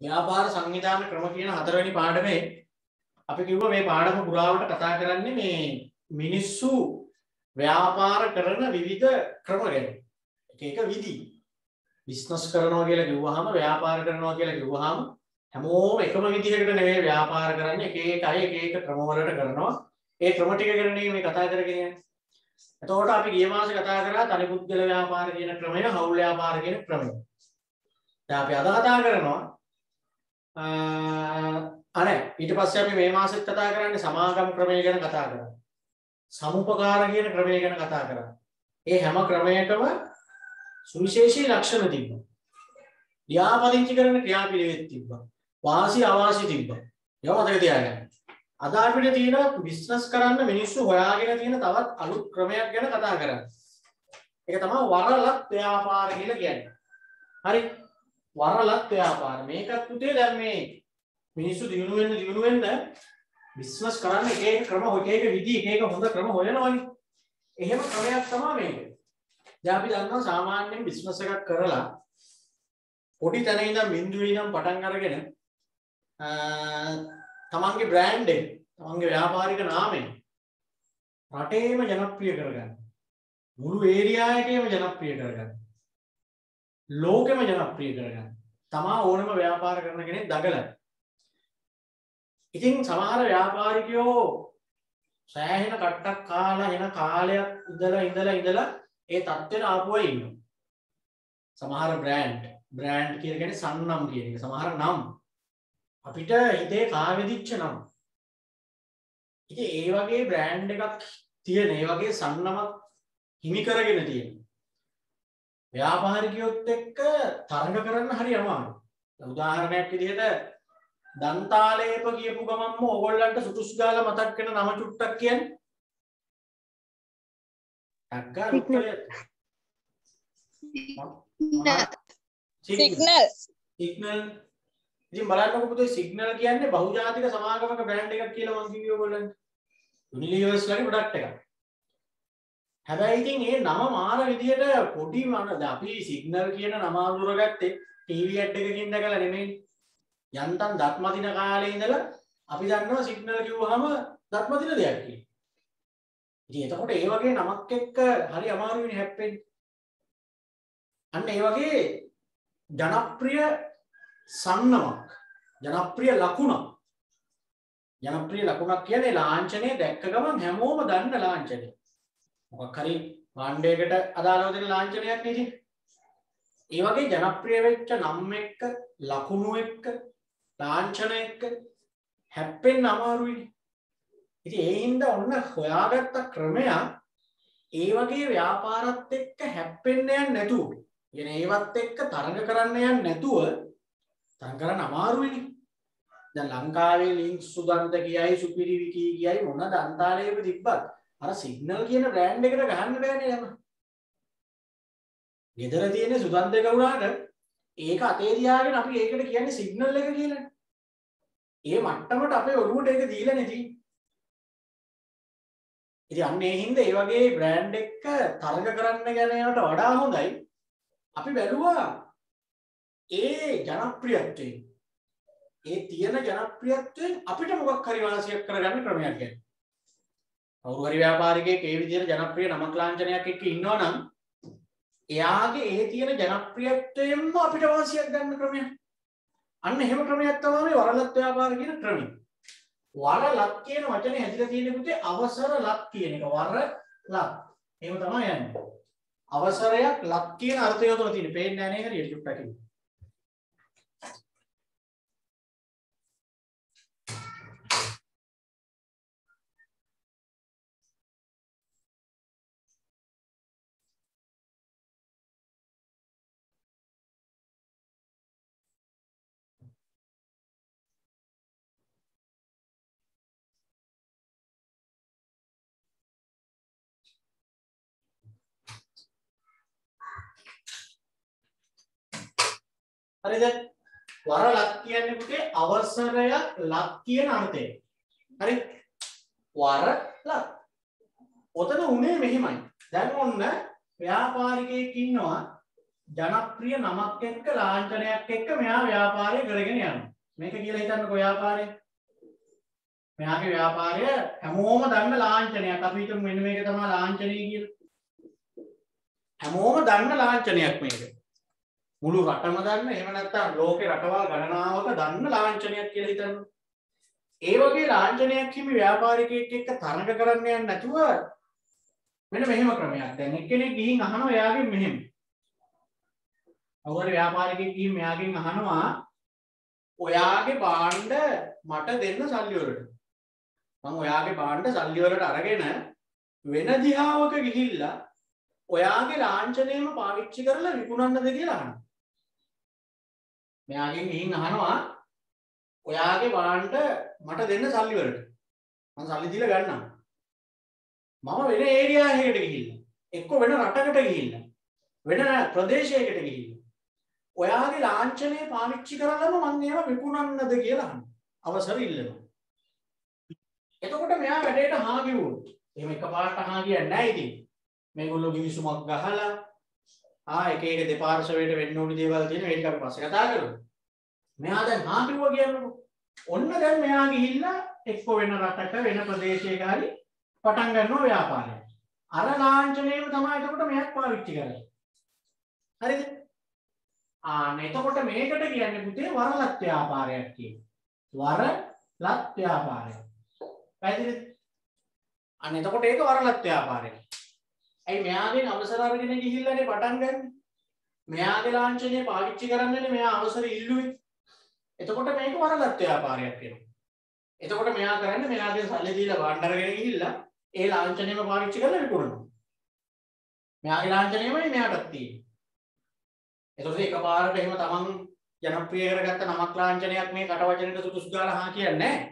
ව්‍යාපාර සංවිධාන ක්‍රම කියන හතරවෙනි පාඩමේ අපි කිව්වා මේ පාඩම පුරාවට කතා කරන්නේ මේ මිනිස්සු ව්‍යාපාර කරන විවිධ ක්‍රම ගැන. එක විදි. බිස්නස් කරනවා කියලා කිව්වහම ව්‍යාපාර කරනවා කියලා කිව්වහම හැමෝම එකම විදිහකට නෙවෙයි ව්‍යාපාර කරන්නේ. එක අය එක ක්‍රම වලට කරනවා. ඒ ක්‍රම ටික ගැන මේ කතා කරගෙන යන්නේ. එතකොට අපි ගිය මාසේ කතා කරා තනි පුද්ගල ව්‍යාපාර කියන ක්‍රමය, හවුල් ව්‍යාපාර කියන ක්‍රමය. දැන් අපි අද කතා කරනවා අනේ ඊට පස්සේ අපි මේ මාසෙත් කතා කරන්නේ සමාගම් ක්‍රමය ගැන කතා කරා. සමුපකාර කියන ක්‍රමය ගැන කතා කරා. ඒ හැම ක්‍රමයකම සුවිශේෂී ලක්ෂණ තිබ්බා. ලියාපදිංචි කරන ක්‍රියාපිළිවෙත් තිබ්බා. වාසි අවාසි තිබ්බා. ඒවා මතක තියාගන්න. අද අපිට තියෙන බිස්නස් කරන්න මිනිස්සු හොයාගෙන තියෙන තවත් අලුත් ක්‍රමයක් ගැන කතා කරන්න. ඒක තමයි වරලත් ව්‍යාපාර කියලා කියන්නේ. හරි. වරලත් ව්‍යාපාර. මේකත් උදේ දැන් මේ මිනිස්සු දිනු වෙන්න බිස්නස් කරන්න එක ක්‍රම එක විදි එක හොඳ ක්‍රම හොයනවනේ. එහෙම ක්‍රමයක් තමයි මේක. දැන් අපි දන්නවා සාමාන්‍යයෙන් බිස්නස් එකක් කරලා පොඩි තැන ඉඳන් බිඳුවේ ඉඳන් පටන් අරගෙන තමන්ගේ බ්‍රෑන්ඩ් එක, තමන්ගේ ව්‍යාපාරික නාමය රටේම ජනප්‍රිය කරගන්න. මුළු ඒරියා එකේම ජනප්‍රිය කරගන්න. ලෝකෙම ජනප්‍රිය කරගන්න. තමා ඕනම ව්‍යාපාර කරන කෙනෙක් දඟලන. ඉතින් සමහර ව්‍යාපාරිකයෝ සෑහෙන කට්ටක් කාලා එන කාලයක් ඉඳලා ඒ තත්ත්වෙට ආපුවා ඉන්නවා. සමහර බ්‍රෑන්ඩ් කියලා කියන්නේ සන්නම් කියන එක. සමහර නම් අපිට හිතේ කාවෙදිච්ච නම්. ඉතින් ඒ වගේ බ්‍රෑන්ඩ් එකක් තියෙන, ඒ වගේ සන්නමක් හිමි කරගෙන තියෙන ව්‍යාපාරිකයොත් එක්ක තරඟ කරන්න හරි අමාරුයි. උදාහරණයක් විදිහට දන්තාලේප කියපු ගමන්ම ඕගොල්ලන්ට සුටුස් ගාලා මතක් වෙන නම චුට්ටක් කියන්නේ. සිග්නල්. ඉතින් බලන්නකො පුතේ සිග්නල් කියන්නේ බහුජාතික සමාගමක බ්‍රෑන්ඩ් එකක් කියලා මම කිව්වේ ඔයගොල්ලන්ට. යුනිලිවර්ස් ලගේ ප්‍රොඩක්ට් එකක්. හැබැයි ඉතින් මේ නම මාර විදියට පොඩි අපි සිග්නල් කියන නම අඳුරගත්තේ ටීවී ඇඩ් එකකින් දැකලා නෙමෙයි. යන්තම් දත්මදින කාලේ ඉඳලා අපි දන්නවා සිග්නල් කිව්වහම දත්මදින දෙයක් කියලා. ඉතින් එතකොට ඒ වගේ නමක් එක්ක හරි අමාරුයිනේ හැප්පෙන්නේ. අන්න ඒ වගේ ජනප්‍රිය සන්නමක්, ජනප්‍රිය ලකුණක්. ජනප්‍රිය ලකුණක් කියන්නේ ලාංඡනය දැක්ක ගමන් හැමෝම දන්න ලාංඡනය. මොකක් හරි භාණ්ඩයකට අදාළව දෙන ලාංඡනයක් නේද? ඒ වගේ ජනප්‍රිය වෙච්ච නම් එක්ක, ලකුණු එක්ක, ලාංඡන එක්ක හැප්පෙන්න අමාරුයි. ඉතින් ඒ හින්දා ඔන්න හොයාගත්ත ක්‍රමයක් ඒ වගේ ව්‍යාපාරات එක්ක හැප්පෙන්න යන්නේ නැතුව, කියන්නේ ඒවත් එක්ක තරඟ කරන්න යන්නේ නැතුව තරඟ කරන්න අමාරුයිනේ. දැන් ලංකාවේ ලින්ක්ස් සුදන්ත කියයි සුපිරි විකී කියයි මොන දන්තාලේක තිබ්බත් අර සිග්නල් කියන බ්‍රෑන්ඩ් එකට ගහන්න බෑනේ යම. ගෙදර තියෙන සුදන්ත එක වුණාට ඒක අතේ තියාගෙන අපි ඒකට කියන්නේ සිග්නල් එක කියලා. ඒ මට්ටමට අපේ ඔළුවට ඒක දීලා නැති. ඉතින් අන්න ඒ හින්දා ඒ වගේ බ්‍රෑන්ඩ් එක තරඟ කරන්න යන ඒවාට වඩා හොඳයි අපි බැලුවා ඒ ජනප්‍රියත්වයෙන්, ඒ තියෙන ජනප්‍රියත්වයෙන් අපිට මොකක් හරි වාසියක් කරගන්න ක්‍රමයක් ගැන. කවුරු හරි ව්‍යාපාරිකයෙක් ඒ විදිහට ජනප්‍රිය නමක් ලාංඡනයක් එක්ක ඉන්නවා නම් එයාගේ ඒ තියෙන ජනප්‍රියත්වයෙන්ම අපිට වාසියක් ගන්න ක්‍රමයක්. අන්න එහෙම ක්‍රමයක් තමයි මේ වරලත් ව්‍යාපාර කියන ක්‍රමය. වරලත් කියන වචනේ හැදිලා තියෙන පුතේ අවසර ලත් කියන එක. වරලත්. එහෙම තමයි යන්නේ. අවසරයක් ලත් කියන අර්ථය උතන තියෙන්නේ. පේන්නේ නැහැ නේ හරියට චුට්ටක් ඉන්න. හරිද? වරලත් කියන්නේ පුතේ අවසරයක් ලත් කියන අර්ථය. හරි? වරලත්. ඔතන උනේ මෙහිමයි. දැන් ඔන්න ව්‍යාපාරිකයෙක් ඉන්නවා ජනප්‍රිය නමක් එක්ක ලාංඡනයක් එක්ක මෙයා ව්‍යාපාරය කරගෙන යනවා. මේක කියලා හිතන්නකෝ ව්‍යාපාරය. මෙයාගේ ව්‍යාපාරය හැමෝම දන්න ලාංඡනයක්. අපි හිතමු මෙන්න මේක තමයි ලාංඡනය කියලා. හැමෝම දන්න ලාංඡනයක් මේක. මුළු රටම දන්න, එහෙම නැත්නම් ලෝකේ රටවල් ගණනාවක දන්න ලාංඡනයක් කියලා හිතන්න. ඒ වගේ ලාංඡනයක් හිමි ව්‍යාපාරිකයෙක් එක්ක තරඟ කරන්න යන්නේ නැතුව මෙන්න මෙහෙම ක්‍රමයක්. දැන් එක්කෙනෙක් ගිහින් අහනවා එයාගෙන් මෙහෙම. අවුරුදු ව්‍යාපාරිකයෙක් ගිහින් මෙයාගෙන් අහනවා ඔයාගේ භාණ්ඩ මට දෙන්න සල්ලි වලට. මම ඔයාගේ භාණ්ඩ සල්ලි වලට අරගෙන වෙන දිහාවක ගිහිල්ලා ඔයාගේ ලාංඡනයම පාවිච්චි කරලා විකුණන්නද කියලා අහනවා. මෙයාගෙන් ගිහින් අහනවා ඔයාගේ භාණ්ඩ මට දෙන්න සල්ලි වලට. මම සල්ලි දීලා ගන්නම්. මම වෙන ඒරියා එකකට ගිහිල්ලා එක්ක වෙන රටකට ගිහිල්ලා වෙන ප්‍රදේශයකට ගිහිල්ලා ඔයාගේ ලාංඡනය පාවිච්චි කරලම මම ඒවා විකුණන්නද කියලා අහනවා. අවසර ඉල්ලනවා. එතකොට මෙයා වැඩේට හා කිව්වොත් එහෙම එකපාරට හා කියන්නේ නැහැ ඉතින්. මේගොල්ලෝ ගිවිසුමක් ගහලා එක එක දෙපාර්ශවයට වෙන්න ඕනි දේවල් තියෙනවා. ඒක අපි පස්සේ කතා කරමු. මෙයා දැන් හා කිව්වා කියන්නකො. ඔන්න දැන් මෙයා ගිහිල්ලා එක්ක වෙන රටක වෙන ප්‍රදේශයක හරි පටන් ගන්නවා ව්‍යාපාරය. අර ලාංඡනයම තමයි එතකොට මෙයක් පාවිච්චි කරන්නේ. හරිද? එතකොට මේකට කියන්නේ පුතේ වරලත් ව්‍යාපාරයක් කියලා. වරලත් ව්‍යාපාරයක්. පැහැදිලිද? එතකොට ඒක වරලත් ව්‍යාපාරයක්. ඇයි මෙයාගෙන් අවසර අරගෙන ගිහිල්ලානේ පටන් ගන්න. මෙයාගේ ලාංඡනය පාවිච්චි කරන්නනේ මෙයා අවසර ඉල්ලුවේ. එතකොට මේක වරලත් ව්‍යාපාරයක් වෙනවා. එතකොට මෙයා කරන්නේ මෙයාගේ සල්ලි දීලා භාණ්ඩ අරගෙන ගිහිල්ලා ඒ ලාංඡනයම පාවිච්චි කරලා විකුණනවා. මෙයාගේ ලාංඡනයමයි මෙයාටත් තියෙන්නේ. එතකොට එකපාරට එහෙම තමන් ජනප්‍රිය කරගත්ත නමක් ලාංඡනයක් මේ කටවචනෙට සුදුසු ගාලා හා කියන්නේ නැහැ.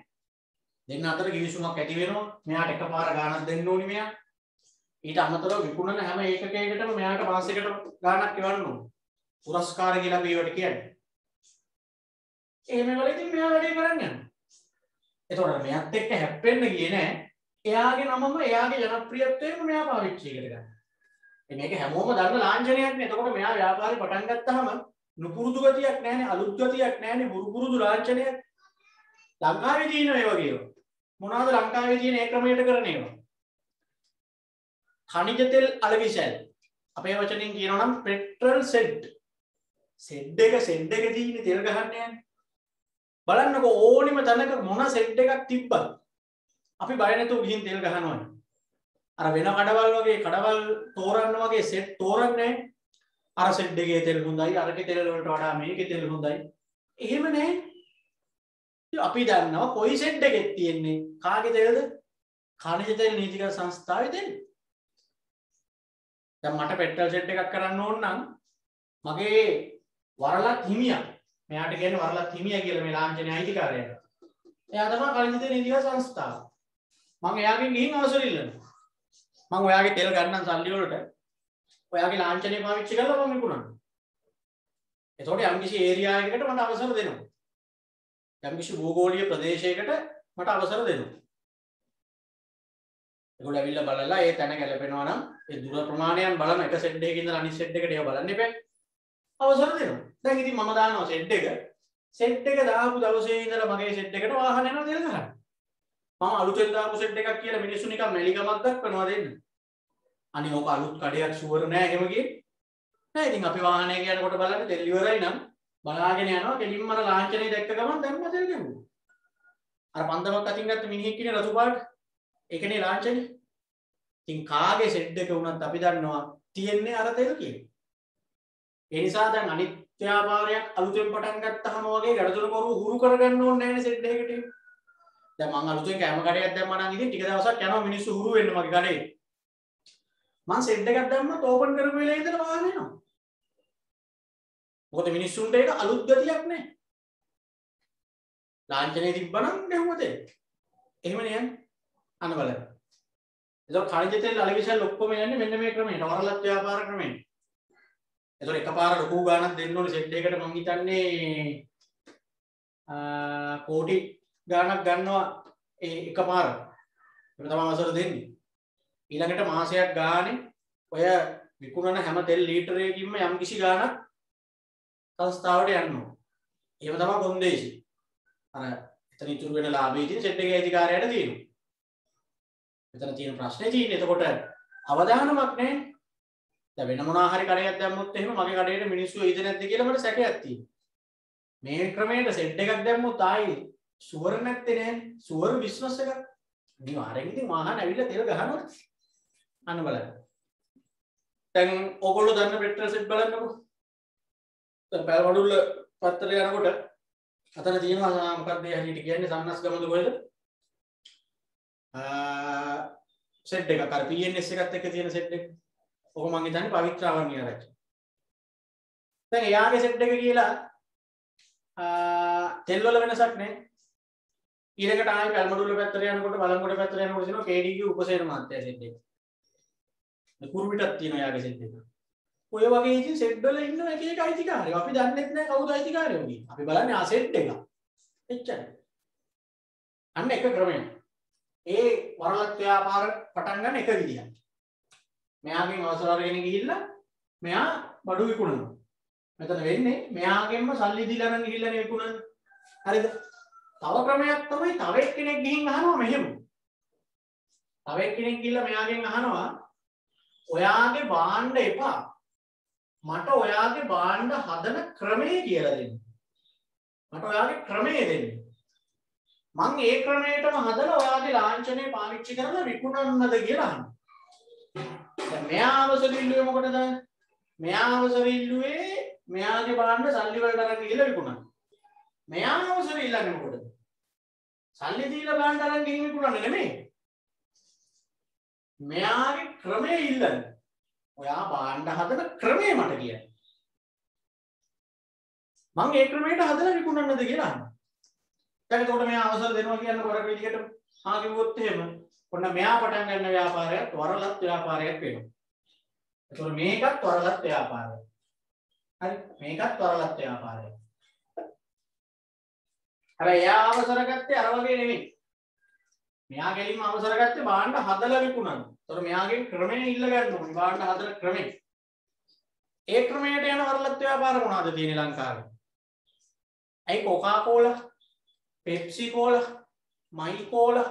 දෙන්න අතර කිවිසුමක් ඇති වෙනවා. මෙයාට එකපාර ගාණක් දෙන්න ඕනි මෙයා. ඊට අමතරව විකුණන හැම ඒකකයකටම මෙයාට මාසෙකට ගාණක් එවන්න ඕන. පුරස්කාර කියලා අපි ඒවට කියන්නේ. එහෙම වෙලෙදී මෙයා වැඩේ කරන්න යනවා. එතකොට මෙයාත් එක්ක හැප්පෙන්න ගියේ නෑ. එයාගේ නමම එයාගේ ජනප්‍රියත්වයම මෙයා පාවිච්චි කරගන්න. මේක හැමෝම දන්න ලාංඡනයක් නේ. එතකොට මෙයා ව්‍යාපාරේ පටන් ගත්තාම නුපුරුදු ගතියක් නැහැනේ, අලුත් ගතියක් නැහැනේ, පුරුදු ලාංඡනයක්. ලංකාවේ තියෙන ඒ වගේ ඒවා. මොනවාද ලංකාවේ තියෙන ඒ ක්‍රමයට කරන ඒවා? खनिज तेल අලවිසැල්. අපේ වචනෙන් කියනවා නම් පෙට්‍රල් සෙඩ්. සෙඩ් එක තියෙන තෙල් ගහන්න යන්නේ. බලන්නකෝ ඕනිම තැනක මොන සෙඩ් එකක් තිබ්බත් අපි බය නැතුව ගිහින් තෙල් ගහනවනේ. අර වෙන කඩවල් වගේ කඩවල් තෝරන්න වගේ සෙට් තෝරන්නේ අර සෙඩ් එකේ තෙල් හොඳයි, අරකේ තෙල් වලට වඩා මේකේ තෙල් හොඳයි. එහෙම නැහැ. අපි දන්නවා කොයි සෙඩ් එකෙත් තියෙන්නේ කාගේ තෙල්ද? ඛනිජ තෙල් නීතිගත සංස්ථාවේ තෙල්. දැන් මට පෙට්‍රල් සෙට් එකක් කරන්න ඕන නම් මගේ වරලත් හිමියා, මෙයාට කියන්නේ වරලත් හිමියා කියලා මේ ලාංඡනයේ අයිතිකාරයා. එයා තමයි ඛනිජ තෙල් නීතිගත සංස්ථාව. මම එයාගෙන් ගිහින් අවසර ඉල්ලනවා. මම ඔයාගේ තෙල් ගන්නම් සල්ලි වලට ඔයාගේ ලාංඡනය පාවිච්චි කරලා මම විකුණනවා. එතකොට යම්කිසි ඒරියා එකකට මට අවසර දෙනවා. යම්කිසි භූගෝලීය ප්‍රදේශයකට මට අවසර දෙනවා. ඒගොල්ලෝ ඇවිල්ලා බලලා ඒ තැන ගැලපෙනවා නම් ඒ දුර ප්‍රමාණයන් බලන එක සෙට් එකකින් ඉඳලා අනිත් සෙට් එකට ඒව බලන්න එපා. අවසර දෙනවා. දැන් ඉතින් මම දානවා සෙට් එක. සෙට් එක දාපු දවසේ ඉඳලා මගේ සෙට් එකට වාහන යනවා තෙල් ගහන්න. මම අලුතෙන් දාපු සෙට් එකක් කියලා මිනිස්සු නිකන් මැලිකමක් දක්වනවා දෙන්න. අනේ ඕක අලුත් කඩයක් ෂුවර් නෑ එහෙම කියේ. නෑ ඉතින් අපි වාහනය යනකොට බලන්න තෙල් ඉවරයි නම් බලාගෙන යනවා කෙලින්ම අර ලාංඡනය දැක්ක ගමන් දැම්ම තෙල් ගෙවුවා. අර පන්දමක් අතින් ගත්ත මිනිහෙක් ඉන්නේ රතු පාට. ඒකනේ ලාංඡනේ. ඉතින් කාගේ සෙට් එක වුණත් අපි දන්නවා තියෙන්නේ අර තෙල් කියලා. ඒ නිසා දැන් අනිත් ව්‍යාපාරයක් අලුතෙන් පටන් ගත්තාම වගේ ගඩතුරු කරු හුරු කරගන්න ඕනේ නැහැනේ සෙට් එකකට. දැන් මම අලුතෙන් කැම කඩයක් දැම්මා නම් ඉතින් ටික දවසක් යනවා මිනිස්සු හුරු වෙන්න මගේ කඩේ. මම සෙට් එකක් දැම්මත් ඕපන් කරපු වෙලේ ඉඳලා වාහන එනවා. මොකද මිනිස්සුන්ට ඒක අලුත් ගතියක් නෑ. ලාංඡනේ තිබ්බනම් නෙවුවද? එහෙමනේ යන්නේ. අන්න බලන්න. ඒක ඛනිජ තෙල් අලවිසල් ඔක්කොම යන්නේ මෙන්න මේ ක්‍රමයට. වරලත් ව්‍යාපාර ක්‍රමයට. ඒතකොට එකපාර ලොකු ගාණක් දෙන්න ඕනේ සෙට් එකකට මම හිතන්නේ කෝටි ගාණක් ගන්නවා ඒ එකපාර. ඒක තමයි අවසර දෙන්නේ. ඊළඟට මාසයක් ගානේ ඔය විකුණන හැම තෙල් ලීටරයකින්ම යම් කිසි ගාණක් සංස්ථාවට යනවා. එහෙම තමයි කොන්දේසි. අර එතන ඉතුරු වෙන ලාභය ඉතින් සෙට් එකේ අධිකාරියට තියෙනවා. මෙතන තියෙන ප්‍රශ්නේ තියෙන්නේ එතකොට අවදානමක් නැහැ. දැන් වෙන මොනවා හරි කඩයක් දැම්මොත් එහෙම මගේ කඩේට මිනිස්සු එයිද නැද්ද කියලා මට සැකයක් තියෙනවා. මේ ක්‍රමයට සෙට් එකක් දැම්මොත් ආයි ෂුවර් නැත්තේ නෑනේ. ෂුවර් බිස්නස් එකක්. අනිවාර්යෙන් ඉතින් වාහන ඇවිල්ලා තෙල් ගහනවා. අන්න බලන්න. දැන් ඔයගොල්ලෝ දන්න පෙට්‍රල් සෙට් බලන්නකෝ. දැන් පැල්මඩුල්ල පත්තරේ යනකොට අතන තියෙනවා මොකක්ද ඒ හැටියට කියන්නේ සන්නස් ගමද කොහෙද? සෙට් එකක් අර PNS එකත් එක්ක තියෙන සෙට් එක. ඔක මම හිතන්නේ පවිත්‍රාවන්‍ය ආරච්චි. දැන් එයාගේ සෙට් එක කියලා තෙල් වල වෙනසක් නැහැ. ඊළඟට ආයෙ පැල්මඩුල්ල පැත්තට යනකොට බලංගොඩ පැත්තට යනකොට තියෙනවා KDG උපසේන මාත්‍ය සෙට් එක. කුරුමිටක් තියෙනවා යාගේ සෙට් එක. ඔය වගේ ඉතින් සෙට් වල ඉන්න එක එක අයිතිකාරයෝ. අපි දන්නෙත් නැහැ කවුද අයිතිකාරයෝ කියලා. අපි බලන්නේ ආ සෙට් එක. එච්චරයි. අන්න එක ක්‍රමයක්. ඒ වරලත් ව්‍යාපාර පටන් ගන්න එක විදියක්. මෙයාගෙන් අවසර අරගෙන ගිහිල්ලා මෙයා බඩු විකුණනවා. මෙතන වෙන්නේ මෙයාගෙන්ම සල්ලි දීලා නම් ගිහිල්ලා නේ විකුණන්නේ. හරිද? තව ක්‍රමයක් තමයි තව එක්කෙනෙක් ගිහින් අහනවා මෙහෙම. තව එක්කෙනෙක් ගිහිල්ලා මෙයාගෙන් අහනවා ඔයාගේ භාණ්ඩ එපා. මට ඔයාගේ භාණ්ඩ හදන ක්‍රමය කියලා දෙන්න. මට ඔයාගේ ක්‍රමය දෙන්න. මං ඒ ක්‍රමයටම හදලා ඔයාගේ ලාංඡනය පාවිච්චි කරලා විකුණන්නද කියලා අහනවා. දැන් මෙයා අවසර ඉල්ලුවේ මොකටද? මෙයා අවසර ඉල්ලුවේ මෙයාගේ භාණ්ඩ සල්ලි වලට අරන් ගිහලා විකුණන්න. මෙයා අවසර ඉල්ලන්නේ මොකටද? සල්ලි දීලා භාණ්ඩ අරන් ගිහින් විකුණන්න නෙමෙයි. මෙයාගේ ක්‍රමය ඉල්ලන්නේ. ඔයා භාණ්ඩ හදන ක්‍රමය මට කියන්න. මං ඒ ක්‍රමයට හදලා විකුණන්නද කියලා අහනවා. දැන් එතකොට මෙයා අවසර දෙනවා කියන්නේ වරක විදිහට ආ කිව්වොත් එහෙම ඔන්න මෙයා පටන් ගන්න ව්‍යාපාරයත් වරලත් ව්‍යාපාරයක් වෙනවා. එතකොට මේකත් වරලත් ව්‍යාපාරයක්. හරි මේකත් වරලත් ව්‍යාපාරයක්. හැබැයි එයා අවසර ගත්තේ අර වගේ නෙමෙයි. මෙයා ගෙලින්ම අවසර ගත්තේ භාණ්ඩ හදලා විකුණන්න. එතකොට මෙයාගෙන් ක්‍රමය ඉල්ල ගන්න ඕනේ භාණ්ඩ හදන ක්‍රමය. ඒ ක්‍රමයට යන වරලත් ව්‍යාපාර මොනවද තියෙන්නේ ලංකාවේ? ඇයි කොකාකෝලා, පෙප්සි කෝලා, මයි කෝලා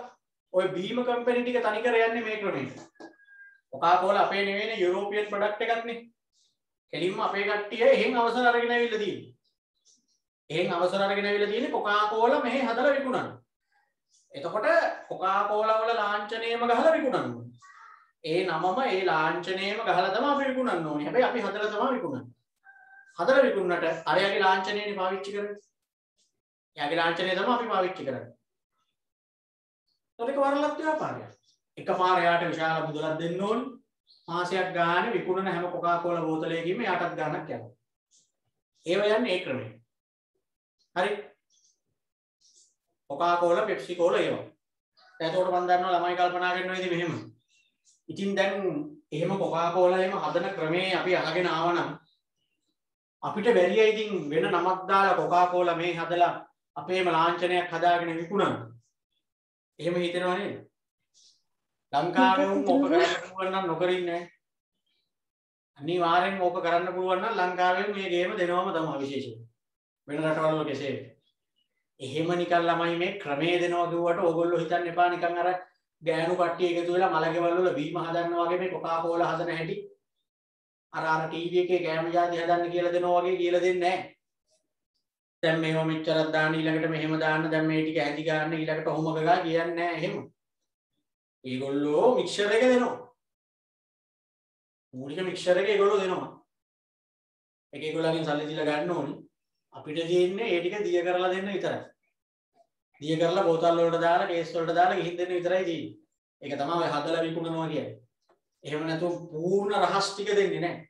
ඔය බීම කම්පැනි ටික තනිකර යන්නේ මේ ක්‍රමයට. කොකාකෝලා අපේ නෙවෙයිනේ යුරෝපියන් ප්‍රොඩක්ට් එකක් නේ. කෙලින්ම අපේ කට්ටිය එහෙන් අවසර අරගෙන ඇවිල්ලා තියෙන්නේ. එහෙන් අවසර අරගෙන ඇවිල්ලා තියෙන්නේ කොකාකෝලා මෙහෙ හදලා විකුණන්න. එතකොට කොකාකෝලා වල ලාංඡනයම ගහලා විකුණන්න ඕනේ. ඒ නමම ඒ ලාංඡනයම ගහලා තමයි අපි විකුණන්න ඕනේ. හැබැයි අපි හදලා තමයි විකුණන්නේ. හදලා විකුණන්නට අරයාගේ ලාංඡනයනේ පාවිච්චි කරන්නේ. එයාගේ ලාංඡනය තමයි අපි පාවිච්චි කරන්නේ. ඒක වරලත් ව්‍යාපාරයක්. එකපාර යාට විශාල මුදලක් දෙන්න ඕනේ. මාසයක් ගානේ විකුණන හැම කොකාකෝලා බෝතලයකින්ම යාටත් ගාණක් යනවා. ඒව යන්නේ ඒ ක්‍රමයෙන්. හරි. කොකාකෝලා, පෙප්සි කෝලා ඒවා. එතකොට මම දන්නවා ළමයි කල්පනා කරනවා ඉතින් මෙහෙම. ඉතින් දැන් එහෙම කොකාකෝලා එහෙම හදන ක්‍රමේ අපි අහගෙන ආවනම් අපිට බැරිය ඉතින් වෙන නමක් දාලා කොකාකෝලා මේ හදලා අපේම ලාංඡනයක් හදාගෙන විකුණන්න. එහෙම හිතනවා නේද? ලංකාවේ උන් ඕක කරන්න පුළුවන් නම් නොකර ඉන්නේ නැහැ. අනිවාර්යෙන් ඕක කරන්න පුළුවන් නම් ලංකාවේ මේ ගේම දෙනවම තමයි විශේෂයෙන්. වෙන රටවල් වල කෙසේ වෙතත්. එහෙම නිකන් ළමයි මේ ක්‍රමයේ දෙනවා කිව්වට ඕගොල්ලෝ හිතන්න එපා නිකන් අර ගෑනු කට්ටිය එකතු වෙලා මලගෙවල් වල බීම හදනවා වගේ මේ කොකාකෝලා හදන හැටි අර ටීවී එකේ කැම જાති හදන්න කියලා දෙනවා වගේ කියලා දෙන්නේ නැහැ. දැන් මේව මෙච්චරක් දාන්න ඊළඟට මෙහෙම දාන්න දැන් මේ ටික ඇඳි ගන්න ඊළඟට ඔහොම ගගා කියන්නේ නැහැ එහෙම. ඒගොල්ලෝ මික්සර් එක දෙනවා. මූලික මික්සර් එක ඒගොල්ලෝ දෙනවා. ඒක ඒගොල්ලන්ගෙන් සල්ලි දීලා ගන්න ඕනේ. අපිට තියෙන්නේ ඒ ටික දිය කරලා දෙන්න විතරයි. දිය කරලා බෝතල් වලට දාලා කේස් වලට දාලා ගිහින් දෙන්න විතරයි තියෙන්නේ. ඒක තමයි හදලා විකුණනවා කියන්නේ. එහෙම නැතුව පූර්ණ රහස් ටික දෙන්නේ නැහැ.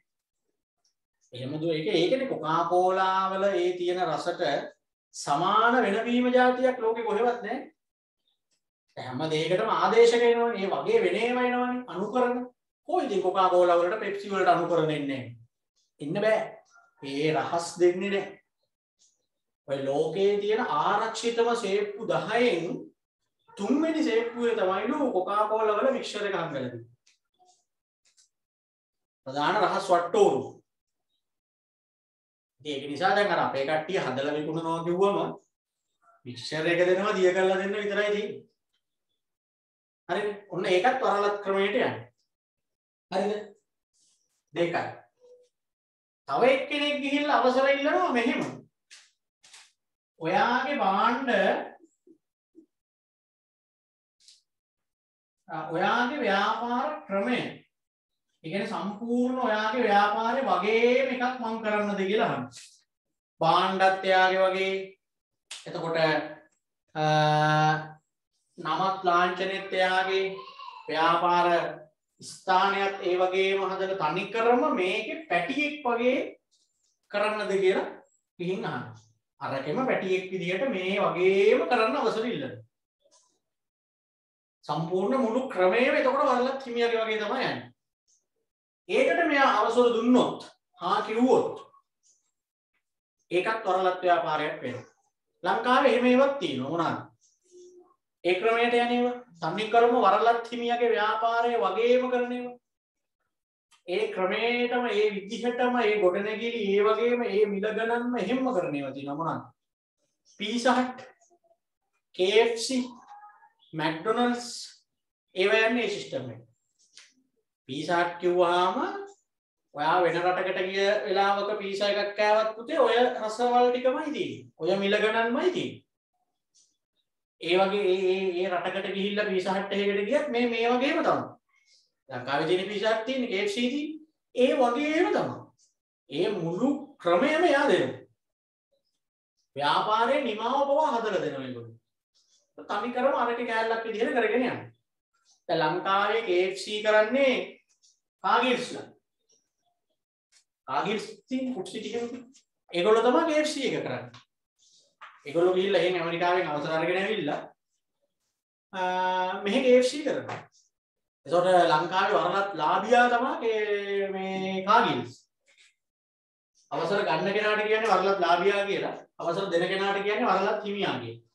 එහෙම දුව ඒකනේ කොකාකෝලා වල ඒ තියෙන රසට සමාන වෙන බීම જાතියක් ලෝකේ කොහෙවත් නැහැ. හැම දෙයකටම ආදේශක එනවනේ. මේ වගේ වෙන ඒවා එනවනේ. අනුකරණ. කොයිද කොකාකෝලා වලට පෙප්සි වලට අනුකරණ එන්නේ නැහැ. ඉන්න බෑ. මේ රහස් දෙන්නේ නැහැ. ඔය ලෝකයේ තියෙන ආරක්ෂිතම සේප්පු 10න් තුන්වෙනි සේප්පුවේ තමයිලු කොකාකෝලා වල මික්සර් එක හංගලා තියෙන්නේ. ප්‍රධාන රහස් වට්ටෝරු. ඉතින් ඒක නිසා දැන් අර අපේ කට්ටිය හදලා විකුණනවා කිව්වම මික්සර් එක දෙනවා දිය කරලා දෙන්න විතරයි තියෙන්නේ. හරිද? ඔන්න ඒකත් වරලත් ක්‍රමයට යන්නේ. හරිද? දෙකයි. තව එක්කෙනෙක් ගිහිල්ලා අවසර ඉල්ලනවා මෙහෙම. ඔයාගේ භාණ්ඩ ඔයාගේ ව්‍යාපාර ක්‍රමය. ඒ කියන්නේ සම්පූර්ණ ඔයාගේ ව්‍යාපාරේ වගේම එකක් මම කරන්නද කියලා අහන්න. භාණ්ඩත් එයාගේ වගේ. එතකොට නමක් ලාංඡනෙත් එයාගේ ව්‍යාපාර ස්ථානයත් ඒ වගේම හදලා තනි කරම මේකේ පැටියෙක් වගේ කරන්නද කියලා ගිහින් අහන්න. අරකෙම පැටියෙක් විදියට මේ වගේම කරන්න අවසර ඉල්ලනවා. සම්පූර්ණ මුළු ක්‍රමයම එතකොට වරලත් හිමියාගේ වගේ තමයි යන්නේ. ඒකට මෙයා අවසර දුන්නොත්, හා කිව්වොත් ඒකත් වරලත් ව්‍යාපාරයක් වෙනවා. ලංකාවේ එහෙම ඒවත් තියෙනවා මොනවාද? ඒ ක්‍රමයට යන්නේව සම්නිකරම වරලත් හිමියාගේ ව්‍යාපාරය වගේම කරන්නේව. ඒ ක්‍රමයටම ඒ විදිහටම ඒ ගොඩනැගිලි ඒ වගේම ඒ මිල ගණන්ම එහෙම්ම කරන්නේව තියෙනවා මොනවාද? Pizza Hut, KFC, McDonald's ඒවා යන්නේ ඒ සිස්ටම් එක. Pizza Hut කිව්වහම ඔයා වෙන රටකට ගිය වෙලාවක පීසා එකක් කෑවත් පුතේ ඔය රසවල ටිකමයි තියෙන්නේ. ඔය මිල ගණන්මයි තියෙන්නේ. ඒ වගේ ඒ රටකට ගිහිල්ලා පීසා හට් එකකට ගියත් මේ වගේම තමයි. ලංකාවේ තියෙන පීසා හට් තියෙන KFC තියෙන්නේ ඒ වගේම තමයි. ඒ මුළු ක්‍රමයම යා දෙනවා. ව්‍යාපාරේ නිමාව පවා හදලා දෙනවා ඒගොල්ලෝ. තනි කරම අරක කෑල්ලක් විදිහට කරගෙන යනවා. දැන් ලංකාවේ KFC කරන්නේ කාගිල්ස්ලා. කාගිල්ස් තියෙන ෆුඩ් සිටි එකේ ඒගොල්ලෝ තමයි KFC එක කරන්නේ. ඒගොල්ලෝ ගිහිල්ලා එහෙන් ඇමරිකාවෙන් අවසර අරගෙන ඇවිල්ලා මෙහෙ KFC කරනවා. ඒසොට ලංකාවේ වරලත් ලාභියා තමයි මේ කාගිල්ස්. අවසර ගන්න කෙනාට කියන්නේ වරලත් ලාභියා කියලා. අවසර දෙන කෙනාට කියන්නේ වරලත් හිමියා කියලා.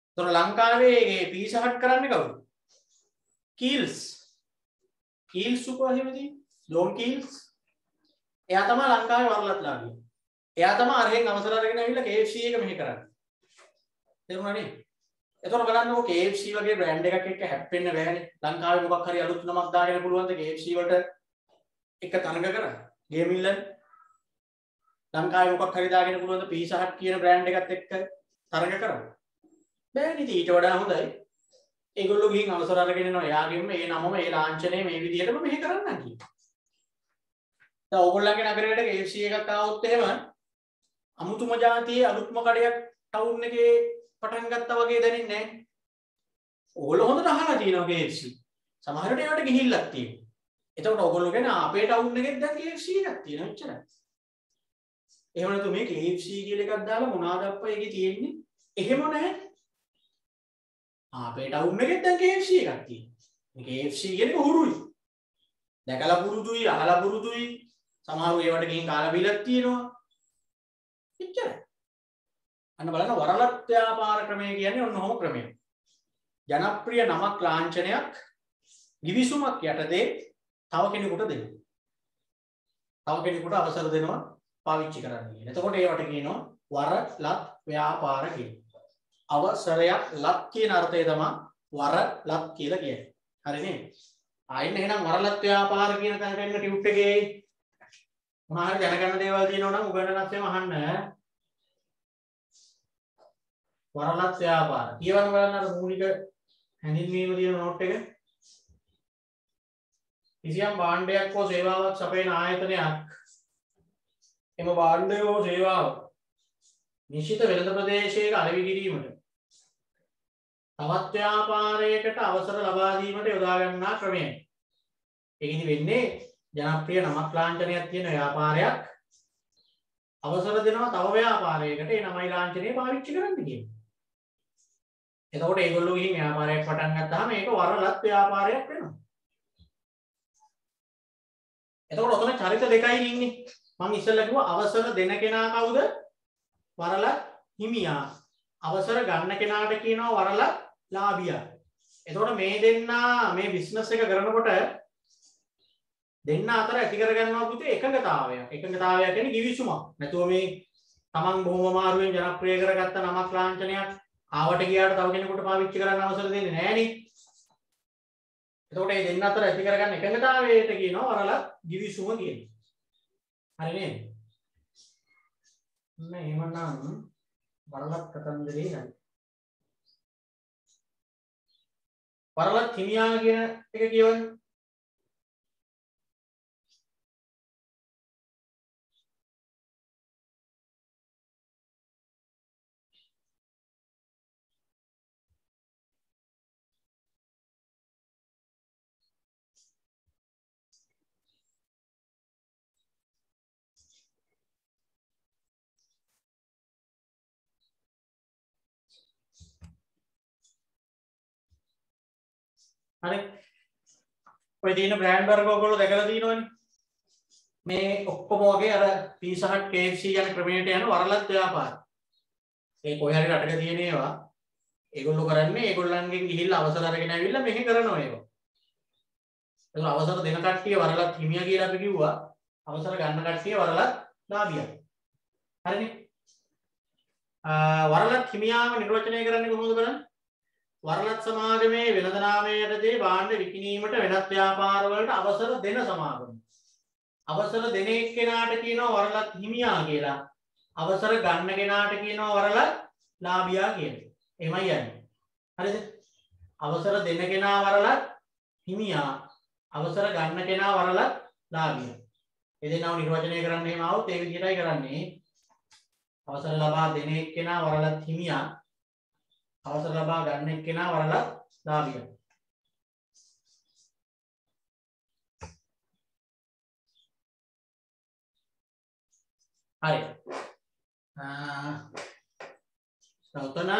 ඒතොර ලංකාවේ මේ පීසා හට් කරන්නේ කවුද? කීල්ස්. කීල්ස් සුපර්හිමදී ඩෝන් කීල්ස්. එයා තමයි ලංකාවේ වරලත් ලාභියා. එයා තමයි අරහෙන් අවසර අරගෙන ඇවිල්ලා KFC එක මෙහෙ කරන්නේ. තේරුණා නේද? එතකොට බලන්නකො KFC වගේ බ්‍රෑන්ඩ් එකක් එක්ක හැප්පෙන්න බෑනේ. ලංකාවේ මොකක් හරි අලුත් නමක් දාගෙන පුළුවන්ද KFC වලට එක තරඟ කරන්න? ගේමිල්ලන් ලංකාවේ මොකක් හරි දාගෙන පුළුවන්ද Pizza Hut කියන බ්‍රෑන්ඩ් එකත් එක්ක තරඟ කරන්න? බෑනේ. ඉතින් ඊට වඩා හොඳයි ඒගොල්ලෝ ගිහින් අවසර අරගෙන එනවා. එයාගෙම මේ නමම මේ ලාංඡනය මේ විදිහටම මෙහෙ කරන්න කියනවා. දැන් ඕගොල්ලන්ගේ නගරයට KFC එකක් ආවොත් එහෙම අමුතුම જાතියේ අලුත්ම කඩයක් ටවුන් එකේ පටන් ගත්තා වගේ දැනෙන්නේ නැහැ. ඕගොල්ලෝ හොඳට අහලා තියෙනවා KFC. සමහරට ඒවට ගිහිල්ලක් තියෙනවා. එතකොට ඕගොල්ලෝ කියන අපේ ටවුන් එකෙත් දැන් KFC එකක් තියෙනවා එච්චරයි. එහෙම නැතු මේ KFC කියලා එකක් දාලා මොනවාද අප්පා ඒකේ තියෙන්නේ? එහෙම නැහැ. අපේ ටවුන් එකෙත් දැන් KFC එකක් තියෙනවා. මේ KFC කියන්නේ හුරුයි. දැකලා පුරුදුයි, අහලා පුරුදුයි. සමහරව ඒවට ගිහින් කාලා බීලක් තියෙනවා. එච්චරයි. අන්න බලන්න වරලත් ව්‍යාපාර ක්‍රමය කියන්නේ ඔන්න ඔහොම ක්‍රමයක්. ජනප්‍රිය නමක් ලාංඡනයක් ගිවිසුමක් යටතේ තව කෙනෙකුට දෙනවා. තව කෙනෙකුට අවසර දෙනවා පාවිච්චි කරන්න කියන. එතකොට ඒවට කියනවා වරලත් ව්‍යාපාර කියලා. අවසරයක් ලත් කියන අර්ථය තමයි වරලත් කියලා කියන්නේ. හරි නේද? ආයෙත් එහෙනම් වරලත් ව්‍යාපාර කියන තැනට එන්න ටියුට් එකේ මොනවා හරි දැනගන්න දේවල් තියෙනවා නම් උගන්වන්නත් එම අහන්න. වරලත් ව්‍යාපාර කියවන්න බලන්න අර මූලික හැඳින්වීම තියෙන නෝට් එක. කිසියම් භාණ්ඩයක් හෝ සේවාවක් සපයන ආයතනයක් එම භාණ්ඩය හෝ සේවාව නිශ්චිත වෙළඳ ප්‍රදේශයක අලෙවි කිරීමට තවත් ව්‍යාපාරයකට අවසර ලබා දීමට යොදා ගන්නා ක්‍රමයයි. ඒකෙදි වෙන්නේ ජනප්‍රිය නමක් ලාංඡනයක් තියෙන ව්‍යාපාරයක් අවසර දෙනවා තව ව්‍යාපාරයකට ඒ නමයි ලාංඡනය පාවිච්චි කරන්න කියනවා. එතකොට ඒගොල්ලෝ ගිහින් ව්‍යාපාරයක් පටන් ගත්තාම ඒක වරලත් ව්‍යාපාරයක් වෙනවා. එතකොට ඔතන චරිත දෙකයි ඉන්නේ. මම ඉස්සෙල්ලා කිව්වා අවසර දෙන කෙනා කවුද? වරලත් හිමියා. අවසර ගන්න කෙනාට කියනවා වරලත් ලාභියා. එතකොට මේ දෙන්නා මේ බිස්නස් එක කරනකොට දෙන්න අතර ඇති කරගන්නවා පුතේ එකඟතාවය. එකඟතාවය කියන්නේ කිවිසුමක්. නැතුව මේ තමන් බොහොම අමාරුවෙන් ජනප්‍රිය කරගත්ත නමක් ලාංඡනයක් ආවට ගියාට තව කෙනෙකුට පාවිච්චි කරන්න අවසර දෙන්නේ නැහනේ. එතකොට මේ දෙන්න අතර ඇති කරගන්න එකඟතාවයට කියනවා වරලත් කිවිසුම කියන්නේ. හරි නේද? එහෙමනම් වරලත් කතන්දරේ හරි. වරලත් හිමියා කියන එක කියවන්නේ. හරි. ඔය තියෙන බ්‍රෑන්ඩ් වර්ග ඔයගොල්ලෝ දැකලා තියෙනවනේ. මේ ඔක්කොම වගේ අර Pizza Hut KFC යන ක්‍රමයට යන වරලත් ව්‍යාපාර. ඒ කොහේ හරි රටක තියෙන ඒවා ඒගොල්ලෝ කරන්නේ ඒගොල්ලන්ගෙන් ගිහිල්ලා අවසර අරගෙන ඇවිල්ලා මෙහෙ කරනවා ඒවා. ඒක අවසර දෙන කට්ටිය වරලත් හිමියා කියලා අපි කිව්වා. අවසර ගන්න කට්ටිය වරලත් ලාභියා. හරිනේ. වරලත් හිමියාව නිර්වචනය කරන්නේ කොහොමද බලන්න? වරලත් සමාගමේ වෙළඳ නාමයටදී භාණ්ඩ විකිණීමට වෙනත් ව්‍යාපාර වලට අවසර දෙන සමාගම. අවසර දෙන එක්කෙනාට කියනවා වරලත් හිමියා කියලා. අවසර ගන්න කෙනාට කියනවා වරලත් ලාභියා කියලා. එහෙමයි යන්නේ. හරිද? අවසර දෙන කෙනා වරලත් හිමියා. අවසර ගන්න කෙනා වරලත් ලාභියා. ඒ දෙනාව නිර්වචනය කරන්න එහෙම આવොත් ඒ විදිහටයි කරන්නේ. අවසර ලබා දෙන එක්කෙනා වරලත් හිමියා. අවසර ලබා ගන්න එක්කෙනා වරලත් ලාභියා. හරි. සෞතන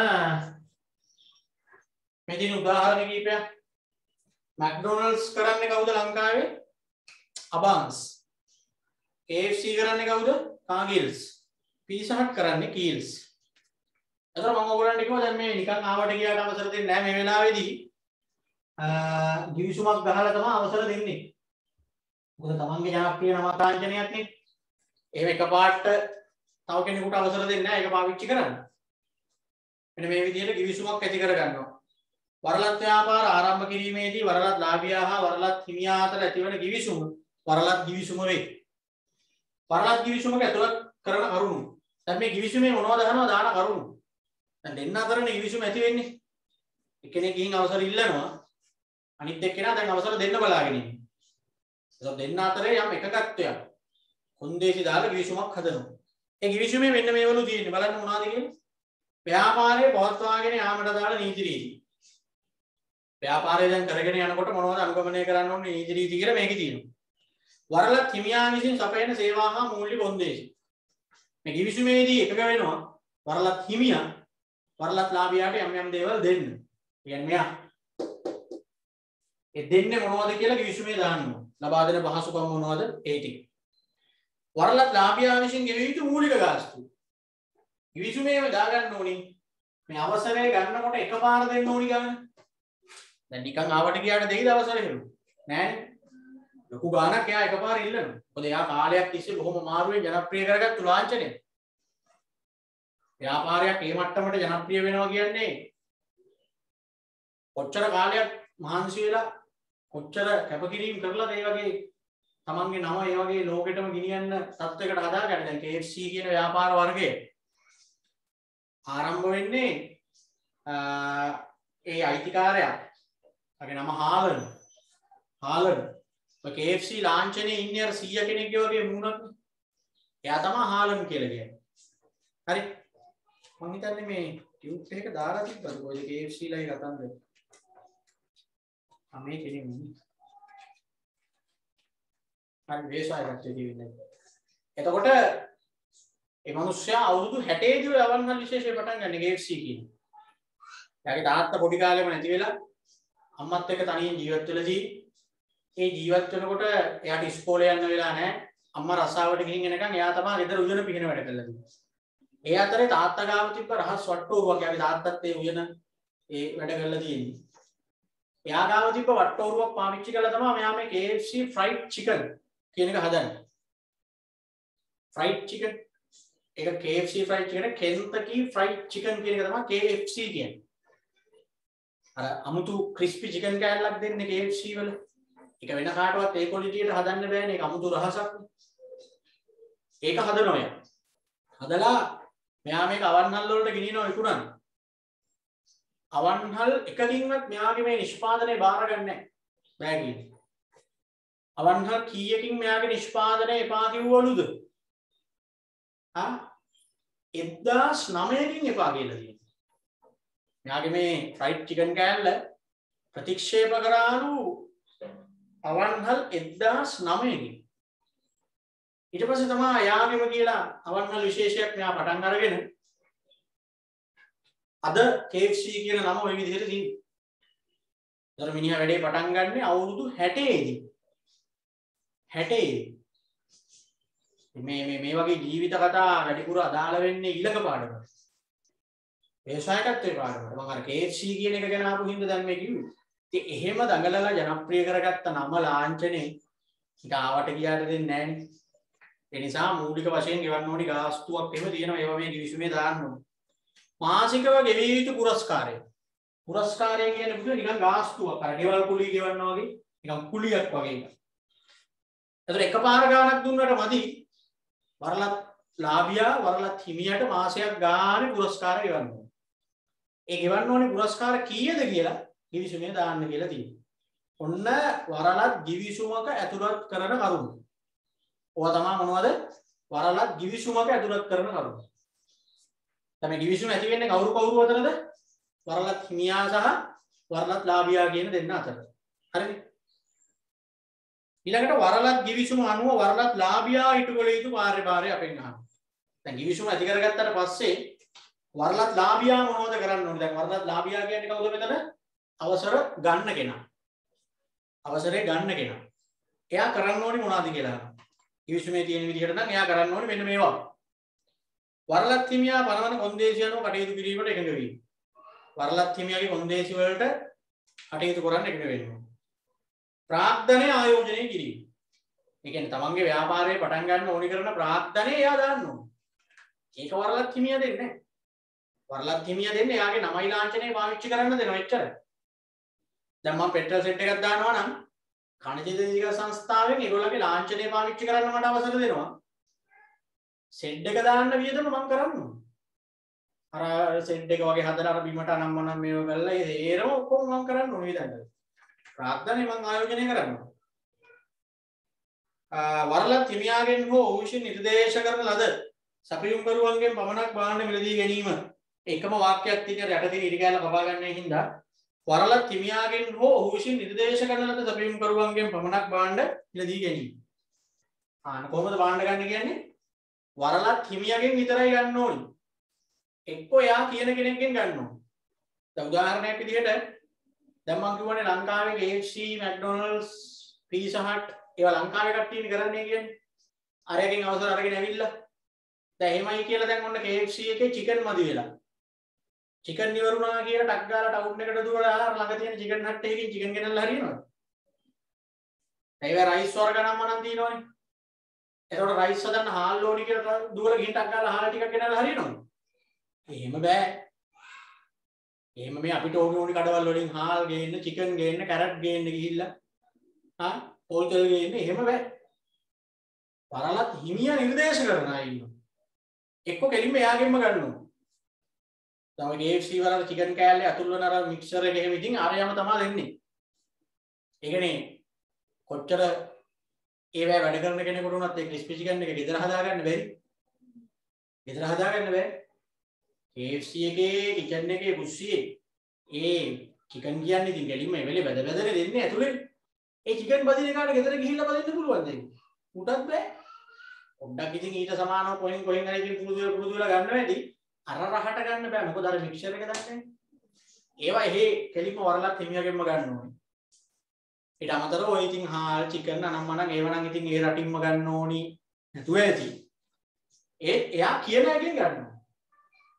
මේ දින උදාහරණ කීපයක්. මැක්ඩොනල්ඩ්ස් කරන්නේ කවුද ලංකාවේ? අබාන්ස්. KFC කරන්නේ කවුද? කාගිල්ස්. Pizza Hut කරන්නේ කීල්ස්. එතකොට මම ඔයගොල්ලන්ට කිව්වා දැන් මේ නිකන් ආවට ගියාට අවසර දෙන්නේ නැහැ මේ වෙලාවේදී. ගිවිසුමක් ගහලා තමයි අවසර දෙන්නේ. මොකද තමන්ගේ ජනප්‍රිය නමක් ලාංඡනයක් නේ. එහෙම එකපාරට තව කෙනෙකුට අවසර දෙන්නේ නැහැ ඒක පාවිච්චි කරන්න. මෙන්න මේ විදිහට ගිවිසුමක් ඇති කරගන්නවා. වරලත් ව්‍යාපාර ආරම්භ කිරීමේදී වරලත් ලාභියා හා වරලත් හිමියා අතර ඇතිවන ගිවිසුම වරලත් ගිවිසුම වේ. වරලත් ගිවිසුමක ඇතුළත් කරන කරුණු. දැන් මේ ගිවිසුමේ මොනවද අහනවා දාන කරුණු. දැන් දෙන්න අතරනේ ගිවිසුම ඇති වෙන්නේ. එක්කෙනෙක් ගිහින් අවසර ඉල්ලනවා. අනිත් එක්කෙනා දැන් අවසර දෙන්න බලාගෙන ඉන්නේ. ඒක දෙන්න අතරේ යම් එකගත්වයක්. කොන්දේසි දාලා ගිවිසුමක් හදනවා. ඒ ගිවිසුමේ මෙන්න මේවලු තියෙන්නේ. බලන්න මොනවද කියන්නේ? ව්‍යාපාරයේ පවත්වාගෙන යාමට දාලා නීති රීති. ව්‍යාපාරය දැන් කරගෙන යනකොට මොනවද අනුගමනය කරන්න ඕනේ නීති රීති කියලා මේකේ තියෙනවා. වරලත් හිමියා විසින් සපයන සේවා හා මූල්‍ය කොන්දේසි. මේ ගිවිසුමේදී එකග වෙනවා වරලත් හිමියා වරලත් ලාභියාට යම් යම් දේවල් දෙන්න. කියන්නේ මෙයා ඒ දෙන්නේ මොනවද කියලා ගිවිසුමේ දාන්නවා. ලබා දෙන පහසුකම් මොනවද? ඒ ටික. වරලත් ලාභියා විසින් ගෙවිය යුතු මූලික ගාස්තු. ගිවිසුමේම දාගන්න ඕනේ. මේ අවසරය ගන්නකොට එකපාර දෙන්න ඕනි ගන්න. දැන් නිකන් ආවට ගියාට දෙයිද අවසරය නෑනේ. ලොකු ගාණක් එයා එකපාර ඉල්ලනවා. මොකද එයා කාලයක් තිස්සේ බොහොම අමාරුවෙන් ජනප්‍රිය කරගත්තු ලාංඡනය. ව්‍යාපාරයක් මේ මට්ටමට ජනප්‍රිය වෙනවා කියන්නේ කොච්චර කාලයක් මහන්සි වෙලා කොච්චර කැපකිරීම කරලාද ඒ වගේ තමන්ගේ නම ඒ වගේ ලෝකෙටම ගෙනියන්න තත්වයකට හදාගන්න. දැන් KFC කියන ව්‍යාපාර වර්ගය ආරම්භ වෙන්නේ ඒ අයිතිකාරයා ගේ නම හාලන්. KFC ලාංඡනයේ ඉන්නේ අර 100 කෙනෙක්ගේ වගේ මූණක්. එයා තමයි හාලන් කියලා කියන්නේ. හරි. මම හිතන්නේ මේ ටියුබ් එකක දාලා තිබ්බද කොයිද KFC ලයි කතන්දර. මේ කෙනෙක් නෙමෙයි. හරි වේසායකට දෙවින්නේ. එතකොට ඒ මිනිස්සයා අවුරුදු 60 දී අවන්හල් විශේෂය පටන් ගන්න KFC කියන්නේ. එයාගේ තාත්තා පොඩි කාලෙම නැති වෙලා අම්මත් එක්ක තනියෙන් ජීවත් වෙලාදී ඒ ජීවත් වෙනකොට එයාට ඉස්කෝලේ යන්න වෙලා නැහැ. අම්මා රස්සාවට ගිහින් එනකන් එයා තමයි ගෙදර උයන පිහින වැඩ කරලා තියෙන්නේ. ඒ අතරේ තාත්තා ගාව තිබ්බ රහස් වට්ටෝරුවක්. එයාගේ තාත්තත් ඒ උයන ඒ වැඩ කරලා තියෙන්නේ. එයා ගාව තිබ්බ වට්ටෝරුවක් පාවිච්චි කරලා තමයි මෙයා මේ KFC fried chicken කියන එක හදන්නේ. fried chicken ඒක KFC fried chicken Kentucky fried chicken කියන එක තමයි KFC කියන්නේ. අර අමුතු crispy chicken කෑල්ලක් දෙන්නේ KFC වල. ඒක වෙන කාටවත් ඒ quality එකට හදන්න බෑනේ. ඒක අමුතු රහසක්. ඒක හදනවා යා. හදලා මෙයා මේක අවන්හල් වලට ගෙනියනවා විකුණන්න. අවන්හල් එකකින්වත් මෙයාගේ මේ නිෂ්පාදනය බාර ගන්න නැහැ. බෑ කියන්නේ. අවන්හල් කීයකින් මෙයාගේ නිෂ්පාදනය එපා කිව්වලුද? 1009කින් එපා කියලා තියෙනවා. මෙයාගේ මේ fried chicken කෑල්ල ප්‍රතික්ෂේප කරාලු අවන්හල් 1009කින්. ඊට පස්සේ තමයි යාගෙම කියලා අවන්හල් විශේෂයක් මෙයා පටන් අරගෙන අද KFC කියන නම ওই විදිහට තියෙනවා. ඒතර මිනිහා වැඩේ පටන් ගන්න අවුරුදු 60 දී. 60 මේ වගේ ජීවිත කතා වැඩිපුර අදාළ වෙන්නේ ඊළඟ පාඩමට. ව්‍යවසායකත්වයේ පාඩමට. මම අර KFC කියන එක ගැන ආපු හින්දා දැන් මේ කිව්වේ. ඉතින් එහෙම දඟලලා ජනප්‍රිය කරගත්ත නම ලාංඡනේ ඊට ආවට ගියාට දෙන්නේ නැහනේ. ඒ නිසා මූලික වශයෙන් ගෙවන්න ඕනි ගාස්තුවක් එහෙම තියෙනවා. ඒවා මේ කිවිසුමේ දාන්න ඕනේ. මාසිකව ගෙවිය යුතු පුරස්කාරය. පුරස්කාරය කියන්නේ බුදු නිකන් ගාස්තුවක්. අර ගෙවල් කුලී ගෙවන්නා වගේ නිකන් කුලියක් වගේ එකක්. ඒතර එකපාර ගාණක් දුන්නට මදි. වරලත් ලාභියා වරලත් හිමියට මාසයක් ගානේ පුරස්කාර ගෙවන්න ඕනේ. ඒ ගෙවන්න ඕනේ පුරස්කාර කීයද කියලා කිවිසුමේ දාන්න කියලා තියෙනවා. ඔන්න වරලත් කිවිසුමක ඇතුළත් කරන කරුණු. ඔවා තමයි මොනවද? වරලත් කිවිසුමක ඇතුළත් කරන කරුණු. තමයි කිවිසුම ඇති වෙන්නේ කවුරු අතරද? වරලත් හිමියා සහ වරලත් ලාභියා කියන දෙන්න අතර. හරිද? ඊළඟට වරලත් කිවිසුම අනුව වරලත් ලාභියා ඉටු කළ යුතු කාර්යභාරය අපෙන් අහනවා. දැන් කිවිසුම ඇති කරගත්තට පස්සේ වරලත් ලාභියා මොනවද කරන්න ඕනේ? දැන් වරලත් ලාභියා කියන්නේ කවුද මෙතන? අවසර ගන්න කෙනා. අවසරේ ගන්න කෙනා. එයා කරන්න ඕනේ මොනවද කියලා අහනවා. කිවිසුමේ තියෙන විදිහට නම් එයා කරන්න ඕනේ මෙන්න මේවා. වරලත් හිමියා පනවන කොන්දේසි අනුව කටයුතු කිරීමට එකඟ වීම. වරලත් හිමියාගේ කොන්දේසි වලට කටයුතු කරන්න එකඟ වෙනවා. ප්‍රාග්ධනය ආයෝජනය කිරීම. ඒ කියන්නේ තමන්ගේ ව්‍යාපාරය පටන් ගන්න ඕනි කරන ප්‍රාග්ධනය එයා දාන්න ඕනේ. ඒක වරලත් හිමියා දෙන්නේ නැහැ. වරලත් හිමියා දෙන්නේ එයාගේ නමයි ලාංඡනය පාවිච්චි කරන්න දෙනවා එච්චරයි. දැන් මම පෙට්‍රල් සෙට් එකක් දානවා නම් කණජ දේශික සංස්ථාවෙන් ඒගොල්ලන්ගේ ලාංඡනය පාවිච්චි කරන්න මට අවසර දෙනවා. සෙට් එක දාන්න වියදම මම කරන්න ඕනේ. අර සෙට් එක වගේ හදලා අර බිමට අනම්මනම් මේව කරලා ඒ හේරම ඔක්කොම මම කරන්න ඕනේ විදිහට. ප්‍රාග්ධනය මම ආයෝජනය කරනවා. වරලත් හිමියාගෙන් හෝ ඔහු විසින් නිර්දේශ කරන ලද සපයුම්කරුවන්ගෙන් පමණක් භාණ්ඩ මිලදී ගැනීම. එකම වාක්‍යයක් තියෙන යට තියෙන ඉරි කැල කපා ගන්නයි හින්දා වරලත් හිමියාගෙන් හෝ ඔහු විසින් නිර්දේශ කරන ලද සපයුම්කරුවන්ගෙන් පමණක් භාණ්ඩ මිලදී ගැනීම. කොහොමද භාණ්ඩ ගන්න කියන්නේ? වරලත් හිමියාගෙන් විතරයි ගන්න ඕනි. එක්කෝ එයා කියන කෙනෙක්ගෙන් ගන්න ඕනි. දැන් උදාහරණයක් විදිහට දැන් මම කියවනේ ලංකාවේ KFC, McDonald's, Pizza Hut ඒවා ලංකාවේ කට්ටියනේ කරන්නේ කියන්නේ. අරයකින් අවසර අරගෙන ඇවිල්ලා. දැන් එහෙමයි කියලා දැන් ඔන්න KFC එකේ chicken මදි වෙලා. chicken ඉවරුණා කියලා ටක් ගාලා ටවුන් එකට දුවලා ළඟ තියෙන chicken hut එකකින් chicken ගෙනල්ලා හරියනවද? ඒවා රයිස් වර්ග නම් මනම් තියෙනවනේ. එතකොට රයිස් හදන්න හාල් ඕනි කියලා දුවලා ගිහින් ටක් ගාලා හාල් ටිකක් ගෙනල්ලා හරියනවද? එහෙම බෑ. එහෙම මේ අපිට ඕනි කඩවල් වලින් හාල් ගේන්න, chicken ගේන්න, කැරට් ගේන්න ගිහිල්ලා පොල් තෙල් ගේන්න එහෙම බෑ. වරලත් හිමියා නිර්දේශ කරන අය ඉන්නවා. එක්ක කෙලින්ම එයාගෙන්ම ගන්නවා. දැන් KFC වල chicken කෑල්ලේ අතුල් වෙන අර මික්සර් එක එහෙම ඉතින් ආරයම තමයි දෙන්නේ. ඒ කියන්නේ කොච්චර ඒවැ වැඩ කරන කෙනෙකුට උනත් ඒ ක්‍රිස්පි චිකන් එක ගෙදර හදාගන්න බැරි. ගෙදර හදාගන්න බෑ. KFC එකේ කිචන් එකේ කුස්සියේ ඒ චිකන් කියන්නේ ඉතින් ගැලින්ම ඒ වෙලේ බැදලා දෙන්නේ ඇතුලේ. ඒ චිකන් බදින එකට ගෙදර ගිහිල්ලා බදින්න පුළුවන් දෙන්න. උටත් බෑ. පොඩ්ඩක් ඉතින් ඊට සමානව කොහෙන් හරි ඉතින් පුරුදු වෙලා ගන්න වැඩි. අර රහට ගන්න බෑ. මොකද අර මික්සර් එක දන්නේ. ඒවා එහෙ කෙලින්ම වරලත් හිමියගෙන්ම ගන්න ඕනේ. ඊට අමතරව ඔය ඉතින් හාල් චිකන් අනම්මනම් ඒව නම් ඉතින් ඒ රටින්ම ගන්න ඕනි නැතුව ඇති. එයා කියන එකෙන් ගන්නවා.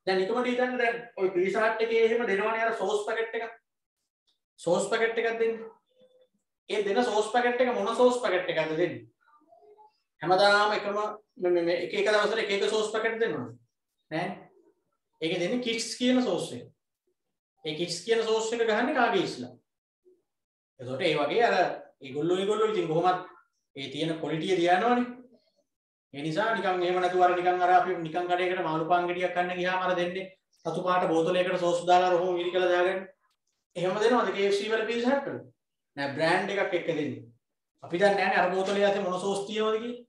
දැන් නිකමට හිතන්න දැන් ඔය Pizza Hut එකේ එහෙම දෙනවනේ අර සෝස් පැකට් එක. සෝස් පැකට් එකක් දෙන්න. ඒ දෙන සෝස් පැකට් එක මොන සෝස් පැකට් එකක්ද දෙන්නේ? හැමදාම එකම මේ එක දවසට එක සෝස් පැකට් දෙනවද? නෑ. ඒකේ දෙන්නේ කිඩ්ස් කියන සෝස් එක. ඒ කිඩ්ස් කියන සෝස් එක ගහන්නේ කාගේ ඉස්ලා. එතකොට ඒ වගේ අර ඒගොල්ලෝ ඉතින් කොහොමත් ඒ තියෙන ක්වොලිටිය තියනවනේ. ඒ නිසා නිකන් එහෙම නැතුව අර නිකන් අර අපි නිකන් කඩේකට මාළු පාන් ගෙඩියක් ගන්න ගියාම අර දෙන්නේ සතු පාට බෝතලයකට සෝස් දාලා රොහොම විලිකලා දාගන්න. එහෙම දෙනවද KFC වල පීසා හට් වල? නෑ බ්‍රෑන්ඩ් එකක් එක්ක දෙන්නේ. අපි දන්නේ නැහැනේ අර බෝතලේ ඇතුලේ මොන සෝස් තියෙනවද කියලා.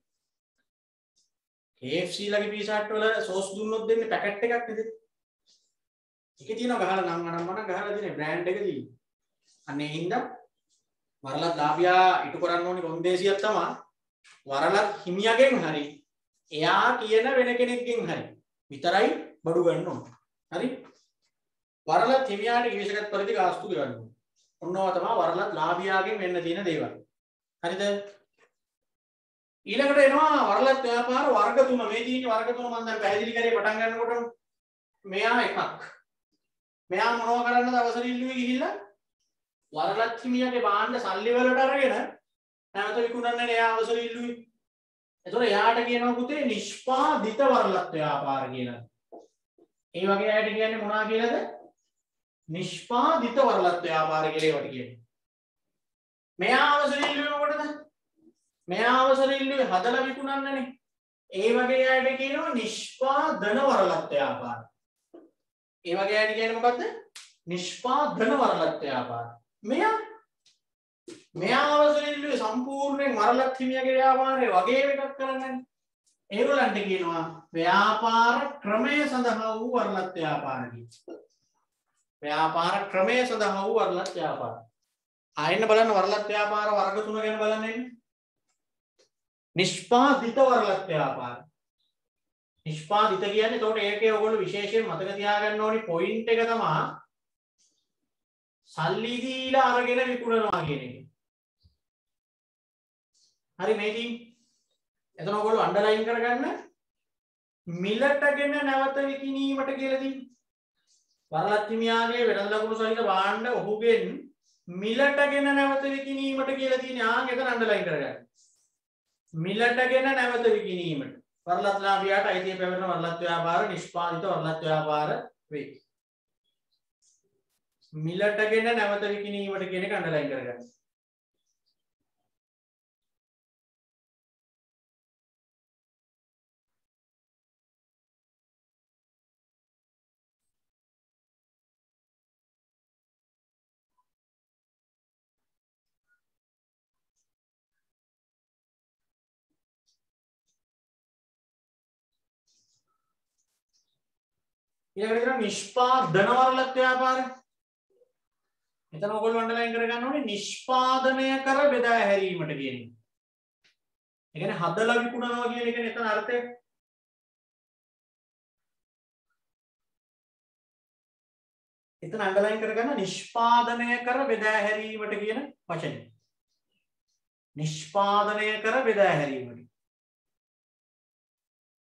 KFC ලගේ පීසා හට් වල සෝස් දුන්නොත් දෙන්නේ පැකට් එකක් නේද? ඒකේ තියෙනවා ගහලා නම් අනම්මන ගහලා දෙන්නේ බ්‍රෑන්ඩ් එක තියෙන්නේ. අනේ හින්දා වරලත් ලාභියා ඉටු කරන්න ඕනේ කොන්දේසියක් තමයි වරලත් හිමියාගෙන් හරි එයා කියන වෙන කෙනෙක්ගෙන් හරි විතරයි බඩු ගන්න ඕනේ. හරි? වරලත් හිමියාට ඉවිසගත් පරිදි ගාස්තු ගෙවන්න ඕනේ. ඔන්නවා තමයි වරලත් ලාභියාගෙන් වෙන්න තියෙන දේවල්. හරිද? ඊළඟට එනවා වරලත් ව්‍යාපාර වර්ග තුන. මේ තියෙන වර්ග තුන මම දැන් පැහැදිලි කරේ පටන් ගන්නකොට මෙයා එකක්. මෙයා මොනව කරන්නද අවසර ඉල්ලුවේ ගිහිල්ලා වරලත් හිමියාගේ භාණ්ඩ සල්ලි වලට අරගෙන නැවත විකුණන්න එයා අවසර ඉල්ලුවේ. එතකොට එයාට කියනවා පුතේ නිෂ්පාදිත වරලත් ව්‍යාපාර කියලා. ඒ වගේ අයට කියන්නේ මොනවා කියලාද? නිෂ්පාදිත වරලත් ව්‍යාපාර කියලා ඒවට කියන්නේ. මෙයා අවසර ඉල්ලුවේ මොකටද? මෙයා අවසර ඉල්ලුවේ හදලා විකුණන්නනේ. ඒ වගේ අයට කියනවා නිෂ්පාදන වරලත් ව්‍යාපාර. ඒ වගේ අයට කියන්නේ මොකද්ද? නිෂ්පාදන වරලත් ව්‍යාපාර. මෙයා අවසර ඉල්ලුවේ සම්පූර්ණයෙන් වරලත් හිමියාගේ ව්‍යාපාරේ වගේම එකක් කරන්නනේ. ඒගොල්ලන්ට කියනවා ව්‍යාපාර ක්‍රමය සඳහා වූ වරලත් ව්‍යාපාර කියලා. ව්‍යාපාර ක්‍රමය සඳහා වූ වරලත් ව්‍යාපාර. ආයෙත් බලන්න වරලත් ව්‍යාපාර වර්ග තුන ගැන බලන්න එන්නේ. නිෂ්පාදිත වරලත් ව්‍යාපාර. නිෂ්පාදිත කියන්නේ එතකොට ඒකේ ඔයගොල්ලෝ විශේෂයෙන් මතක තියාගන්න ඕනි පොයින්ට් එක තමයි සල්ලි දීලා අරගෙන විකුණනවා කියන එක. හරි මේකෙන් එතන ඔයගොල්ලෝ අන්ඩර්ලයින් කරගන්න මිලටගෙන නැවත විකිණීමට කියලා තියෙනවා. වරලත් හිමියාගේ වෙළඳ ලකුණු සහිත භාණ්ඩ ඔහුගෙන් මිලටගෙන නැවත විකිණීමට කියලා තියෙන ආන් එතන අන්ඩර්ලයින් කරගන්න. මිලටගෙන නැවත විකිණීමට වරලත් ලාභියාට අයිතිය පැවරෙන වරලත් ව්‍යාපාර නිෂ්පාදිත වරලත් ව්‍යාපාර වේ. මිලටගෙන නැවත විකිණීමට කියන එක අන්ඩර්ලයින් කරගන්න. ඊළඟට තියෙනවා නිෂ්පාදන වරලත් ව්‍යාපාර. මෙතන ඔයගොල්ලෝ අන්ඩර්ලයින් කරගන්න ඕනේ නිෂ්පාදනය කර බෙදා හැරීමට කියන එක. ඒ කියන්නේ හදලා විකුණනවා කියන එකනේ එතන අර්ථය. එතන අන්ඩර්ලයින් කරගන්න නිෂ්පාදනය කර බෙදා හැරීමට කියන වචනේ. නිෂ්පාදනය කර බෙදා හැරීමට.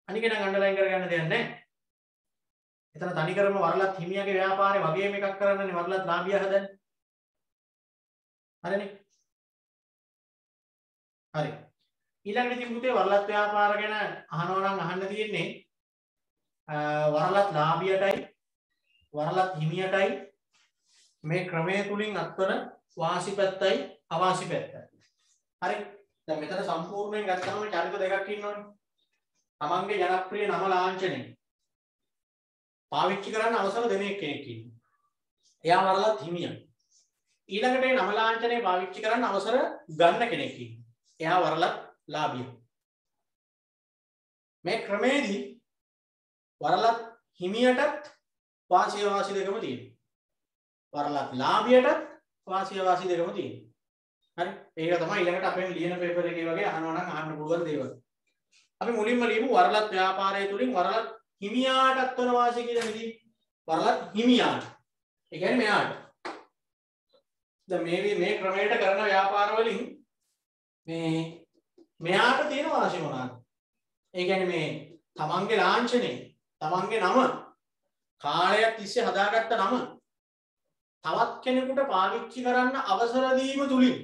අනික නම් අන්ඩර්ලයින් කරගන්න දෙයක් නැහැ. එතන තනිකරම වරලත් හිමියාගේ ව්‍යාපාරේ වගේම එකක් කරන්නනේ වරලත් ලාභියා හදන්නේ. හරිනේ. හරි. ඊළඟට ඉතින් පුතේ වරලත් ව්‍යාපාර ගැන අහනවා නම් අහන්න තියෙන්නේ වරලත් ලාභියටයි වරලත් හිමියටයි මේ ක්‍රමය තුලින් අත්වන වාසි පැත්තයි අවාසි පැත්තයි. හරි. දැන් මෙතන සම්පූර්ණයෙන් ගත්තම චරිත දෙකක් ඉන්නවනේ. තමන්ගේ ජනප්‍රිය නම ලාංඡනේ පාවිච්චි කරන්න අවසර දෙන කෙනෙක් ඉන්නවා. එයා වරලත් හිමියා. ඊළඟට මේ නම ලාංඡනය පාවිච්චි කරන්න අවසර ගන්න කෙනෙක් ඉන්නවා. එයා වරලත් ලාභියා. මේ ක්‍රමේදී වරලත් හිමියටත් වාසිය වාසි දෙකම තියෙනවා. වරලත් ලාභියටත් වාසිය වාසි දෙකම තියෙනවා. හරි. ඒක තමයි ඊළඟට අපෙන් ලියන පේපර් එකේ වගේ අහනවා නම් අහන්න පුළුවන් දේවල්. අපි මුලින්ම ලියමු වරලත් ව්‍යාපාරය තුලින් වරලත් හිමියාටත් වන වාසිය කියන විදිහ. වරලත් හිමියාට. ඒ කියන්නේ මෙයාට. දැන් මේ ක්‍රමයට කරන ව්‍යාපාර වලින් මෙයාට තියෙන වාසිය මොනවාද? ඒ කියන්නේ මේ තමන්ගේ ලාංඡනේ, තමන්ගේ නම කාලයක් තිස්සේ හදාගත්ත නම තවත් කෙනෙකුට පාවිච්චි කරන්න අවසර දීම තුලින්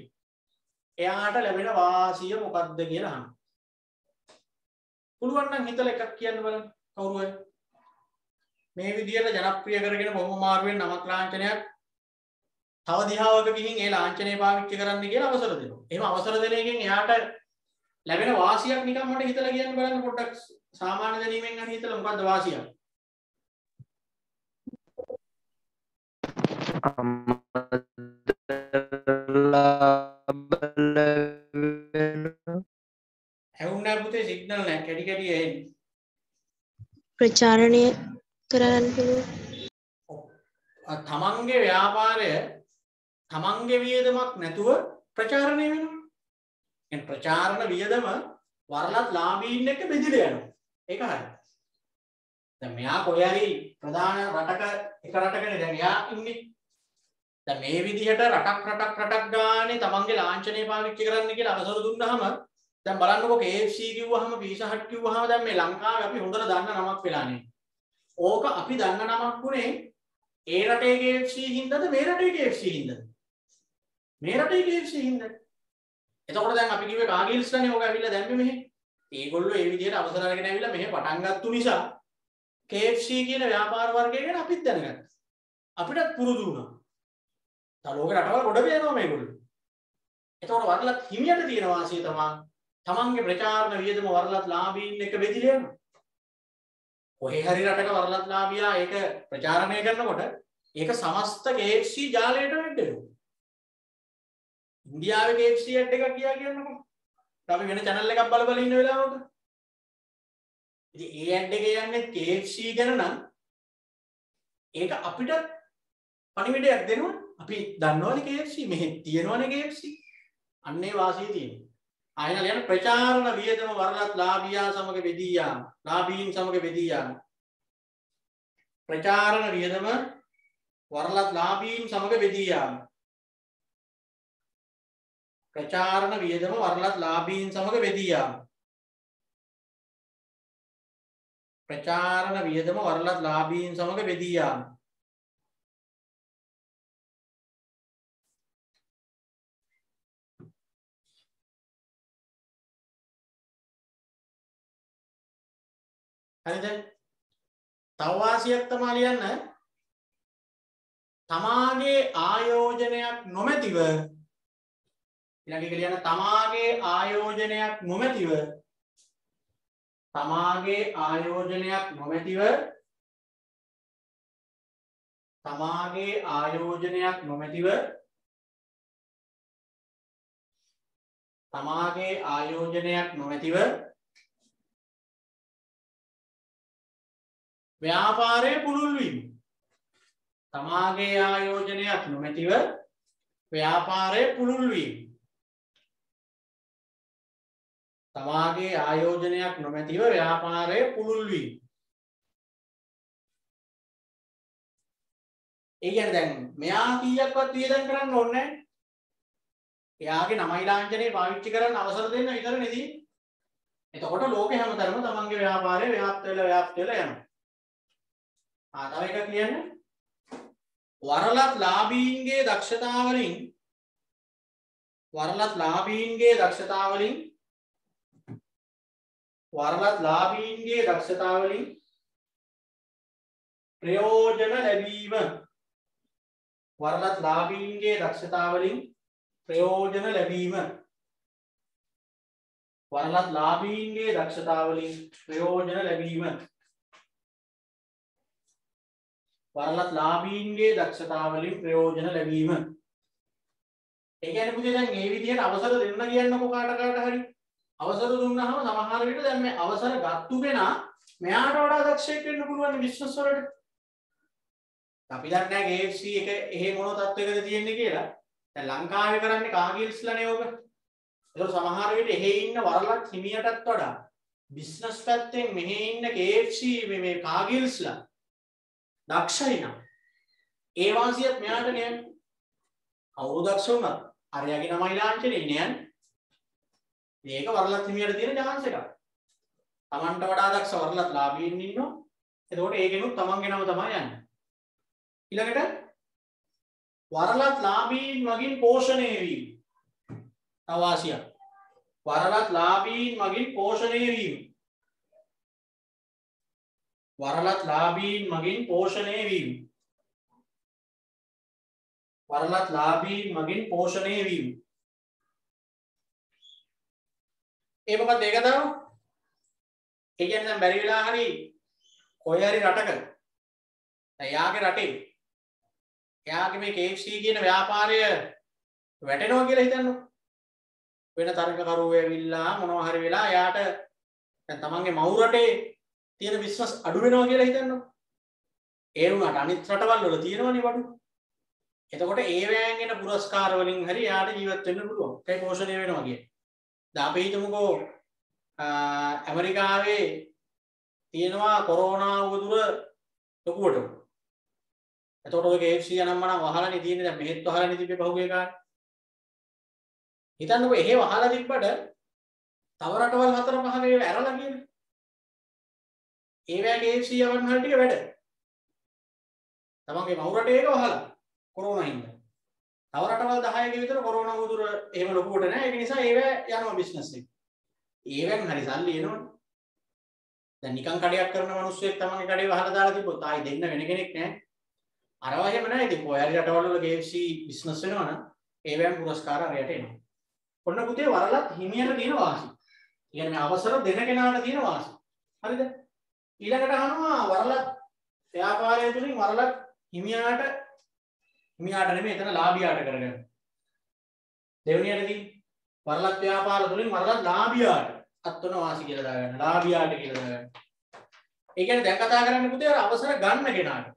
එයාට ලැබෙන වාසිය මොකක්ද කියලා අහන්න. පුළුවන් නම් හිතලා එකක් කියන්න බලන්න කවුරු හරි. මේ විදියට ජනප්‍රිය කරගෙන බොහොම මාරුවෙන් නමක් ලාංඡනයක් තව දිහාවක ගිහින් ඒ ලාංඡනය පාවිච්චි කරන්න කියලා අවසර දෙනවා. එහෙම අවසර දෙන එකෙන් එයාට ලැබෙන වාසියක් නිකන් මට හිතලා කියන්න බලන්න පොඩ්ඩක් සාමාන්‍ය දැනීමෙන් හරි හිතලා මොකද්ද වාසියක්? ඇහුණා පුතේ සිග්නල් නැහැ කැඩි කැඩි එන්නේ. ප්‍රචාරණය කරන්න පුළුවන්. තමන්ගේ ව්‍යාපාරය තමන්ගේ වියදමක් නැතුව ප්‍රචාරණය වෙනවා. එහෙනම් ප්‍රචාරණ වියදම වරලත් ලාභීන් එක්ක බෙදිලා යනවා. ඒක හරියි. දැන් මෙයා කොහේ හරි ප්‍රධාන රටක එක රටකනේ දැන් එයා ඉන්නේ. දැන් මේ විදිහට රටක් ගානේ තමන්ගේ ලාංඡනය පාවිච්චි කරන්න කියලා අවසර දුන්නාම දැන් බලන්නකො KFC කිව්වහම Pizza Hut කිව්වහම දැන් මේ ලංකාවේ අපි හොඳට දන්න නමක් වෙලානේ. ඕක අපි දන්න නමක් උනේ ඒ රටේ KFC හින්දාද මේ රටේ KFC හින්දාද? මේ රටේ KFC හින්දා. එතකොට දැන් අපි කිව්වේ කාගිල්ස්ලානේ ඕක ඇවිල්ලා දැම්මේ මෙහෙ. ඒගොල්ලෝ ඒ විදිහට අවසර අරගෙන ඇවිල්ලා මෙහෙ පටන් ගත්තු නිසා KFC කියන ව්‍යාපාර වර්ගය ගැන අපිත් දැනගත්තා. අපිටත් පුරුදු වුණා. තව ලෝක රටවල් ගොඩ වෙනවා මේගොල්ලෝ. එතකොට වරලත් හිමියට තියෙන වාසිය තමයි තමන්ගේ ප්‍රචාරණ වියදම වරලත් ලාභීන් එක්ක බෙදිලා යනවා. කොහේ හරි රටක වරලත් ලාභියා ඒක ප්‍රචාරණය කරනකොට ඒක සමස්ත KFC ජාලයට වෙඩෙනවා. ඉන්දියාවේ KFC ඇඩ් එකක් ගියා කියන්නකො. අපි වෙන channel එකක් බල බල ඉන්න වෙලාවක. ඉතින් ඒ ඇඩ් එක යන්නේ KFC ගැන නම් ඒක අපිට පණිවිඩයක් දෙනවා. අපි දන්නවනේ KFC මෙහෙ තියෙනවනේ KFC. අන්නේ වාසිය තියෙනවා. ආයෙත් යන ප්‍රචාරණ වියදම වරලත් ලාභියා සමග බෙදී යාම. ලාභීන් සමග බෙදී යාම. ප්‍රචාරණ වියදම වරලත් ලාභීන් සමග බෙදී යාම. ප්‍රචාරණ වියදම වරලත් ලාභීන් සමග බෙදී යාම. ප්‍රචාරණ වියදම වරලත් ලාභීන් සමග බෙදී යාම. හරිද? තව වාසියක් තමයි ලියන්න. තමාගේ ආයෝජනයක් නොමැතිව ඊළඟ එක ලියන්න තමාගේ ආයෝජනයක් නොමැතිව තමාගේ ආයෝජනයක් නොමැතිව තමාගේ ආයෝජනයක් නොමැතිව තමාගේ ආයෝජනයක් නොමැතිව ව්‍යාපාරයේ පුළුල් වීම. තමාගේ ආයෝජනයක් නොමැතිව ව්‍යාපාරයේ පුළුල් වීම. තමාගේ ආයෝජනයක් නොමැතිව ව්‍යාපාරයේ පුළුල් වීම. ඒ කියන්නේ දැන් මෙයා කීයක්වත් වියදම් කරන්න ඕනේ නැහැ. එයාගේ නමයි ලාංඡනේ පාවිච්චි කරන්න අවසර දෙන්න විතරනේ. එතකොට ලෝකේ හැමතැනම තමන්ගේ ව්‍යාපාරය ව්‍යාප්ත වෙලා යනවා. තව එකක් කියන්න. වරලත් ලාභීන්ගේ දක්ෂතාවලින් වරලත් ලාභීන්ගේ දක්ෂතාවලින් වරලත් ලාභීන්ගේ දක්ෂතාවලින් ප්‍රයෝජන ලැබීම. වරලත් ලාභීන්ගේ දක්ෂතාවලින් ප්‍රයෝජන ලැබීම. වරලත් ලාභීන්ගේ දක්ෂතාවලින් ප්‍රයෝජන ලැබීම. වරලත් ලාභීන්ගේ දක්ෂතාවලින් ප්‍රයෝජන ලැබීම. ඒ කියන්නේ පුතේ දැන් මේ විදිහට අවසර දෙන්න කියන්නකො කාට හරි. අවසර දුන්නාම සමහර විට දැන් මේ අවසර ගත්තු කෙනා මෙයාට වඩා දක්ෂයෙක් වෙන්න පුළුවන් බිස්නස් වලට. අපි දන්නේ නැහැ KFC එක එහෙ මොන තත්වයකද තියෙන්නේ කියලා. දැන් ලංකාවේ කරන්නේ කාගිල්ස්ලානේ ඕක. ඒක සමහර විට එහෙ ඉන්න වරලත් හිමියටත් වඩා බිස්නස් පැත්තෙන් මෙහෙ ඉන්න KFC මේ කාගිල්ස්ලා දක්ෂයි නම් ඒ වාසියත් මෙයාට නෑ. කවුරු දක්ෂ වුණත් අරයාගේ නමයි ලාංඡනේ නෑ. මේක වරලත් හිමියට තියෙන chance එකක්. Tamanට වඩා දක්ෂ වරලත් ලාභීන් ඉන්නවා. එතකොට ඒකෙනුත් Tamanගේ නම තමයි යන්නේ. ඊළඟට වරලත් ලාභීන් මගින් පෝෂණය වීම. තව වාසියක්. වරලත් ලාභීන් මගින් පෝෂණය වීම. වරලත් ලාභීන් මගින් පෝෂණය වීම. වරලත් ලාභීන් මගින් පෝෂණය වීම. ඒ මොකක්ද ඒක තමයි? ඒ කියන්නේ දැන් බැරි වෙලා හරි කොයි හරි රටක දැන් යාගේ රටේ එයාගේ මේ KFC කියන ව්‍යාපාරය වැටෙනවා කියලා හිතන්නකො. වෙන තරගකරුවෝ ඇවිල්ලා මොනවා හරි වෙලා එයාට දැන් තමන්ගේ මව් රටේ තියෙන බිස්නස් අඩු වෙනවා කියලා හිතන්නකො. ඒ වුණාට අනිත් රටවල් වල තියෙනවනේ බඩු. එතකොට ඒ වෑන් එන පුරස්කාර වලින් හරි එයාට ජීවත් වෙන්න පුළුවන්. ඒකයි පෝෂණය වෙනවා කියන්නේ. දැන් අපි හිතමුකෝ ඇමරිකාවේ තියෙනවා කොරෝනා උවදුර ලොකුවට. එතකොට ඔය KFC යනම්මනම් වහලානේ තියෙන්නේ. දැන් මෙහෙත් වහලානේ තිබ්බේ පහුගිය කාලේ. හිතන්නකෝ එහෙ වහලා තිබ්බට තව රටවල් 4-5 ඒව ඇරලා කියන්නේ. ඒවැ KFC යවන්න හරිය ටික වැඩ. තමන්ගේ මව් රටේ එක වහලා කොරෝනා හින්දා. තව රටවල් 10ක විතර කොරෝනා උදුර එහෙම ලොකුවට නැහැ. ඒක නිසා ඒවැ යනවා බිස්නස් එක. ඒවෙන් හරි සල්ලි එනවනේ. දැන් නිකන් කඩයක් කරන මිනිස්සෙක් තමන්ගේ කඩේ වහලා දාලා තිබ්බොත් ආයි දෙන්න වෙන කෙනෙක් නැහැ. අරවා එහෙම නැහැ. ඉතින් කොයි හරි රටවල් වල KFC බිස්නස් වෙනවනම් ඒවෙන් පුරස්කාර අරයට එනවා. ඔන්න පුතේ වරලත් හිමියට තියෙන වාසි. කියන්නේ අවසර දෙන කෙනාට තියෙන වාසි. හරිද? ඊළඟට අහනවා වරලත් ව්‍යාපාරය තුලින් වරලත් හිමියාට නෙමෙයි එතන ලාභියාට කරගන්න. දෙවෙනියටදී වරලත් ව්‍යාපාර තුලින් වරලත් ලාභියාට අත්වන වාසි කියලා දාගන්න. ලාභියාට කියලා දාගන්න. ඒ කියන්නේ දැන් කතා කරන්නේ පුතේ අර අවසර ගන්න කෙනාට.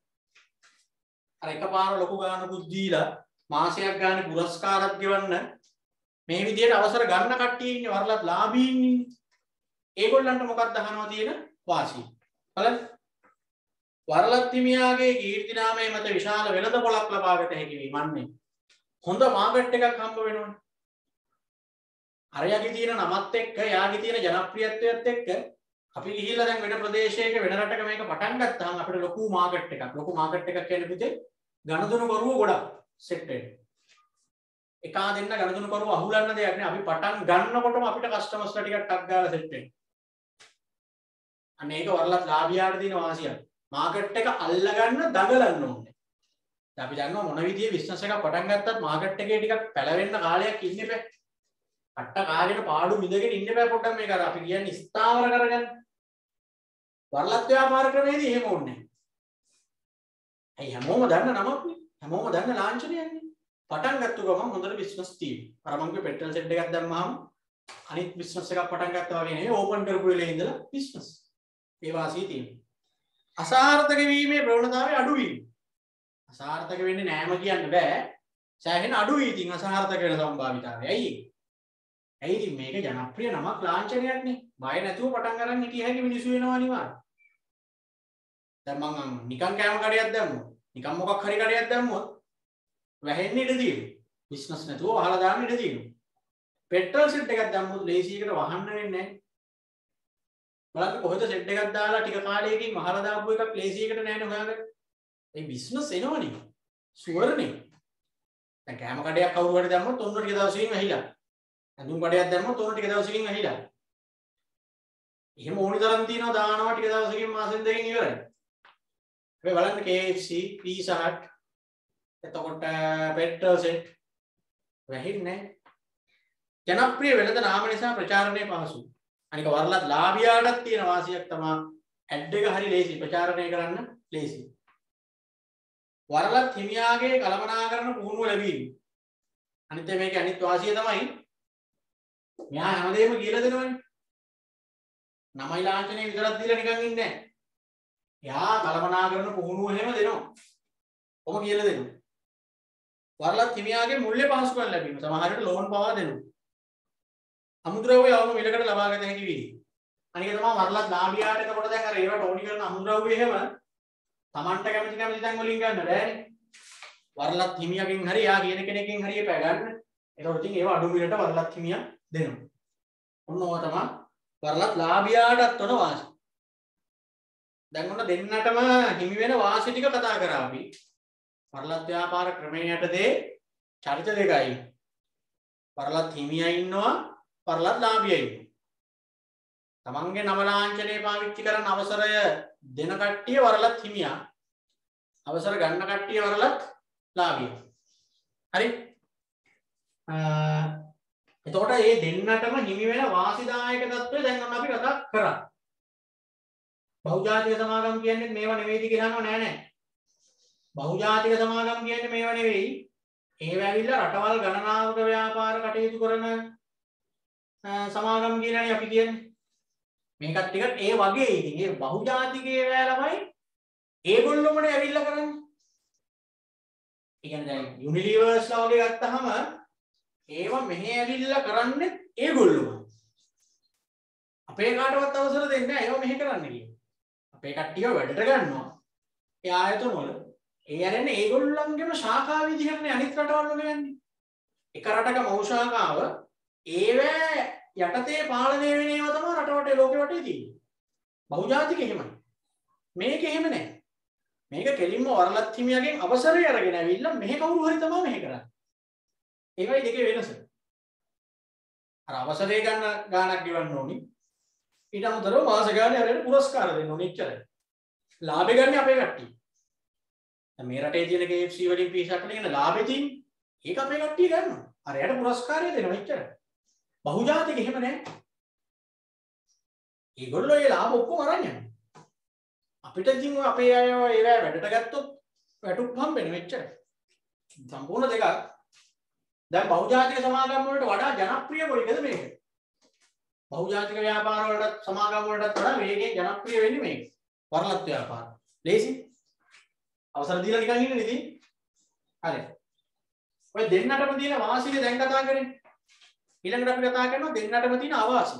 අර එකපාර ලොකු ගානකුත් දීලා මාසයක් ගානේ පුරස්කාරත් ගෙවන්න මේ විදිහට අවසර ගන්න කට්ටිය ඉන්නේ වරලත් ලාභීන් ඉන්නේ. ඒගොල්ලන්ට මොකක්ද අහනවා තියෙන වාසිය? බලන්න. වරලත් හිමියාගේ කීර්ති නාමයේ මත විශාල වෙළඳ පොළක් ලබාගත හැකි වීමන්නේ. හොඳ මාකට් එකක් හම්බ වෙනවනේ. අරයාගේ තියෙන නමත් එක්ක යාගේ තියෙන ජනප්‍රියත්වයත් එක්ක අපි ගිහිල්ලා දැන් වෙන ප්‍රදේශයක වෙන රටක මේක පටන් ගත්තාම අපිට ලොකු මාකට් එකක්. ලොකු මාකට් එකක් කියන්නේ පුතේ ගණදුණු කරුවෝ ගොඩක් සෙට් වෙනවා. එකා දෙන්න ගණදුණු කරුවෝ අහුලන්න දෙයක් නෑ. අපි පටන් ගන්නකොටම අපිට කස්ටමර්ස්ලා ටිකක් ටක් ගාලා සෙට් වෙනවා. අන්න ඒක වරලත් ලාභියාට තියෙන වාසියක්. මාකට් එක අල්ලගන්න දඟලන්න ඕනේ. දැන් අපි දන්නවා මොන විදිහේ බිස්නස් එකක් පටන් ගත්තත් මාකට් එකේ ටිකක් පැලවෙන්න කාලයක් ඉන්න බෑ. අට්ට කාගෙන පාඩු මිදගෙන ඉන්න බෑ පොඩ්ඩක් මේක අර අපි කියන්නේ ස්ථාවර කරගන්න. වරලත් ව්‍යාපාර ක්‍රමයේදී එහෙම ඕනේ නැහැ. ඇයි හැමෝම දන්න නමක් නේ. හැමෝම දන්න ලාංඡනයක් නේ. පටන් ගත්ත ගමන් හොඳට බිස්නස් තියෙනවා. අර මම කිව්ව පෙට්‍රල් සෙට් එකක් දැම්මහම අනිත් බිස්නස් එකක් පටන් ගත්තා වගේ නෙවෙයි ඕපන් කරපු වෙලේ ඉඳලා බිස්නස්. ඒ වාසිය තියෙනවා. අසාර්ථක වීමේ ප්‍රවණතාවය අඩු වීම. අසාර්ථක වෙන්නේ නෑම කියන්න බෑ. සෑහෙන අඩුයි ඉතින් අසාර්ථක වෙන සම්භාවිතාවය. ඇයි ඒ? ඇයි ඉතින් මේක ජනප්‍රිය නමක් ලාංඡනයක් නේ. බය නැතුව පටන් ගන්න හිටිය හැකි මිනිස්සු වෙනවා අනිවාර්යයෙන්. දැන් මං නිකන් කෑම කඩයක් දැම්මොත්, නිකන් මොකක් හරි කඩයක් දැම්මොත් වැහෙන්න ඉඩ තියෙනවා. බිස්නස් නැතුව වහලා දාන්න ඉඩ තියෙනවා. පෙට්‍රල් සෙට් එකක් දැම්මොත් ලේසියකට වහන්න වෙන්නේ නැහැ. බලන්න කොහෙද සෙට් එකක් දාලා ටික කාලයකින් වහලා දාපු එකක් ලේසියකට නෑනේ හොයාගන්න. ඒ බිස්නස් එනවනේ. ෂුවර්නේ. දැන් කෑම කඩයක් කවුරු හරි දැම්මොත් ඔන්න ටික දවසකින් වැහිලා. ඇඳුම් කඩයක් දැම්මොත් ඔන්න ටික දවසකින් වැහිලා. එහෙම ඕනි තරම් තියනවා දානවා ටික දවසකින් මාසෙන් දෙකකින් ඉවරයි. හැබැයි බලන්න KFC, Pizza Hut, එතකොට පෙට්‍රල් සෙට් වැහින්නේ නැහැ. ජනප්‍රිය වෙළඳ නාම නිසා ප්‍රචාරණය පහසුයි. අනික වරලත් ලාභියාටත් තියෙන වාසියක් තමයි ඇඩ් එක හරි ලේසි ප්‍රචාරණය කරන්න ලේසි. වරලත් හිමියාගේ කළමනාකරන පුහුණුව ලැබීම. අනිත් මේකේ අනිත් වාසිය තමයි මෙයා හැමදේම කියලා දෙනවනේ. නමයි ලාංඡනය විතරක් දීලා නිකන් ඉන්නේ නැහැ. එයා කළමනාකරන පුහුණුව එහෙම දෙනවා. ඔබ කියලා දෙනවා. වරලත් හිමියාගේ මුල්‍ය පහසුකම් ලැබීම. සමහරවිට ලෝන් පවා දෙනවා. අමුද්‍රව්‍ය යවම මිලකට ලබා ගත හැකි වෙයි. අනික තමයි වරලත් ලාභියාට එතකොට දැන් අර ඒවට ඕනි කරන අමුද්‍රව්‍ය එහෙම Tamanට කැමති තැන් වලින් ගන්න බෑනේ. වරලත් හිමියගෙන් හරි යා කියන කෙනකින් හරි එපා ගන්න. ඒතකොට ඉතින් ඒව අඩු මිලට වරලත් හිමියා දෙනවා. ඔන්න ඕවා තමයි වරලත් ලාභියාටත් උන වාසි. දැන් ඔන්න දෙන්නටම හිමි වෙන වාසි ටික කතා කරා අපි. වරලත් ව්‍යාපාර ක්‍රමයටදී චරිත දෙකයි. වරලත් හිමියා ඉන්නවා, වරලත් ලාභියා ඉන්නවා. තමන්ගේ නම ලාංඡනය පාවිච්චි කරන්න අවසරය දෙන කට්ටිය වරලත් හිමියා. අවසර ගන්න කට්ටිය වරලත් ලාභියා. හරි? එතකොට මේ දෙන්නටම හිමි වෙන වාසිදායක තත්ත්වය දැන් අපි කතා කරා. බහුජාතික සමාගම් කියන්නේ මේවා නෙවෙයිද කියලා අහනවා නෑ නෑ. බහුජාතික සමාගම් කියන්නේ මේවා නෙවෙයි. ඒව ඇවිල්ලා රටවල් ගණනාවක ව්‍යාපාර කටයුතු කරන සමාගම් කියලානේ අපි කියන්නේ. මේකත් ටිකක් ඒ වගේ ඉතින් ඒ බහුජාතිකයේ ළමයි ඒගොල්ලොමනේ ඇවිල්ලා කරන්නේ. ඒ කියන්නේ දැන් යුනිලිවර්ස්ලා වගේ ගත්තාම ඒව මෙහෙ ඇවිල්ලා කරන්නේ ඒගොල්ලෝමයි. අපේ කාටවත් අවසර දෙන්නේ නැහැ ඒව මෙහෙ කරන්න කියලා. අපේ කට්ටිය වැඩට ගන්නවා. ඒ ආයතන වල ඒ ආරන්නේ ඒගොල්ලන්ගේම ශාඛා විදිහටනේ අනිත් රටවල් වල යන්නේ. එක රටක මහු ශාඛාව ඒව යටතේ පාලනය වෙන ඒවා තමයි රටවටේ ලෝකෙ වටේ තියෙන්නේ. බහුජාතික එහෙමයි. මේක එහෙම නැහැ. මේක කෙලින්ම වරලත් හිමියාගෙන් අවසරය අරගෙන ඇවිල්ලා මෙහෙ කවුරු හරි තමයි මෙහෙ කරන්නේ. ඒකයි දෙකේ වෙනස. අර අවසරය ගන්න ගාණක් ගෙවන්න ඕනි. ඊට අමතරව මාස ගානේ අරගෙන පුරස්කාර දෙන්න ඕනි එච්චරයි. ලාභය ගන්න අපේ කට්ටිය. දැන් මේ රටේ තියෙන KFC වලින් පීසක් වලින් එන ලාභෙ තියෙන්නේ. ඒක අපේ කට්ටිය ගන්නවා. අර යට පුරස්කාරය දෙනවා එච්චරයි. බහුජාතික එහෙම නැහැ. ඒගොල්ලෝ ඒ ලාභ ඔක්කොම අරන් යනවා. අපිට ඉතින් අපේ අය ඒවා වැඩට ගත්තොත් වැටුප් හම්බෙන්නේ මෙච්චරයි. සම්පූර්ණ දෙකක්. දැන් බහුජාතික සමාගම් වලට වඩා ජනප්‍රිය කොයිකද මේක? බහුජාතික ව්‍යාපාර වලට සමාගම් වලට වඩා වේගයෙන් ජනප්‍රිය වෙන්නේ මේක. වරලත් ව්‍යාපාර. ලේසි. අවසර දීලා නිකන් ඉන්නේ ඉතින්. හරි. ඔය දෙන්නටම තියෙන වාසිය දැන් කතා කරන්නේ. ඊළඟට අපි කතා කරනවා දෙන්නටම තියෙන අවාසි.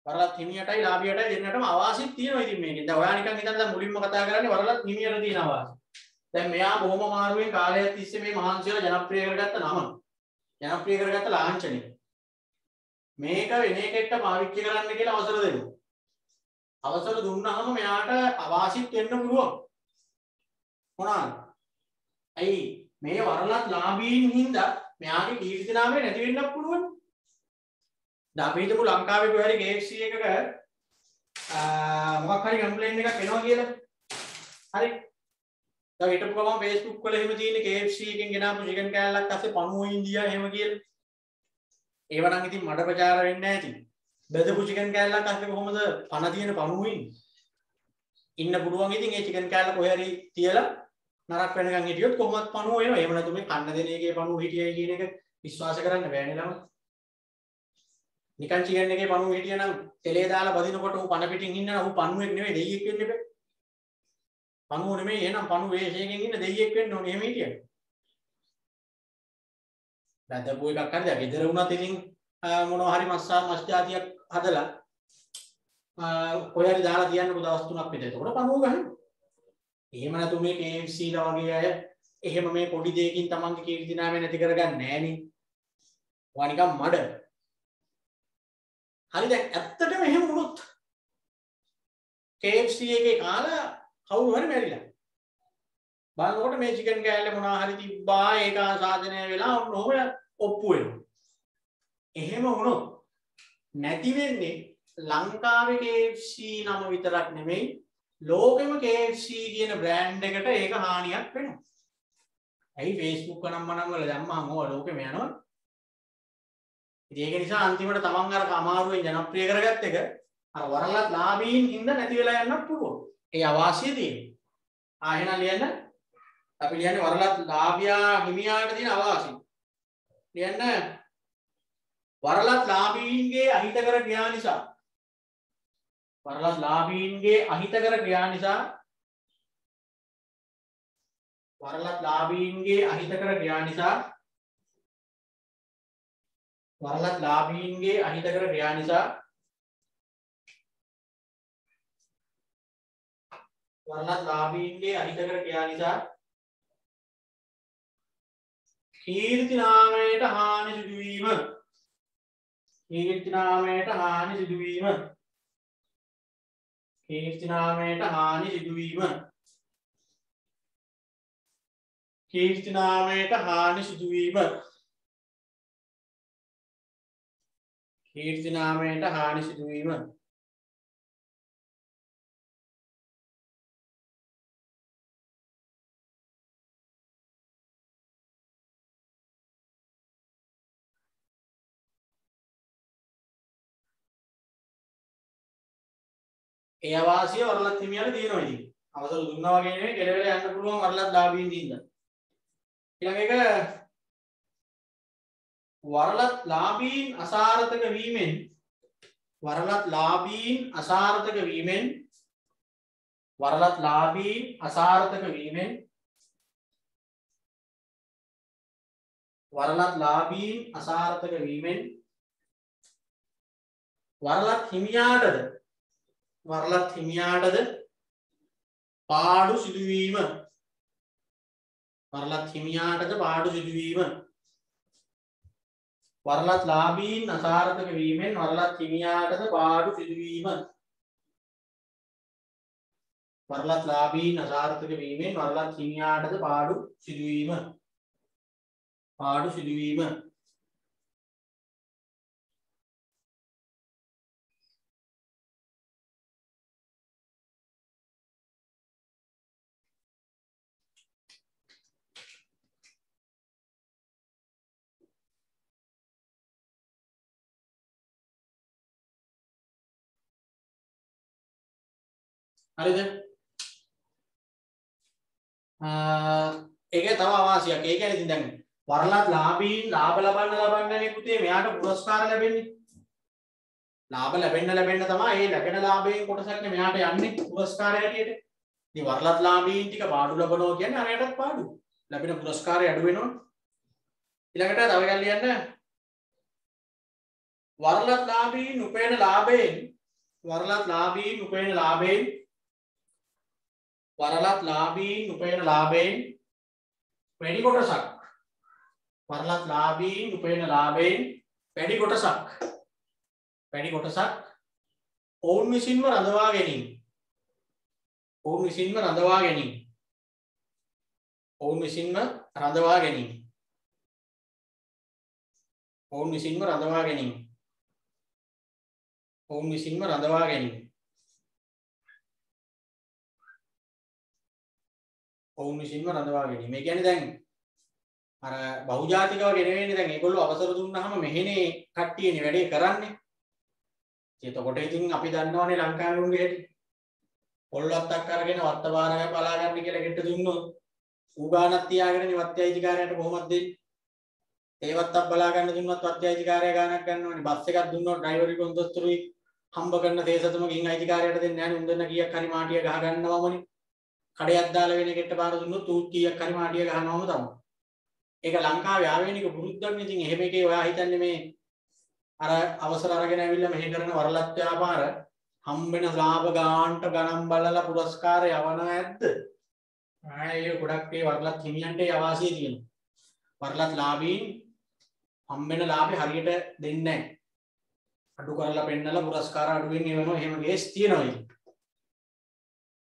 වරලත් හිමියටයි ලාභියටයි දෙන්නටම අවාසි තියෙනවා ඉතින් මේකෙන්. දැන් ඔයා නිකන් හිතන්න දැන් මුලින්ම කතා කරන්නේ වරලත් හිමියට තියෙන අවාසි. දැන් මෙයා බොහොම මාරුවෙන් කාලයක් තිස්සේ මේ මහන්සි වෙලා ජනප්‍රිය කරගත්ත නම. ජනප්‍රිය කරගත්ත ලාංඡනය. මේක වෙන එකකට පාවිච්චි කරන්න කියලා අවසර දෙනවා. අවසර දුන්නාම මෙයාට අවාසිත් වෙන්න පුළුවන්. මොනවාද? ඇයි මේ වරලත් ලාභීන් හින්දා මෙයාගේ කීර්ති නාමය නැති වෙන්නත් පුළුවන්. දැන් අපි හිතමු ලංකාවේ කොහේ හරි KFC එකක මොකක් හරි කම්ප්ලේන්ට් එකක් එනවා කියලා. හරි. දැන් හිටපු ගමන් Facebook වල එහෙම තියෙන KFC එකෙන් ගෙනාපු චිකන් කෑල්ලක් අස්සේ පණුව ඉන්දියා එහෙම කියලා. ඒව නම් ඉතින් මඩ ප්‍රචාර වෙන්නේ නැහැ ඉතින්. බෙදපු චිකන් කෑල්ලක් අස්සේ කොහොමද පණ තියෙන පණුව ඉන්න පුළුවන් ඉතින් ඒ චිකන් කෑල්ල කොහේ හරි තියලා නරක වෙනකන් හිටියොත් කොහොමත් පණුව එනවා. එහෙම නැතු මේ කන්න දෙන එකේ පණුව හිටියයි කියන එක විශ්වාස කරන්න බෑනේ ළම. නිකන් චිකන් එකේ පණුව හිටියනම් තෙලේ දාලා බදිනකොට ඌ පණ පිටින් ඉන්නනම් ඌ පණුවෙක් නෙවෙයි දෙයියෙක් වෙන්න බෑ. පණුව නෙමෙයි එහෙනම් පණුව වේශයෙන් ඉන්න දෙයියෙක් වෙන්න ඕනේ එහෙම හිටියද? බැදපු එකක් හරි දැන් ගෙදර වුණත් ඉතින් මොනවා හරි මස් ජාතියක් හදලා කොහේ හරි දාලා තියන්නකො දවස් 3ක් විතර. එතකොට පණුව ගහනවා. එහෙම නැතු මේ KFC ලා වගේ අය එහෙම මේ පොඩි දෙයකින් තමන්ගේ කීර්ති නාමය නැති කරගන්නේ නෑනේ. ඔයා නිකන් මඩ. හරි දැන් ඇත්තටම එහෙම වුණොත් KFC එකේ කාලා කවුරු හරි මැරිලා. බලනකොට මේ චිකන් කෑල්ල මොනවා හරි තිබ්බා ඒක ආසාදනය වෙලා ඔන්න ඔප්පු වෙනවා. එහෙම වුණොත් නැති වෙන්නේ ලංකාවේ KFC නම විතරක් නෙමෙයි ලෝකෙම KFC කියන බ්‍රෑන්ඩ් එකට ඒක හානියක් වෙනවා. ඇයි Facebook නම්මනම් වල දැම්මම ඕවා ලෝකෙම යනවා. ඉතින් ඒක නිසා අන්තිමට තමන් අර අමාරුවෙන් ජනප්‍රිය කරගත්ත එක අර වරලත් ලාභීන් හින්දා නැති වෙලා යන්නත් පුළුවන්. ඒ අවාසිය තියෙනවා. එහෙනම් ලියන්න අපි ලියන්නේ වරලත් ලාභියා හිමියාට තියෙන අවාසිය. ලියන්න වරලත් ලාභීන්ගේ අහිතකර ක්‍රියා නිසා වරලත් ලාභීන්ගේ අහිතකර ක්‍රියා නිසා වරලත් ලාභීන්ගේ අහිතකර ක්‍රියා නිසා වරලත් ලාභීන්ගේ අහිතකර ක්‍රියා නිසා වරලත් ලාභීන්ගේ අහිතකර ක්‍රියා නිසා කීර්ති නාමයට හානි සිදුවීම කීර්ති නාමයට හානි සිදුවීම කීර්ති නාමයට හානි සිදුවීම කීර්ති නාමයට හානි සිදුවීම. කීර්ති නාමයට හානි සිදුවීම. ඒ අවාසිය වරලත් හිමියන්ට තියෙනවා ඉතින්. අවසර දුන්නා වගේ නෙවෙයි කෙලවෙල යන්න පුළුවන් වරලත් ලාභීන් ඉඳලා. ඊළඟ එක වරලත් ලාභීන් අසාර්ථක වීමෙන් වරලත් ලාභීන් අසාර්ථක වීමෙන් වරලත් ලාභීන් අසාර්ථක වීමෙන් වරලත් ලාභීන් අසාර්ථක වීමෙන් වරලත් හිමියාටද පාඩු සිදුවීම. වරලත් හිමියාටද පාඩු සිදුවීම. වරලත් ලාභීන් අසාර්ථක වීමෙන් වරලත් හිමියාටද පාඩු සිදුවීම. වරලත් ලාභීන් අසාර්ථක වීමෙන් වරලත් හිමියාටද පාඩු සිදුවීම. පාඩු සිදුවීම. හරිද? ඒකේ තව අවාසියක්. ඒ කියන්නේ ඉතින් දැන් වරලත් ලාභීන් ලාභ ලබන්නේ පුතේ මෙයාට පුරස්කාර ලැබෙන්නේ. ලාභ ලැබෙන්න තමයි ඒ ලැබෙන ලාභයෙන් කොටසක් මෙයාට යන්නේ පුරස්කාරය හැටියට. ඉතින් වරලත් ලාභීන් ටික පාඩු ලබනවා කියන්නේ අරයටත් පාඩු. ලැබෙන පුරස්කාරය අඩු වෙනවා. ඊළඟට තව එකක් ලියන්න. වරලත් ලාභීන් උපයන ලාභයෙන් වරලත් ලාභීන් උපයන ලාභයෙන් වරලත් ලාභීන් උපයන ලාභයෙන් වැඩි කොටසක් වරලත් ලාභීන් උපයන ලාභයෙන් වැඩි කොටසක් ඔවුන් විසින්ම රඳවා ගැනීම. ඔවුන් විසින්ම රඳවා ගැනීම. ඔවුන් විසින්ම රඳවා ගැනීම. ඔවුන් විසින්ම රඳවා ගැනීම. ඔවුන් විසින්ම රඳවා ගැනීම. ඔවුන් විසින්ම රඳවා ගැනීම. ඒ කියන්නේ දැන් අර බහුජාතිකව ගෙනෙන්නේ දැන් ඒගොල්ලෝ අවසර දුන්නාම මෙහෙනේ කට්ටියනේ වැඩේ කරන්නේ. එතකොට ඉතින් අපි දන්නවනේ ලංකාවේ හැටි. පොල්වත්තක් අරගෙන වත්තවාරය බලා ගන්න කියලා ගෙට දුන්නොත් ඌගානක් තියාගෙන වත්ය අයිතිකාරයට කොහොමද දෙන්නේ? ඒ වත්තක් බලා ගන්න දුන්නොත් වත්ය අයිතිකාරය ගානක් ගන්නවනේ. බස් එකක් දුන්නොත් ඩ්‍රයිවර් කොන්දොස්තරුයි හම්බ කරන තේසතුම ගිහින් අයිතිකාරයට දෙන්නේ නැහැ නේ. උන්දන්න කීයක් හරි මාටිය ගහ ගන්නවමනේ. කඩයක් දාලා වෙන එකට පාර දුන්නොත් ඌ කීයක් හරි මාටිය ගහනවම තමයි. ඒක ලංකාවේ ආවේනික පුරුද්දක් නේ. ඉතින් එහෙම එකේ ඔයා හිතන්නේ මේ අර අවසර අරගෙන ඇවිල්ලා මෙහෙ කරන වරලත් ව්‍යාපාර හම්බෙන ලාභ ගාන්ට ගණන් බලලා පුරස්කාර යවනවා ඇද්ද? ආයේ ගොඩක් මේ වරලත් හිමියන්ට අවාසිය තියෙනවා. වරලත් ලාභීන් හම්බෙන ලාභේ හරියට දෙන්නේ නැහැ. අඩු කරලා පෙන්නලා පුරස්කාර අඩුවෙන් එවනවා. එහෙම කේස් තියෙනවා ඉතින්.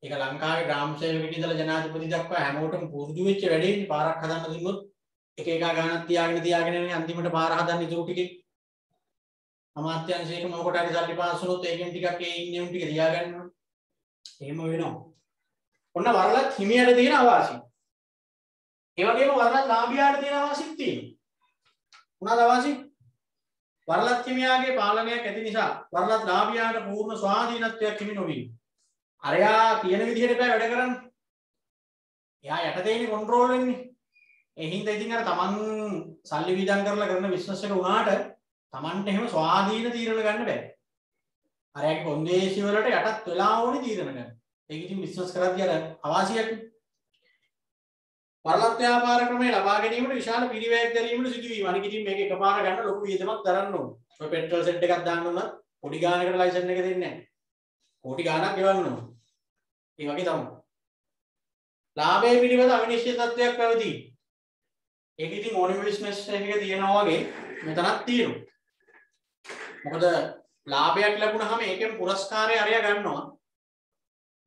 ඒක ලංකාවේ ග්‍රාම සේවකෙක් ඉඳලා ජනාධිපති දක්වා හැමෝටම පුරුදු වෙච්ච වැඩේනේ. පාරක් හදන්න දුන්නොත් එක එක ගානක් තියාගෙන ඉන්නේ අන්තිමට පාර හදන්න ඉතුරු ටිකේ. අමාත්‍යාංශයක මොකට හරි සල්ලි පාස් වුණොත් ඒකෙන් ටිකක් ඒ ඉන්නේ උන් ටික තියාගන්නවා. එහෙම වෙනවා. ඔන්න වරලත් හිමියට තියෙන අවාසිය. ඒ වගේම වරලත් ලාභියාට තියෙන අවාසියක් තියෙනවා. මොනවාද අවාසිය? වරලත් හිමියාගේ පාලනයක් ඇති නිසා වරලත් ලාභියාට පූර්ණ ස්වාධීනත්වයක් හිමි නොවීම. අරයා කියන විදිහට බෑ වැඩ කරන්න. එයා යටතේ ඉන්නේ කන්ට්‍රෝල් වෙන්නේ. ඒ හින්දා ඉතින් අර තමන් සල්ලි වියදම් කරලා කරන බිස්නස් එක උනාට තමන්ට එහෙම ස්වාධීන තීරණ ගන්න බෑ. අරයාගේ කොන්දේසි වලට යටත් වෙලා ඕනේ තීරණ ගන්න. ඒක ඉතින් බිස්නස් කරද්දී අර අවාසියක්. වරලත් ව්‍යාපාර ක්‍රමය ලබා ගැනීමට විශාල පිරිවැයක් දැරීමට සිදුවීම. අනික ඉතින් මේක එකපාර ගන්න ලොකු වියදමක් දරන්න ඕනේ. ඔය පෙට්‍රල් සෙට් එකක් දාන්න උනත් පොඩි ගානකට ලයිසන් එක දෙන්නේ නැහැ. කෝටි ගාණක් ගෙවන්න ඕනේ. ඒ වගේ තමයි. ලාභයේ පිළිවෙත අවිනිශ්චිතත්වයක් පැවතී. ඒක ඉතින් ඕනෙම බිස්නස් එකක තියෙනවා වගේ මෙතනක් තියෙනවා. මොකද ලාභයක් ලැබුණාම ඒකෙන් පුරස්කාරය අරයා ගන්නවා.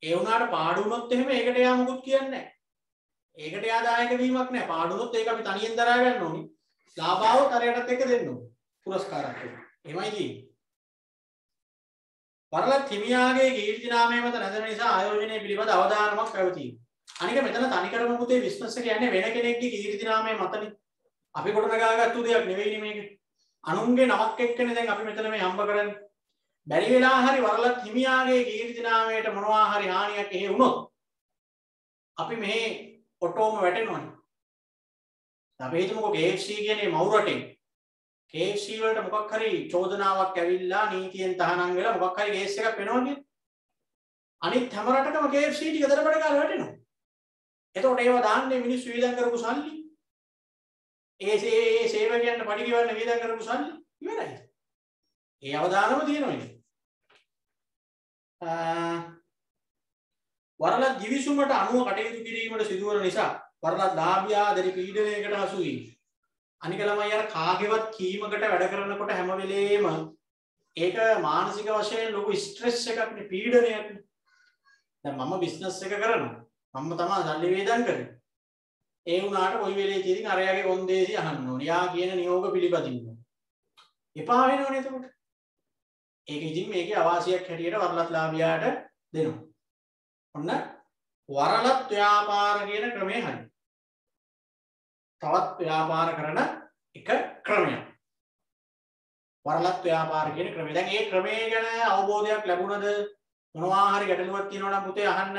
ඒ වුණාට පාඩු වුණොත් එහෙම ඒකට යා මොකුත් කියන්නේ නැහැ. ඒකට ආදායක වීමක් නෑ. පාඩුවොත් ඒක අපි තනියෙන් දරා ගන්න ඕනි. ලාභාවොත් අරයටත් එක දෙන්න ඕනි. පුරස්කාරයක් දෙන්න. එහෙමයි තියෙන්නේ. වරලත් හිමියාගේ කීර්ති නාමය මත නැදෙන නිසා ආයෝජනය පිළිබඳ අවධානමක් පැවතීම. අනික මෙතන තනිකරම පුතේ බිස්නස් එක කියන්නේ වෙන කෙනෙක්ගේ කීර්ති නාමය මතනේ. අපි ගොඩනගාගත්තු දෙයක් නෙවෙයිනේ මේක. අනුන්ගේ නමක් එක්කනේ දැන් අපි මෙතන මේ හම්බ කරන්නේ. බැරි වෙලා හරි වරලත් හිමියාගේ කීර්ති නාමයට මොනවා හරි හානියක් එහෙ වුණොත් අපි මේ ඔටෝම වැටෙනවනේ. අපි හිතමුකෝ KFC කියන්නේ මව් රටේ. KFC වලට මොකක් හරි චෝදනාවක් ඇවිල්ලා නීතියෙන් තහනම් වෙලා මොකක් හරි කේස් එකක් වෙනවා කියන්නේ. අනිත් හැම රටකම KFC ටික දරබඩ ගාලා වැටෙනවා. එතකොට ඒව දාන්නේ මිනිස්සු වියදම් කරපු සල්ලි. ඒ සේවකයන්ට පඩි ගෙවන්න වියදම් කරපු සල්ලි ඉවරයි. ඒ අවදානම තියෙනවා ඉතින්. වරලත් givisumට අනුව කටයුතු කිරීමට සිදුවන නිසා වරලත් ලාභියා දැරි පීඩනයකට හසු වී අනික ළමයි අර කාගේවත් කීමකට වැඩ කරනකොට හැම වෙලේම ඒක මානසික වශයෙන් ලොකු ස්ට්‍රෙස් එකක් නේ පීඩනයක් නේ. දැන් මම බිස්නස් එක කරනවා මම තමයි සල්ලි වේදම් කරන්නේ. ඒ වුණාට කොයි වෙලේ ඉතින් අරයාගේ කොන්දේසි අහන්න ඕනේ. යා කියන නියෝග පිළිපදින්න ඕනේ. එපා වෙනවනේ එතකොට. ඒක ඉතින් මේකේ අවාසියක් හැටියට වරලත් ලාභියාට දෙනවා. ඔන්න වරලත් ව්‍යාපාර කියන ක්‍රමය හරි. තවත් ව්‍යාපාර කරන එක ක්‍රමයක්. වරලත් ව්‍යාපාර කියන ක්‍රමය. දැන් මේ ක්‍රමය ගැන අවබෝධයක් ලැබුණද මොනවා හරි ගැටලුවක් තියෙනවා නම් පුතේ අහන්න.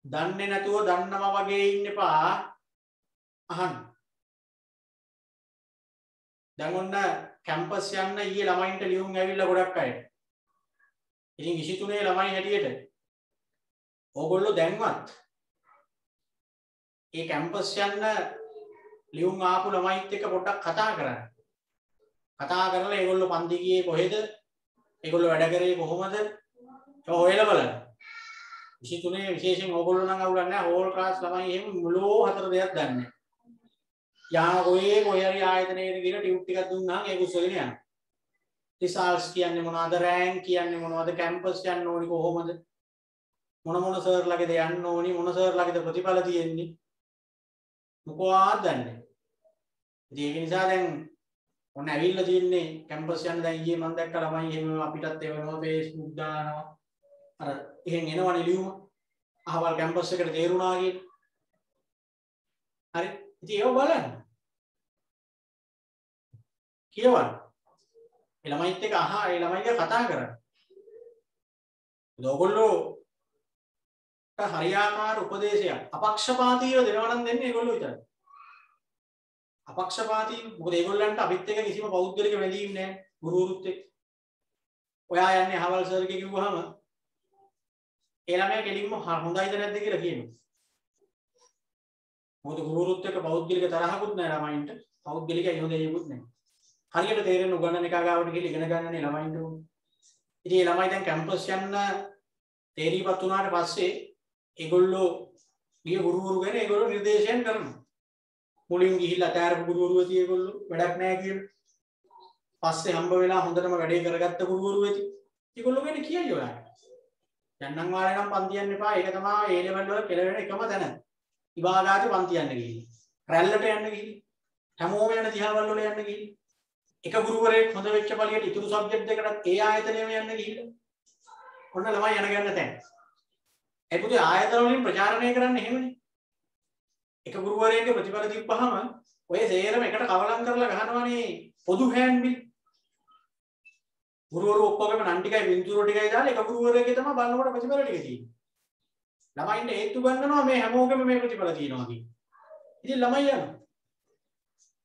දන්නේ නැතුව දන්නවා වගේ ඉන්න එපා. අහන්න. දැන් ඔන්න කැම්පස් යන්න ඊයේ ළමයින්ට ලියුම් ඇවිල්ලා ගොඩක් අය. ඉතින් 23 ළමයි හැටියට ඕගොල්ලෝ දැන්වත් ඒ කැම්පස් යන්න ලියුම් ආපු ළමයිත් එක්ක පොඩ්ඩක් කතා කරන්න. කතා කරලා ඒගොල්ලෝ පන්ති ගියේ කොහෙද? ඒගොල්ලෝ වැඩ කරේ කොහොමද? ඒක හොයලා බලන්න. 23 විශේෂයෙන් ඕගොල්ලෝ නම් අවුලක් නැහැ. හෝල් ක්ලාස් ළමයි එහෙම මුලෝ හතර දෙයක් දන්නේ නැහැ. යා කොහේ හරි ආයතනයකට ගිහලා ටියුට් ටිකක් දුන්නාම ඒක උස්සගෙන යනවා. රිසල්ට්ස් කියන්නේ මොනවද? රෑන්ක් කියන්නේ මොනවද? කැම්පස් යන්න ඕනි කොහොමද? මොන සර්ලාගේද යන්න ඕනි? මොන සර්ලාගේද ප්‍රතිඵල තියෙන්නේ? මොකවත් දන්නේ නැහැ. ඉතින් ඒක නිසා දැන් ඔන්න ඇවිල්ලා තියන්නේ කැම්පස් යන්න දැන් ඊයේ මම දැක්ක ළමයි එහෙම අපිටත් එවනවා Facebook දානවා. අර එහෙන් එනවනේ ලියුම. අහවල් කැම්පස් එකට තේරුණා කියලා. හරි. ඉතින් ඒව බලන්න. කියවන්න. ඒ ළමයිත් එක්ක ඒ ළමයිගේ කතා කරන්න. ඔයගොල්ලෝ හරියාකාර උපදේශයක් අපක්ෂපාතීව දෙනවා නම් දෙන්නේ ඒගොල්ලෝ විතරයි. අපක්ෂපාතීව මොකද ඒගොල්ලන්ට අපිත් එක්ක කිසිම පෞද්ගලික බැඳීම් නැහැ ගුරුවරුත් එක්ක. ඔයා යන්නේ අහවල් සර්ගේ කිව්වහම ඒ ළමයා කෙලින්ම හොඳයිද නැද්ද කියලා කියනවා. මොකද ගුරුවරුත් එක්ක පෞද්ගලික තරහකුත් නැහැ ළමයින්ට. පෞද්ගලික යොදෙයකුත් නැහැ. හරියට තේරෙන උගන්නන එක ගාවට ගිහලා ඉගෙන ගන්නනේ ළමයින්ට ඕනේ. ඉතින් මේ ළමයි දැන් කැම්පස් යන්න තේරීපත් වුණාට පස්සේ ඒගොල්ලෝ ගිය ගුරුවරු ගැන ඒගොල්ලෝ නිර්දේශයන් කරනවා. මුලින් ගිහිල්ලා අතාරපු ගුරුවරු ඇති ඒගොල්ලෝ වැඩක් නැහැ කියලා. පස්සේ හම්බ වෙලා හොඳටම වැඩේ කරගත්ත ගුරුවරු ඇති. ඒගොල්ලෝ ගැන කියයි ඔයාලට. දැන් නම් වාරේ නම් පන්ති යන්න එපා. ඒක තමයි A level වල කෙලවෙන එකම තැන. විභාගාදී පන්ති යන්න ගිහින්. රැල්ලට යන්න ගිහින්. හැමෝම යන දිහාවල් වල යන්න ගිහින්. එක ගුරුවරයෙක් හොඳ වෙච්ච පළියට ඉතුරු සබ්ජෙක්ට් එකකට ඒ ආයතනයේම යන්න ගිහින්. ඔන්න ළමයි යන ගන්න තැන. ඒ පුතේ ආයතන වලින් ප්‍රචාරණය කරන්න එහෙමනේ. එක ගුරුවරයෙක්ගේ ප්‍රතිඵල දීපුවාම ඔය සේරම එකට කවලම් කරලා ගහනවනේ පොදු හෑන්ඩ්බිල්. ගුරුවරු ඔක්කොගේම නම් ටිකයි බින්දුර ටිකයි දාලා එක ගුරුවරයෙක්ගේ තමයි බලනකොට ප්‍රතිඵල ටික තියෙන්නේ. ළමයින්ට හේතු ගන්නවා මේ හැමෝගෙම මේ ප්‍රතිඵල තියෙනවා කියන්නේ. ඉතින් ළමයි යනවා.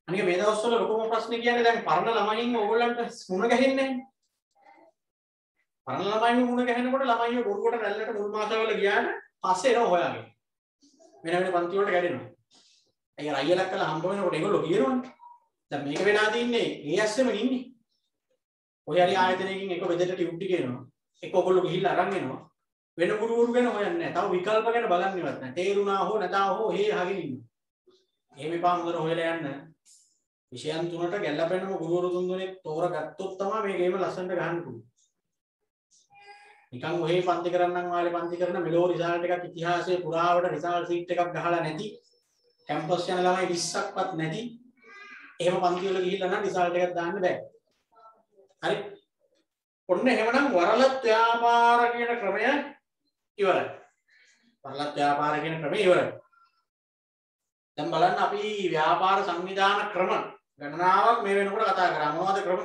අනික මේ දවස්වල ලොකුම ප්‍රශ්නේ කියන්නේ දැන් පරණ ළමයින් ඕගොල්ලන්ට මුණ ගැහෙන්නේ නැහැ. පරණ ළමයින් මුණ ගැහෙනකොට ළමයිව බොරුවට රැල්ලට මුල් මාසවල ගියාට පස්සේ එනවා හොයාගෙන. වෙන වෙන පන්ති වලට ගැඩෙනවා. අයිය අයියලක් කළා හම්බ වෙනකොට ඒගොල්ලෝ කියනවනේ. දැන් මේක වෙලා තින්නේ ඒ ඇස්සෙම ඉන්නේ. ඔය හරි ආයතනයකින් එක වෙදෙට ටියුට් ටික එනවා. එක ඔයගොල්ලෝ ගිහිල්ලා අරන් එනවා. වෙන ගුරුවරු ගැන හොයන්නේ නැහැ. තව විකල්ප ගැන බලන්නේවත් නැහැ. තේරුණා හෝ නැතා හෝ හේ අහගෙන ඉන්නවා. එහෙම එපා හොඳට හොයලා යන්න. විෂයන් තුනට ගැළපෙනම ගුරුවරු තුන් දෙනෙක් තෝරගත්තොත් තමයි මේ ගේම ලස්සනට ගහන්න පුළුවන්. නිකන් ඔහේ පන්ති කරන්නම් වාලේ පන්ති කරන මෙලෝ රිසල්ට් එකක් ඉතිහාසයේ පුරාවට රිසල්ට් ෂීට් එකක් ගහලා නැති කැම්පස් යන ළමයි 20ක්වත් නැති එහෙම පන්ති වල ගිහිල්ලා නම් රිසල්ට් එකක් දාන්න බෑ. හරි. ඔන්න එහෙමනම් වරලත් ව්‍යාපාර කියන ක්‍රමය ඉවරයි. වරලත් ව්‍යාපාර කියන ක්‍රමය ඉවරයි. දැන් බලන්න අපි ව්‍යාපාර සංවිධාන ක්‍රම ගණනාවක් මේ වෙනකොට කතා කරා. මොනවද ක්‍රම?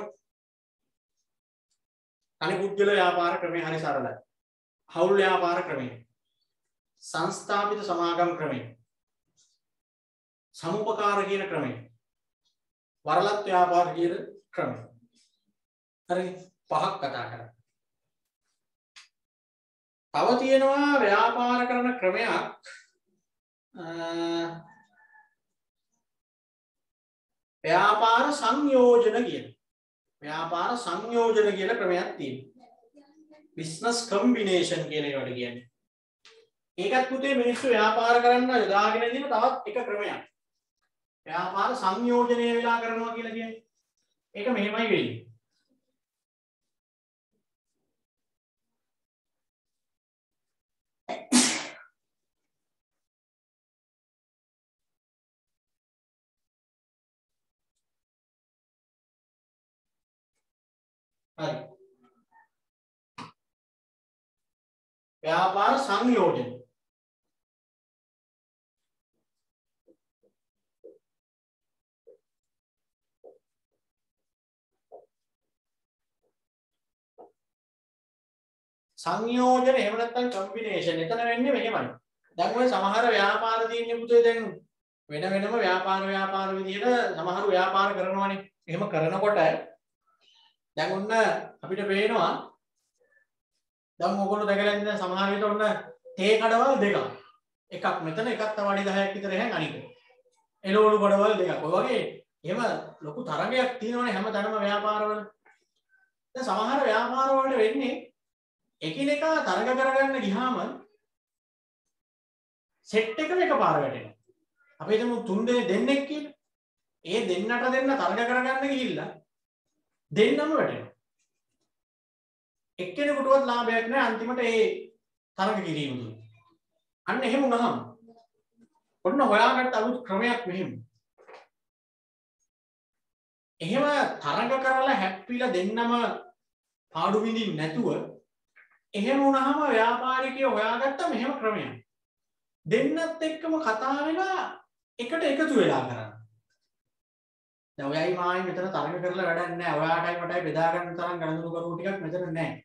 අනිකුත්ගල ව්‍යාපාර ක්‍රමය හරි සරලයි. හවුල් ව්‍යාපාර ක්‍රමය. සංස්ථාපිත සමාගම් ක්‍රමය. සමුපකාර කියන ක්‍රමය. වරලත් ව්‍යාපාර කියන ක්‍රමය. හරි පහක් කතා කරා. තව තියෙනවා ව්‍යාපාර කරන ක්‍රමයක් ව්‍යාපාර සංයෝජන කියන. ව්‍යාපාර සංයෝජන කියන ක්‍රමයක් තියෙනවා. බිස්නස් කම්බිනේෂන් කියන ඒවට කියන්නේ. ඒකත් පුතේ මිනිස්සු ව්‍යාපාර කරන්න යොදාගෙන ඉන්න තවත් එක ක්‍රමයක්. ව්‍යාපාර සංයෝජනය වෙලා කරනවා කියලා කියන්නේ. ඒක මෙහෙමයි වෙන්නේ. හරි. ව්‍යාපාර සංයෝජන. සංයෝජන එහෙම නැත්නම් කම්බිනේෂන්. එතන වෙන්නේ මෙහෙමයි. දැන් ඔය සමහර ව්‍යාපාර තියෙන්නේ පුතේ දැන් වෙන වෙනම ව්‍යාපාර විදිහට සමහර ව්‍යාපාර කරනවානේ. එහෙම කරනකොට දැන් ඔන්න අපිට පේනවා දැන් ඔයගොල්ලෝ දැකලා ඉන්න සමහර විට ඔන්න තේ කඩවල් දෙකක්. එකක් මෙතන එකක් තව අඩි 10ක් විතර එහෙන් අනික. එළවලු කඩවල් දෙකක්. ඔය වගේ එහෙම ලොකු තරගයක් තියෙනවානේ හැම තැනම ව්‍යාපාරවල. දැන් සමහර ව්‍යාපාර වලට වෙන්නේ එකිනෙකා තරග කරගන්න ගියාම සෙට් එකම එකපාර වැටෙනවා. අපි හිතමු තුන් දෙනෙක් කියලා. ඒ දෙන්නට දෙන්න තරග කරගන්න ගිහිල්ලා දෙන්නම වැටෙනවා. එක්කෙනෙකුටවත් ලාභයක් නැහැ අන්තිමට ඒ තරග කිරීම තුල. අන්න එහෙම වුණාම ඔන්න හොයාගත්ත අලුත් ක්‍රමයක් මෙහෙම. එහෙම තරග කරලා හැප්පිලා දෙන්නම පාඩු විඳින්න නැතුව එහෙම වුණාම ව්‍යාපාරිකයෝ හොයාගත්ත මෙහෙම ක්‍රමයක්. දෙන්නත් එක්කම කතා වෙලා එකට එකතු වෙලා කරන්න. දැන් ඔයයි මායි මෙතන තරග කරලා වැඩක් නැහැ. ඔයාටයි මටයි බෙදා ගන්න තරම් ගණනුණු කරුවෝ ටිකක් මෙතන නැහැ.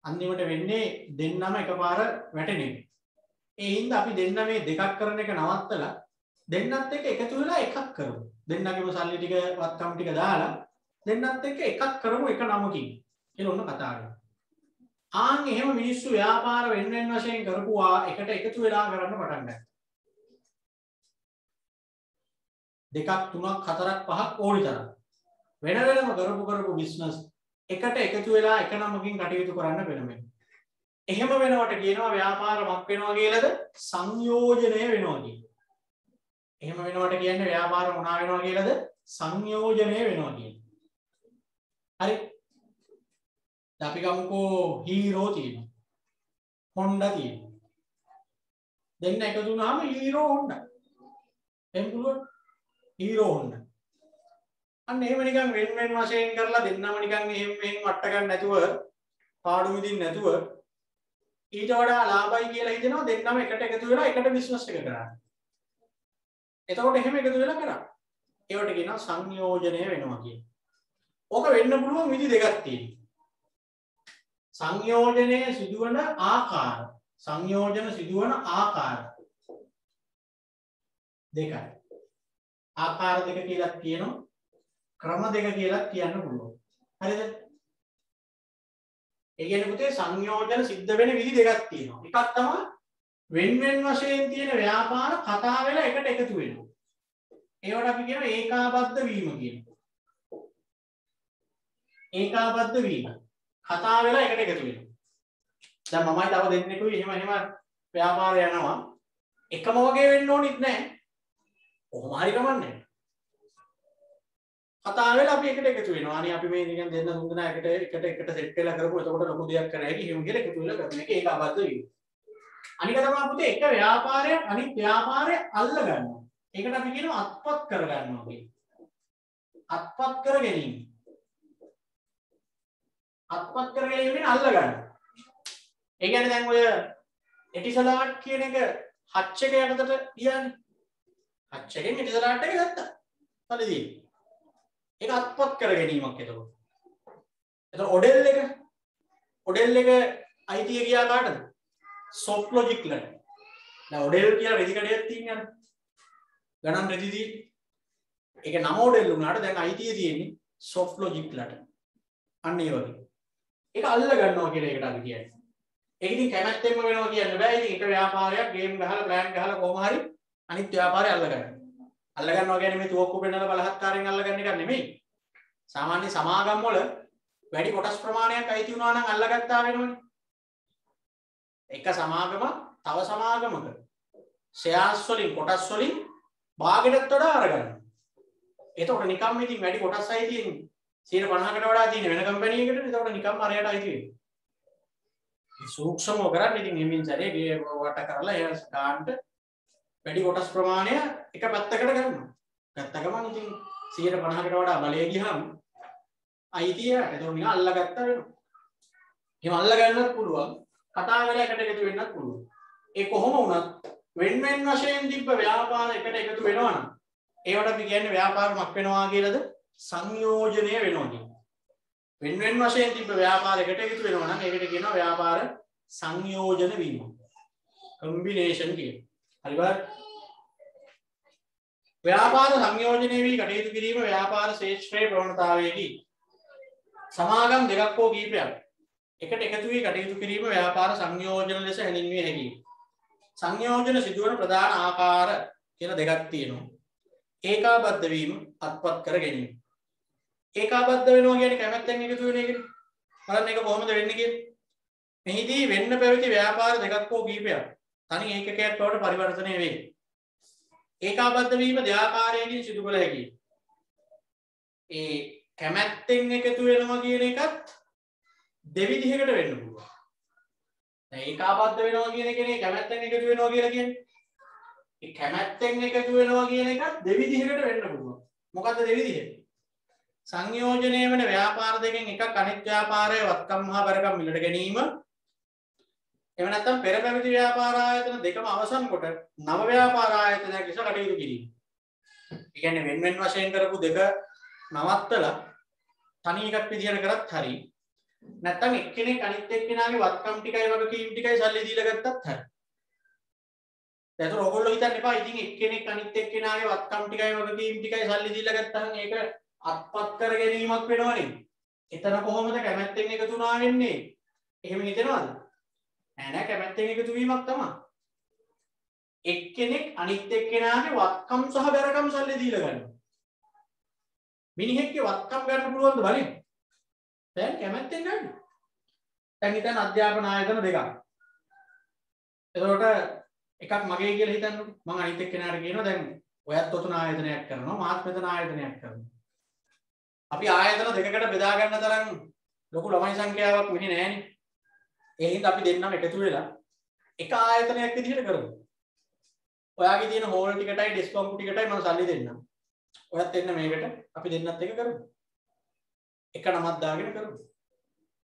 අන්තිමට වෙන්නේ දෙන්නම එකපාර වැටෙන එක. ඒ හින්දා අපි දෙන්න මේ දෙකක් කරන එක නවත්තලා දෙන්නත් එක්ක එකතු වෙලා එකක් කරමු. දෙන්නගේම සල්ලි ටික වත්කම් ටික දාලා දෙන්නත් එක්ක එකක් කරමු එක නමකින්. කියලා ඔන්න කතා කරනවා. ආන් එහෙම මිනිස්සු ව්‍යාපාර වෙන වශයෙන් කරපුවා එකට එකතු වෙලා කරන්න පටන් ගත්තා. දෙකක් තුනක් හතරක් පහක් ඕනි තරම් වෙන වෙනම කරපු බිස්නස් එකට එකතු වෙලා එක නමකින් කටයුතු කරන්න වෙනම. එහෙම වෙනවට කියනවා ව්‍යාපාර මක් වෙනවා කියලාද? සංයෝජනය වෙනවා කියන. එහෙම වෙනවට කියන්නේ ව්‍යාපාර මොනවා වෙනවා කියලාද? සංයෝජනය වෙනවා කියන. හරි. අපි ගමුකෝ හීරෝ තියෙනවා. හොන්ඩා තියෙනවා. දෙන්න එකතු වුණාම හීරෝ හොන්ඩා. එහෙම පුළුවන්. Hero Honda. අන්න එහෙම නිකන් වෙන වශයෙන් කරලා දෙන්නම නිකන් එහෙම වට ගන්න නැතුව පාඩු විදින්න නැතුව ඊට වඩා ලාභයි කියලා හිතනවා දෙන්නම එකට එකතු වෙලා එකට බිස්නස් එක කරා. එතකොට එහෙම එකතු වෙලා කරා. ඒවට කියනවා සංයෝජනය වෙනවා කියන්නේ. ඕක වෙන්න පුළුවන් විදි දෙකක් තියෙනවා. සංයෝජනයේ සිදුවන ආකාර. සංයෝජන සිදුවන ආකාර දෙකයි. ආකාර දෙක කියලා කියනවා. ක්‍රම දෙක කියලා කියන්න පුළුවන්. හරිද? ඒ කියන්නේ පුතේ සංයෝජන සිද්ධ වෙන විදි දෙකක් තියෙනවා. එකක් තමයි වෙන වශයෙන් තියෙන ව්‍යාපාර කතා වෙලා එකට එකතු වෙනවා. ඒවට අපි කියනවා ඒකාබද්ධ වීම කියනවා. ඒකාබද්ධ වීම. කතා වෙලා එකට එකතු වෙනවා. දැන් මමයි තව දෙන්නෙකුයි එහෙම ව්‍යාපාරය යනවා. එකම වගේ වෙන්න ඕනෙත් නැහැ. කොහොම හරි කමන්නේ. කතා වෙලා අපි එකට එකතු වෙනවා. අනේ අපි මේ නිකන් දෙන්න තුන් දෙනා එකට සෙට් වෙලා කරපුවා. එතකොට ලොකු දෙයක් කර හැකි. එහෙම කියලා එකතු වෙලා කරන එක ඒක අබද්ධ වීම. අනික තමයි පුතේ එක ව්‍යාපාරයක් අනිත් ව්‍යාපාරය අල්ල ගන්නවා. ඒකට අපි කියනවා අත්පත් කර ගන්නවා කියලා. අත්පත් කර ගැනීම. අත්පත් කර ගැනීමෙන් අල්ල ගන්නවා. ඒ කියන්නේ දැන් ඔය එටිසලාට් කියන එක හච් එක යටතට ගියානේ. හච් එකෙන් එටිසලාට් එක ගත්තා. හරිද? ඒක අත්පත් කර ගැනීමක් එතකොට. එතකොට ඔඩෙල් එක අයිතිය ගියා කාටද? soft logic ලට. දැන් ඔඩෙල් කියලා රෙදි කඩයක් තියෙනවා. ගණන් රෙදි තියෙන්නේ. ඒක නම ඔඩෙල් වුණාට දැන් අයිතිය තියෙන්නේ soft logic ලට. අන්න ඒ වගේ. ඒක අල්ල ගන්නවා කියලා ඒකට අපි කියන්නේ. ඒක ඉතින් කැමැත්තෙන්ම වෙනවා කියන්න බෑ. ඉතින් එක ව්‍යාපාරයක් ගේම් ගහලා ප්ලෑන් ගහලා කොහොම හරි අනිත් ව්‍යාපාරය අල්ල ගන්න. අල්ල ගන්නවා කියන්නේ මේ තුවක්කු පෙන්නලා බලහත්කාරයෙන් අල්ල ගන්න එක නෙමෙයි. සාමාන්‍ය සමාගම් වල වැඩි කොටස් ප්‍රමාණයක් අයිති වුණා නම් අල්ලගත්තා වෙනවනේ. එක සමාගම තව සමාගමක ෂෙයාර්ස් වලින් කොටස් වලින් භාගයටත් වඩා අරගන්න. එතකොට නිකම්ම ඉතින් වැඩි කොටස් අයිති තියෙන්නේ 150කට වඩා තියෙන වෙන කම්පැනි එකකට. එතකොට නිකම්ම අරයට අයිති වෙන්නේ. සූක්ෂමව කරන්නේ ඉතින් එමින් සැරේ ගේ වට කරලා ඒ ගන්නට වැඩි කොටස් ප්‍රමාණය එක පැත්තකට ගන්නවා. ගත්ත ගමන් ඉතින් 150කට වඩා බලය ගියහම අයිතිය එතකොට නිකන් අල්ලගත්තා වෙනවා. එහෙම අල්ල ගන්නත් පුළුවන්. කතා කරලා එකට එකතු වෙන්නත් පුළුවන්. ඒ කොහොම වුණත් වෙන වශයෙන් තිබ්බ ව්‍යාපාර එකට එකතු වෙනවා නම් ඒවට අපි කියන්නේ ව්‍යාපාරමක් වෙනවා කියලාද සංයෝජනය වෙනවා කියන්නේ. වෙන වශයෙන් තිබ්බ ව්‍යාපාර එකට එකතු වෙනවා නම් ඒකට කියනවා ව්‍යාපාර සංයෝජන වීම. කම්බිනේෂන් කියන්නේ. හරි බලන්න. ව්‍යාපාර සංයෝජනය වී කටයුතු කිරීම ව්‍යාපාර ශ්‍රේෂ්ඨයේ ප්‍රවණතාවයේදී සමාගම් දෙකක් හෝ කීපයක් එකට එකතු වී කටයුතු කිරීම ව්‍යාපාර සංයෝජන ලෙස හැඳින්විය හැකියි. සංයෝජන සිදුවන ප්‍රධාන ආකාර කියලා දෙකක් තියෙනවා. ඒකාබද්ධ වීම, අත්පත් කර ගැනීම. ඒකාබද්ධ වෙනවා කියන්නේ කැමැත්තෙන් එකතු වෙන එකනේ. බලන්න ඒක කොහොමද වෙන්නේ කියලා. මෙහිදී වෙන්න පැවති ව්‍යාපාර දෙකක් හෝ කීපයක් තනි ඒකකයක් බවට පරිවර්තනය වේ. ඒකාබද්ධ වීම දෙආකාරයකින් සිදු කළ හැකියි. ඒ කැමැත්තෙන් එකතු වෙනවා කියන එකත් දෙවිධයකට වෙන්න පුළුවන්. දැන් ඒකාබද්ධ වෙනවා කියන එකනේ කැමැත්තෙන් එකතු වෙනවා කියලා කියන්නේ. ඒ කැමැත්තෙන් එකතු වෙනවා කියන එකත් දෙවිධයකට වෙන්න පුළුවන්. මොකද්ද දෙවිධය? සංයෝජනය වෙන ව්‍යාපාර දෙකෙන් එකක් අනිත් ව්‍යාපාරයේ වත්කම් හා බරකම් මිලට ගැනීම. එහෙම නැත්නම් පෙර පැවති ව්‍යාපාර ආයතන දෙකම අවසන් කොට නව ව්‍යාපාර ආයතනයක් ලෙස කටයුතු කිරීම. ඒ කියන්නේ වෙන වශයෙන් කරපු දෙක නවත්තලා තනි එකක් විදිහට කරත් හරි. නැත්නම් එක්කෙනෙක් අනිත් එක්කෙනාගේ වත්කම් ටිකයි වගකීම් ටිකයි සල්ලි දීලා ගත්තත් හරි. ඒතර ඔයගොල්ලෝ හිතන්න එපා ඉතින් එක්කෙනෙක් අනිත් එක්කෙනාගේ වත්කම් ටිකයි වගකීම් ටිකයි සල්ලි දීලා ගත්තාම ඒක අත්පත් කර ගැනීමක් වෙනවනේ. එතන කොහොමද කැමැත්තෙන් එකතු වුණා වෙන්නේ? එහෙම හිතනවද? නෑ කැමැත්තෙන් එකතු වීමක් තමයි. එක්කෙනෙක් අනිත් එක්කෙනාගේ වත්කම් සහ බැරකම් සල්ලි දීලා ගන්නවා. මිනිහෙක්ගේ වත්කම් ගන්න පුළුවන්ද බලන්න? දැන් කැමැත්තෙන් ගන්න. දැන් හිතන්න අධ්‍යාපන ආයතන දෙකක්. එතකොට එකක් මගේ කියලා හිතන්නකො. මම අනිත් එක්කෙනාට කියනවා දැන් ඔයත් ඔතන ආයතනයක් කරනවා මාත් මෙතන ආයතනයක් කරනවා. අපි ආයතන දෙකකට බෙදා ගන්න තරම් ලොකු ළමයි සංඛ්‍යාවක් වෙන්නේ නැහැනේ. ඒ හින්දා අපි දෙන්නම එකතු වෙලා එක ආයතනයක් විදිහට කරමු. ඔයාගේ තියෙන හෝල් ටිකටයි ඩිස්කවුන්ට් ටිකටයි මම සල්ලි දෙන්නම්. ඔයත් එන්න මේකට අපි දෙන්නත් එක කරමු. එක නමක් දාගෙන කරමු.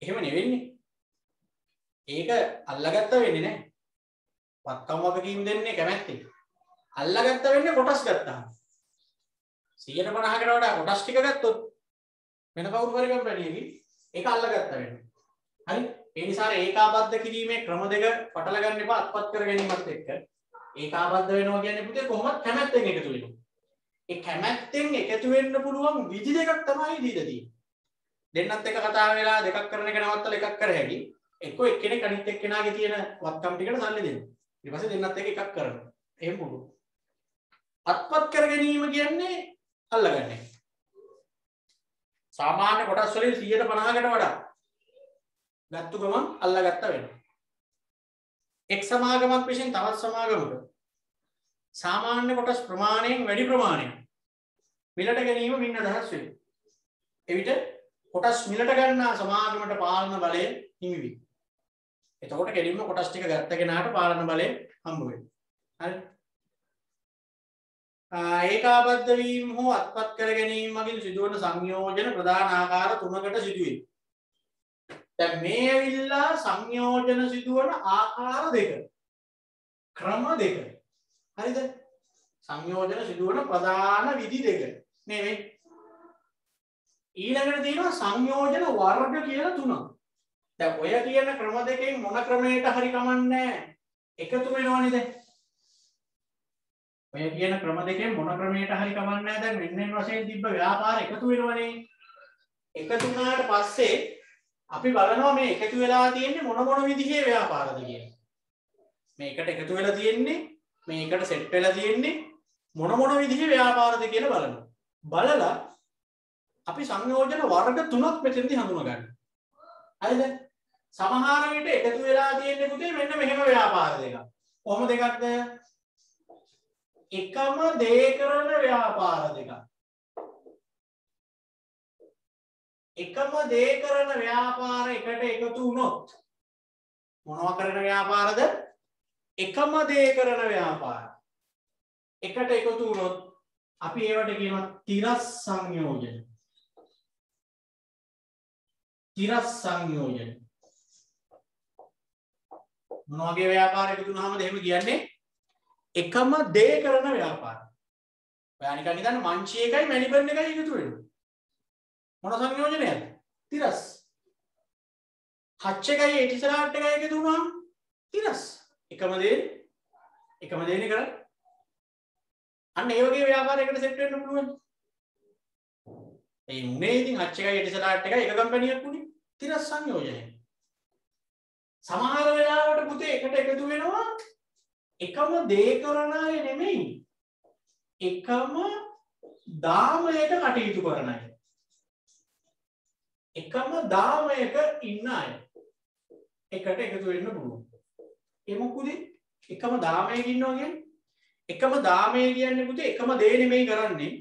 එහෙම නෙවෙන්නේ. ඒක අල්ලගත්ත වෙන්නේ නැහැ. වත්කම් වගකීම් දෙන්නේ කැමැත්තෙන්. අල්ලගත්ත වෙන්නේ කොටස් ගත්තා. 150කට වඩා කොටස් ටික ගත්තොත් වෙන කවුරු හරි කම්පැනියකින් ඒක අල්ලගත්ත වෙනවා. හරි? ඒ නිසා ඒකාබද්ධ කිරීමේ ක්‍රම දෙක පටල ගන්න එපා අත්පත් කර ගැනීමත් එක්ක. ඒකාබද්ධ වෙනවා කියන්නේ පුතේ කොහොමද කැමැත්තෙන් එකතු වෙනවා. ඒ කැමැත්තෙන් එකතු වෙන්න පුළුවන් විදි දෙකක් තමයි දීලා තියෙන්නේ. දෙන්නත් එක කතා වෙලා දෙකක් කරන එක නවත්තලා එකක් කර හැකි. එක්ක එක්කෙනෙක් අනිත් එක්කෙනාගේ තියෙන වත්කම් ටිකට සල්ලි දෙනවා. ඊට පස්සේ දෙන්නත් එක එකක් කරනවා. එහෙම පුළුවන්. අත්පත් කර ගැනීම කියන්නේ අල්ලගන්නේ. සාමාන්‍ය කොටස් වලින් 150කට වඩා ගත්තු ගමන් අල්ලගත්ත වෙනවා. එක් සමාගමක් විසින් තවත් සමාගමකට සාමාන්‍ය කොටස් ප්‍රමාණයෙන් වැඩි ප්‍රමාණයක් මිලට ගැනීම මින් අදහස් වෙයි. එවිට කොටස් මිලට ගන්නා සමාගමට පාලන බලය හිමි වෙයි. එතකොට කෙලින්ම කොටස් ටික ගත්ත කෙනාට පාලන බලය හම්බ වෙනවා. හරි. ඒකාබද්ධ වීම හෝ අත්පත් කර ගැනීම මගින් සිදුවන සංයෝජන ප්‍රධාන ආකාර තුනකට සිදුවේ. දැන් මේ ඇවිල්ලා සංයෝජන සිදුවන ආකාර දෙක. ක්‍රම දෙක. හරිද? සංයෝජන සිදුවන ප්‍රධාන විදි දෙක. නෙවෙයි. ඊළඟට තියෙනවා සංයෝජන වර්ග කියලා තුනක්. දැන් ඔය කියන ක්‍රම දෙකෙන් මොන ක්‍රමයකට හරි කමන්නේ එකතු වෙනවනේ දැන්. ඔය කියන ක්‍රම දෙකෙන් මොන ක්‍රමයකට හරි කමන්නේ නැහැ. දැන් මෙන්න වශයෙන් තිබ්බ ව්‍යාපාර එකතු වෙනවනේ. එකතු වුණාට පස්සේ අපි බලනවා මේ එකතු වෙලා තියෙන්නේ මොන විදිහේ ව්‍යාපාරද කියලා. මේකට එකතු වෙලා තියෙන්නේ මේකට සෙට් වෙලා තියෙන්නේ මොන විදිහේ ව්‍යාපාරද කියලා බලනවා. බලලා අපි සංයෝජන වර්ග තුනක් මෙතෙන්දී හඳුනා ගන්නවා. හරිද? සමහර විට එකතු වෙලා තියෙන්නේ පුතේ මෙන්න මෙහෙම ව්‍යාපාර දෙකක්. කොහොමද දෙකක්ද? එකම දේ කරන ව්‍යාපාර දෙකක්. එකම දේ කරන ව්‍යාපාර එකට එකතු වුණොත් මොනවා කරන ව්‍යාපාරද? එකම දේ කරන ව්‍යාපාර. එකට එකතු වුණොත් අපි ඒවට කියනවා තිරස් සංයෝජන. තිරස් සංයෝජන. මොන වගේ ව්‍යාපාර එකතු වුණාමද එහෙම කියන්නේ? එකම දේ කරන ව්‍යාපාර. ඔයා නිකන් හිතන්න මංචි එකයි මැනිබන් එකයි එකතු වෙනවා. මොන සංයෝජනයක්ද? තිරස්. හච් එකයි එටිසලාට් එකයි එකතු වුණාම තිරස්. එකම දේනේ කරන්නේ. අන්න ඒ වගේ ව්‍යාපාරයකට සෙට් වෙන්න පුළුවන්. ඒ උනේ ඉතින් හච් එකයි එටිසලාට් එකයි එක කම්පැනියක් උනේ. තිරස් සංයෝජනය. සමහර වෙලාවට පුතේ එකට එකතු වෙනවා එකම දේ කරන අය නෙමෙයි. එකම දාමයක කටයුතු කරන අය. එකම දාමයක ඉන්න අය. එකට එකතු වෙන්න පුළුවන්. ඒ මොකද එකම දාමයක ඉන්නවා කියන්නේ? එකම දාමය කියන්නේ පුතේ එකම දේ නෙමෙයි කරන්නේ.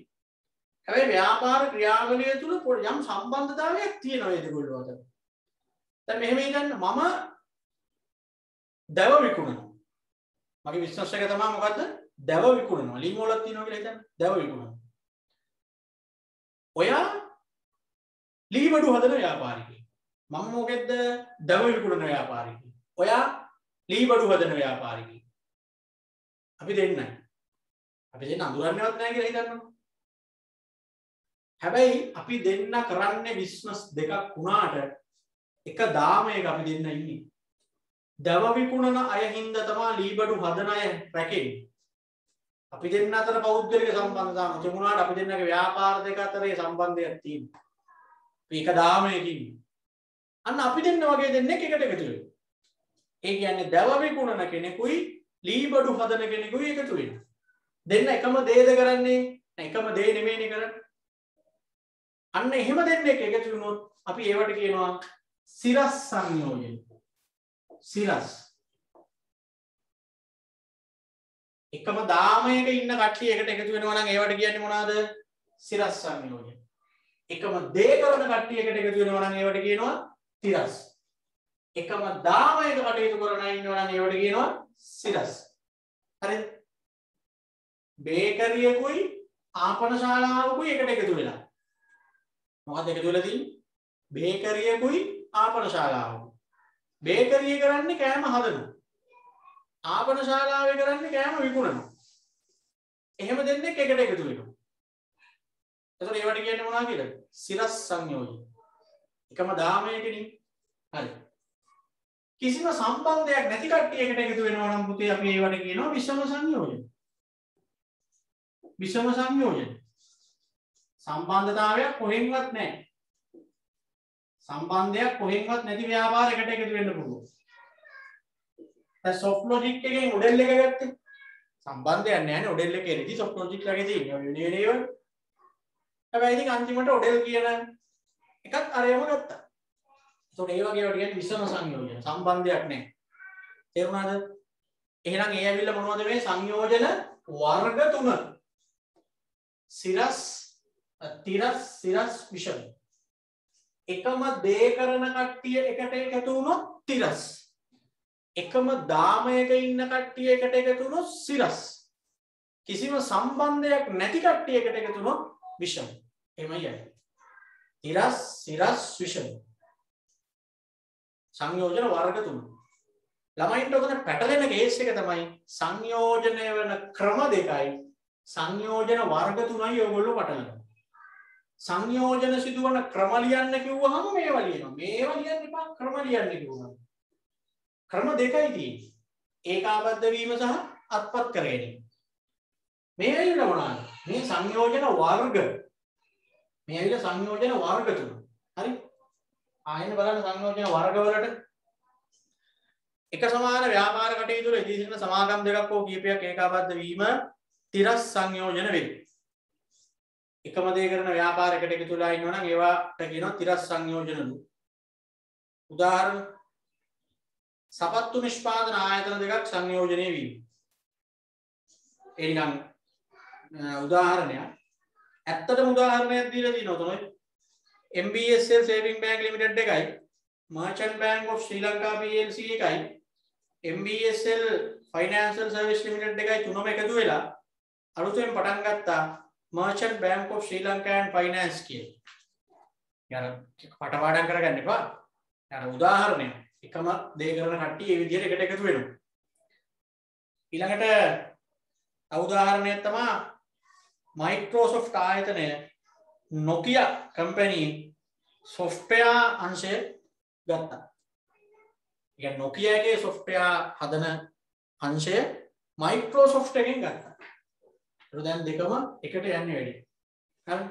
හැබැයි ව්‍යාපාර ක්‍රියාවලිය තුල යම් සම්බන්ධතාවයක් තියෙනවා ඒ දෙකොල්ලෝ අතර. දැන් මෙහෙම හිතන්න මම දැව විකුණනවා. මගේ බිස්නස් එක තමයි මොකද්ද? දැව විකුණනවා. ලීමෝලක් තියෙනවා කියලා හිතන්න. දැව විකුණනවා. ඔයා ලීබඩු හදන ව්‍යාපාරිකයෙක්. මම මොකෙද්ද? දැව විකුණන ව්‍යාපාරිකයෙක්. ඔයා ලීබඩු හදන ව්‍යාපාරිකයෙක්. අපි දෙන්න අඳුරන්නේවත් නැහැ කියලා හිතන්නකෝ. හැබැයි අපි දෙන්න කරන්නේ බිස්නස් දෙකක් වුණාට එක දාමයක අපි දෙන්න ඉන්නේ. දැව විකුණන අය හින්දා තමයි ලීබඩු හදන අය රැකෙන්නේ. අපි දෙන්න අතර පෞද්ගලික සම්බන්ධතාවක් තිබුණාට අපි දෙන්නගේ ව්‍යාපාර දෙක අතරේ සම්බන්ධයක් තියෙනවා. අපි එක දාමයකින්. අන්න අපි දෙන්න වගේ දෙන්නෙක් එකට එකතු වෙනවා. ඒ කියන්නේ දැව විකුණන කෙනෙකුයි ලීබඩු හදන කෙනෙකුයි එකතු වෙනවා. දෙන්න එකම දේද කරන්නේ? එකම දේ නෙමෙයිනේ කරන්නේ. අන්න එහෙම දෙන්නෙක් එකතු වුණොත් අපි ඒවට කියනවා සිරස් සංයෝජන. සිරස්. එකම දාමයක ඉන්න කට්ටිය එකට එකතු වෙනවා නම් ඒවට කියන්නේ මොනවාද? සිරස් සංයෝජන. එකම දේ කරන කට්ටිය එකට එකතු වෙනවා නම් ඒවට කියනවා තිරස්. එකම දාමයක කටයුතු කරන අය ඉන්නවා නම් ඒවට කියනවා සිරස්. හරිද? බේකරියකුයි ආපන ශාලාවකුයි එකට එකතු වෙලා. මොකක්ද එකතු වෙලා තියෙන්නේ? බේකරියකුයි ආපන ශාලාවකුයි. බේකරිය කරන්නේ කෑම හදනවා. ආපන ශාලාවේ කරන්නේ කෑම විකුණනවා. එහෙම දෙන්නෙක් එකට එකතු වෙනවා. එතකොට ඒවට කියන්නේ මොනවද කියලාද? සිරස් සංයෝජන. එකම දාමයකනේ. හරි. කිසිම සම්බන්ධයක් නැති කට්ටිය එකට එකතු වෙනවා නම් පුතේ අපි ඒවට කියනවා විෂම සංයෝජන. විෂම සංයෝජන. සම්බන්ධතාවයක් කොහෙන්වත් නැහැ. සම්බන්ධයක් කොහෙන්වත් නැති ව්‍යාපාරයකට එකතු වෙන්න පුළුවන්. දැන් soft logic එකෙන් උඩෙල් එක ගත්තේ. සම්බන්ධයක් නැහැ නේ උඩෙල් එකේ ඉතින් soft logic එකේ තියෙනවා යුනියනේව. හැබැයි ඉතින් අන්තිමට උඩෙල් කියන එකත් අරයම ගත්තා. ඒතකොට ඒ වගේ ඒවා කියන්නේ විෂම සංයෝජන. සම්බන්ධයක් නැහැ. තේරුණාද? එහෙනම් ඒ ඇවිල්ලා මොනවද මේ සංයෝජන වර්ග තුන? සිරස් තිරස් සිරස් විෂම. එකම දේ කරන කට්ටිය එකට එකතු වුණොත් තිරස්. එකම දාමයක ඉන්න කට්ටිය එකට එකතු වුණොත් සිරස්. කිසිම සම්බන්ධයක් නැති කට්ටිය එකට එකතු වුණොත් විෂම. එහෙමයි යන්නේ. තිරස් සිරස් විෂම. සංයෝජන වර්ග තුන. ළමයින්ට උතන පැටලෙන කේස් එක තමයි සංයෝජනය වෙන ක්‍රම දෙකයි සංයෝජන වර්ග තුනයි ඔයගොල්ලෝ පටලනවා. සංයෝජන සිදුවන ක්‍රම ලියන්න කිව්වහම මේවා ලියනවා. මේවා ලියන්න එපා ක්‍රම ලියන්න කිව්වහම. ක්‍රම දෙකයි තියෙන්නේ. ඒකාබද්ධ වීම සහ අත්පත් කර ගැනීම. මේ ඇවිල්ලා මොනවාද? මේ සංයෝජන වර්ග. මේ ඇවිල්ලා සංයෝජන වර්ග තුන. හරි? ආයෙත් බලන්න සංයෝජන වර්ග වලට එක සමාන ව්‍යාපාර කටයුතු වල ඉදිරි සිටින සමාගම් දෙකක් හෝ කීපයක් ඒකාබද්ධ වීම තිරස් සංයෝජන වේ. එකම දේ කරන ව්‍යාපාරයකට එකතු වෙලා ඉන්නවා නම් ඒවට කියනවා තිරස් සංයෝජනලු. උදාහරණ සපත්තු නිෂ්පාදන ආයතන දෙකක් සංයෝජනය වීම. ඒ නිකන් උදාහරණයක්. ඇත්තටම උදාහරණයක් දීලා තියෙනවා තමයි MBSL Saving Bank Limited එකයි Merchant Bank of Sri Lanka PLC එකයි MBSL Financial Service Limited එකයි තුනම එකතු වෙලා අලුතෙන් පටන් ගත්තා Merchant Bank of Sri Lanka and Finance කියලා. යාර පටපාඩම් කරගන්න එපා. යාර උදාහරණයක්. එකම දේ කරන කට්ටිය මේ විදිහට එකට එකතු වෙනවා. ඊළඟට උදාහරණයක් තමයි Microsoft ආයතනය Nokia company software අංශය ගත්තා. ඒ Nokia එකේ software හදන අංශය Microsoft එකෙන් ගත්තා. ඒක දැන් දෙකම එකට යන්නේ වැඩි. හරි.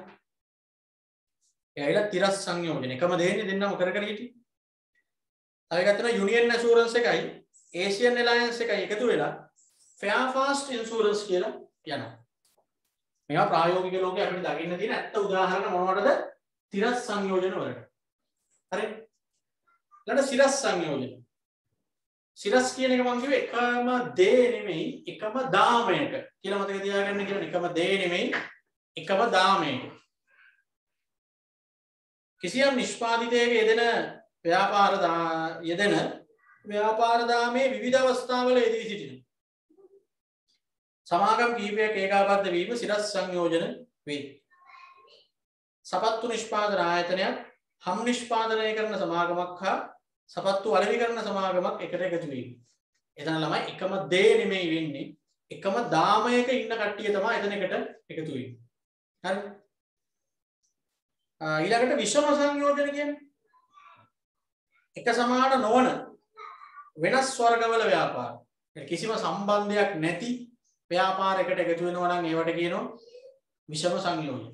එයාලා තිරස් සංයෝජන එකම දෙන්නේ දෙන්නම කර කර හිටියේ. තව එකක් තමයි Union Assurance එකයි Asian Alliance එකයි එකතු වෙලා Fairfast Insurance කියලා යනවා. මේවා ප්‍රායෝගික ලෝකේ අපිට දකින්න තියෙන ඇත්ත උදාහරණ මොනවටද? තිරස් සංයෝජන වලට. හරි. ඊළඟ සිරස් සංයෝජන. සිරස් කියන එක මම කිව්වේ එකම දේ නෙමෙයි එකම දාමයක කියලා මතක තියාගන්න කියලා. එකම දේ නෙමෙයි එකම දාමයක. කිසියම් නිෂ්පාදිතයක යෙදෙන ව්‍යාපාර දාමේ විවිධ අවස්ථාවල යෙදී සිටින සමාගම් කිහිපයක් ඒකාබද්ධ වීම සිරස් සංයෝජන වේ. සපත්තු නිෂ්පාදන ආයතනයක් හම් නිෂ්පාදනය කරන සමාගමක් හා සපත්තු අලෙවි කරන සමාගමක් එකට එකතු වීම. එතන ළමයි එකම දේ නෙමෙයි වෙන්නේ එකම දාමයක ඉන්න කට්ටිය තමයි එතන එකට එකතු වෙන්නේ. හරි. ඊළඟට විෂම සංයෝජන කියන්නේ එක සමාන නොවන වෙනස් වර්ගවල ව්‍යාපාර. කිසිම සම්බන්ධයක් නැති ව්‍යාපාරයකට එකතු වෙනවා නම් ඒවට කියනවා විෂම සංයෝජන.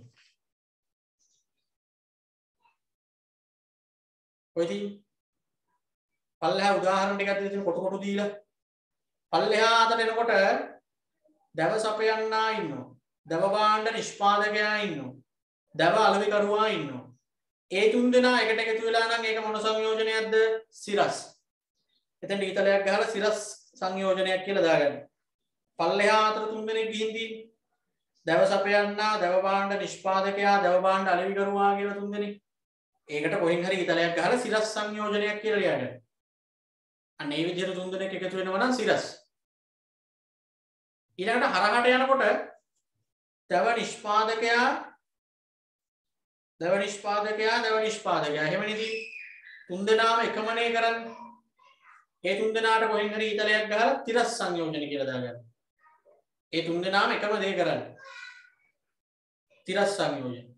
ඔයදී පල්ලෙහා උදාහරණ ටිකක් දෙන්න කොට දීලා පල්ලෙහා අතට එනකොට දව සපයන්නා ඉන්නවා. දව භාණ්ඩ නිෂ්පාදකයා ඉන්නවා. දව අලෙවිකරුවා ඉන්නවා. ඒ තුන් දෙනා එකට එකතු වෙලා නම් ඒක මොන සංයෝජනයක්ද? සිරස්. එතෙන් ඊතලයක් ගහලා සිරස් සංයෝජනයක් කියලා දාගන්න. පල්ලෙහා අතර තුන් දෙනෙක් ගිහින් තියෙන්නේ. දව සපයන්නා, දව භාණ්ඩ නිෂ්පාදකයා, දව භාණ්ඩ අලෙවිකරුවා කියලා තුන් දෙනෙක්. ඒකට කොහෙන් හරි ඊතලයක් ගහලා සිරස් සංයෝජනයක් කියලා ලියගන්න. අන්න ඒ විදිහට තුන් දෙනෙක් එකතු වෙනවා නම් සිරස්. ඊළඟට හරහට යනකොට දව නිෂ්පාදකයා එහෙම නෙදී තුන් දෙනාම එකමනේ කරන්නේ. ඒ තුන් දෙනාට කොහෙන් හරි ඊතලයක් ගහලා තිරස් සංයෝජන කියලා දාගන්න. ඒ තුන් දෙනාම එකම දේ කරන්නේ. තිරස් සංයෝජන.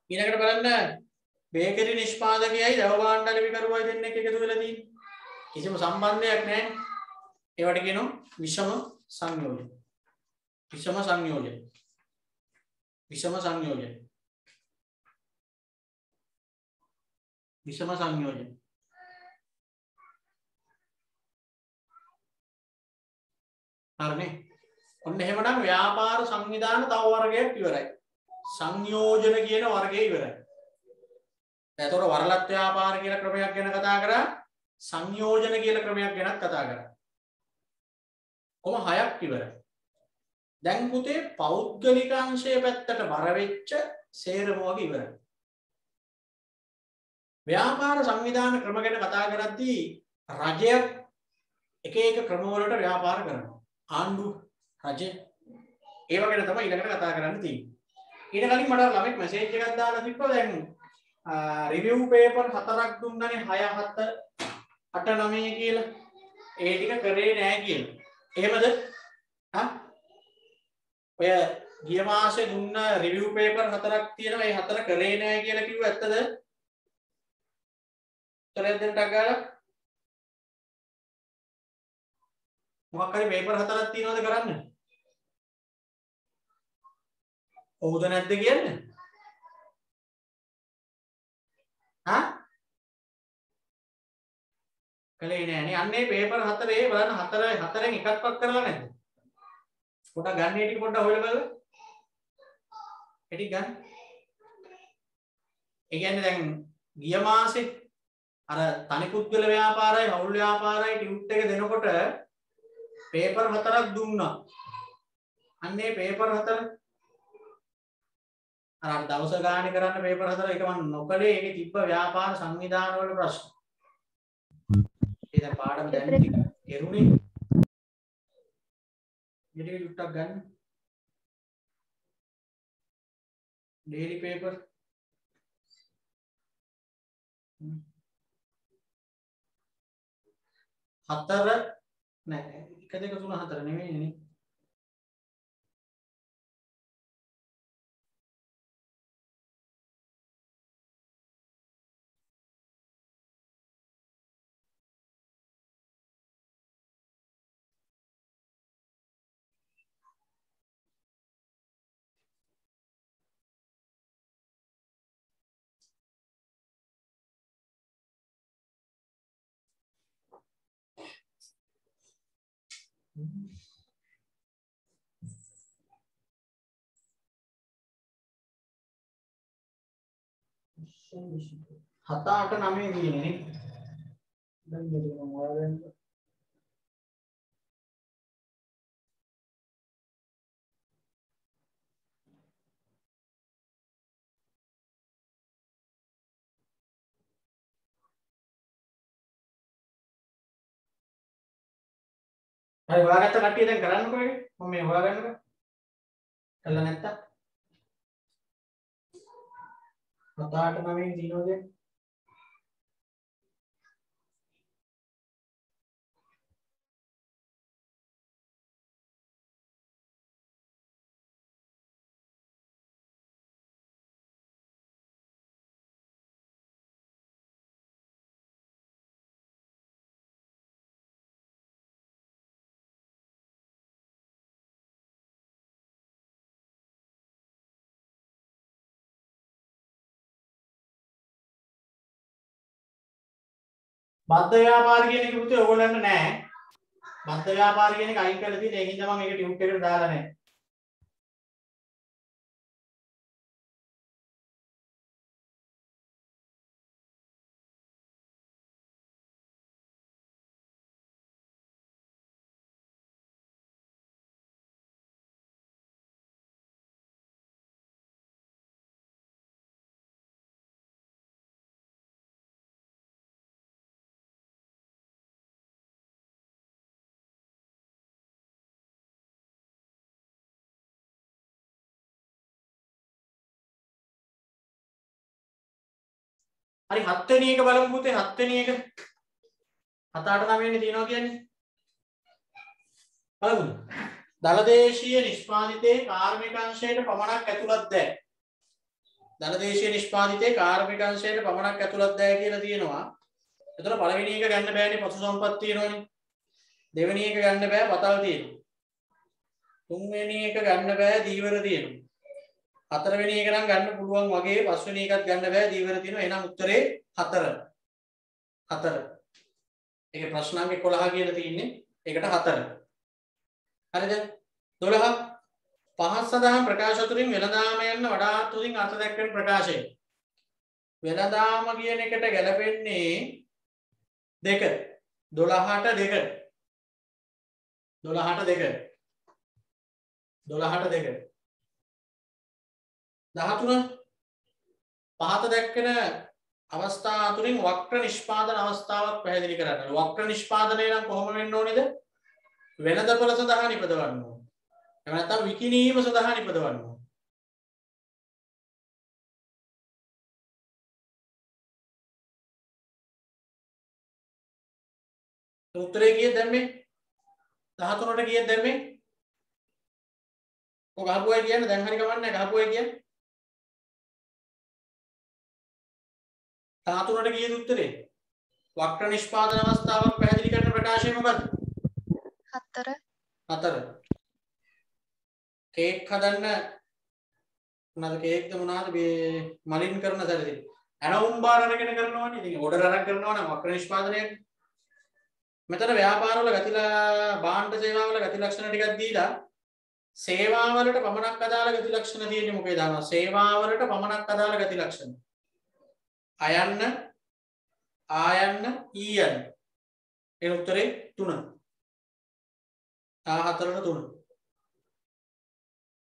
ඊළඟට බලන්න බේකරි නිෂ්පාදකයයි දව භාණ්ඩ අලෙවිකරුවයි දෙන්නෙක් එකතු වෙලා තියෙන්නේ. කිසිම සම්බන්ධයක් නැහැ. ඒවට කියනවා විෂම සංයෝජන. විෂම සංයෝජන. විෂම සංයෝජන. විෂම සංයෝජන. හරිනේ. ඔන්න එහෙමනම් ව්‍යාපාර සංවිධාන තව වර්ගයක් ඉවරයි. සංයෝජන කියන වර්ගය ඉවරයි. එතකොට වරලත් ව්‍යාපාර කියන ක්‍රමයක් ගැන කතා කරා. සංයෝජන කියලා ක්‍රමයක් ගැනත් කතා කරා. කොහොම හයක් ඉවරයි. දැන් පුතේ පෞද්ගලික අංශයේ පැත්තට බර වෙච්ච සේරම වගේ ඉවරයි. ව්‍යාපාර සංවිධාන ක්‍රම ගැන කතා කරද්දී රජය එක එක ක්‍රම වලට ව්‍යාපාර කරනවා. ආණ්ඩුව රජය ඒව ගැන තමයි ඊළඟට කතා කරන්න තියෙන්නේ. ඊට කලින් මට ළමෙක් මැසේජ් එකක් දාලා තිබ්බා දැන් රිවිව් පේපර් 4ක් දුන්නානේ 6 7 8 9 කියලා. ඒ ටික කරේ නෑ කියලා. එහෙමද? ඔය ගිය මාසේ දුන්න රිවිව් පේපර් 4ක් තියෙනවා. ඒ 4 කරේ නෑ කියලා කිව්ව ඇත්තද? උත්තරයක් දෙන්න ගාලා. මොකක් හරි පේපර් 4ක් තියෙනවද කරන්න? ඔව්ද නැද්ද කියන්නේ? කලේ නෑනේ. අන්නේ පේපර් 4 බලන්න 4න් එකක්වත් කරලා නැද්ද? පොඩක් ගන්න ඒ ටික පොඩ්ඩක් හොයලා බලන්න. ඒ ටික ගන්න. ඒ කියන්නේ දැන් ගිය මාසේ අර තනි පුද්ගල ව්‍යාපාරයි හවුල් ව්‍යාපාරයි ටියුට් එක දෙනකොට පේපර් 4ක් දුන්නා. අන්නේ පේපර් 4 අර දවස ගානේ කරන්න පේපර් 4 එක මම නොකලේ ඒකේ තිබ්බ ව්‍යාපාර සංවිධාන වල ප්‍රශ්න. ඒ දැන් පාඩම දැන් ටික එරුනේ. ඊට ටුට්ටක් ගන්න. Daily paper. හතර නෑ 1 2 3 4 නෙමෙයිනේ. හත අට නවයේ තියෙන්නේ දැන් මෙතන මොනවද හරි හොයාගත්ත කට්ටිය දැන් කරන්නකෝ ඒක මම මේ හොයාගන්නකෝ කළා නැත්තම් 7 8 9 දිනෝද බද්ධ ව්‍යාපාර කියන එක පුතේ ඕගොල්ලන්ට නෑ. බද්ධ ව්‍යාපාර කියන එක අයින් කරලා තියෙන ඒකින්ද මම මේක ටියුට් එකට දාලා නෑ. හරි 7 වෙනි එක බලමු පුතේ 7 වෙනි එක 7 8 9 වෙනි තියෙනවා කියන්නේ බලමු දලදේශීය නිෂ්පාදිතේ කාර්මික අංශයට පමණක් ඇතුළත් දැයි දලදේශීය නිෂ්පාදිතේ කාර්මික අංශයට පමණක් ඇතුළත් දැයි කියලා තියෙනවා. එතකොට පළවෙනි එක ගන්න බෑනේ පසු සම්පත් තියෙනවනේ. දෙවෙනි එක ගන්න බෑ පතල් තියෙනවා. තුන්වෙනි එක ගන්න බෑ දීවර තියෙනවා. හතරවෙනි එක නම් ගන්න පුළුවන් වගේ පස්වෙනි එකත් ගන්න බෑ දීවර තියෙනවා. එහෙනම් උත්තරේ 4. 4. ඒකේ ප්‍රශ්නාංක 11 කියලා තියෙන්නේ. ඒකට 4. හරිද? 12 පහත් සඳහන් ප්‍රකාශ තුලින් වෙළඳාම යන වඩාත් උදින් අර්ථ දක්වන ප්‍රකාශය. වෙළඳාම කියන එකට ගැලපෙන්නේ දෙක 12ට 2 12ට 2 12ට 2 13 පහත දැක්කන අවස්ථා අතුරින් වක්‍ර නිෂ්පාදන අවස්ථාවක් පැහැදිලි කරන්න. වක්‍ර නිෂ්පාදනය නම් කොහොම වෙන්න ඕනේද? වෙළඳපොළ සඳහා නිපදවන්න ඕන. එහෙම නැත්නම් විකිණීම සඳහා නිපදවන්න ඕන. උත්තරේ කීයද දැම්මේ? 13ට කීයද දැම්මේ? ඔය ගහපුවයි කියන්නේ දැන් හරි කමන්නේ ගහපුවයි කියන්නේ. 13ට කීයද උත්තරේ? වක්‍ර නිෂ්පාදන අවස්ථාවක් පැහැදිලි කරන ප්‍රකාශය මොකද්ද? 4. 4. කේක් හදන්න මොනවාද කේක්ද මොනවාද මේ මලින් කරන සැරදී ඇනවුම් බාර අරගෙන කරනවනේ. ඉතින් ඕඩර් අරන් කරනවා නම් වක්‍ර නිෂ්පාදනයක්. මෙතන ව්‍යාපාරවල ගතිලා භාණ්ඩ සේවාවල ගති ලක්ෂණ ටිකක් දීලා සේවාවලට පමණක් අදාළ ගති ලක්ෂණ තියෙන්නේ මොකේද? සේවාවලට පමණක් අදාළ ගති ලක්ෂණ. අයන්න ආයන්න ඊයන්න. ඒ උත්තරේ 3. 14ට 3.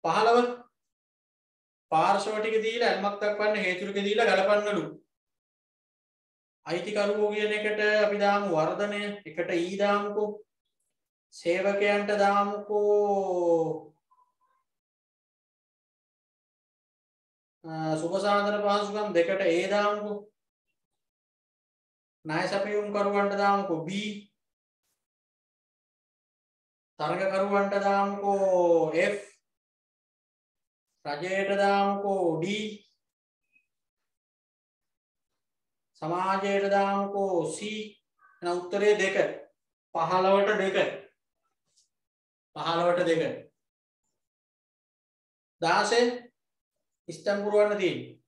15 පාර්ශව ටික දීලා ඇල්මක් දක්වන්න හේතු ටික දීලා ගලපන්නලු. අයිතිකරුවෝ කියන එකට අපි දාමු වර්ධනය, එකට ඊ දාමුකෝ. සේවකයන්ට දාමුකෝ සුබ සාධන පහසුකම්, දෙකට ඒ දාමුකෝ. ණය සැපයුම් කරුවන්ට දාමුකෝ B. තරග කරුවන්ට දාමුකෝ F. රජයට දාමුකෝ D. සමාජයට දාමුකෝ C. එන උත්තරේ 2. 15ට 2. 15ට 2. 16 ඉස්තම් පුරවන්න තියෙන්නේ.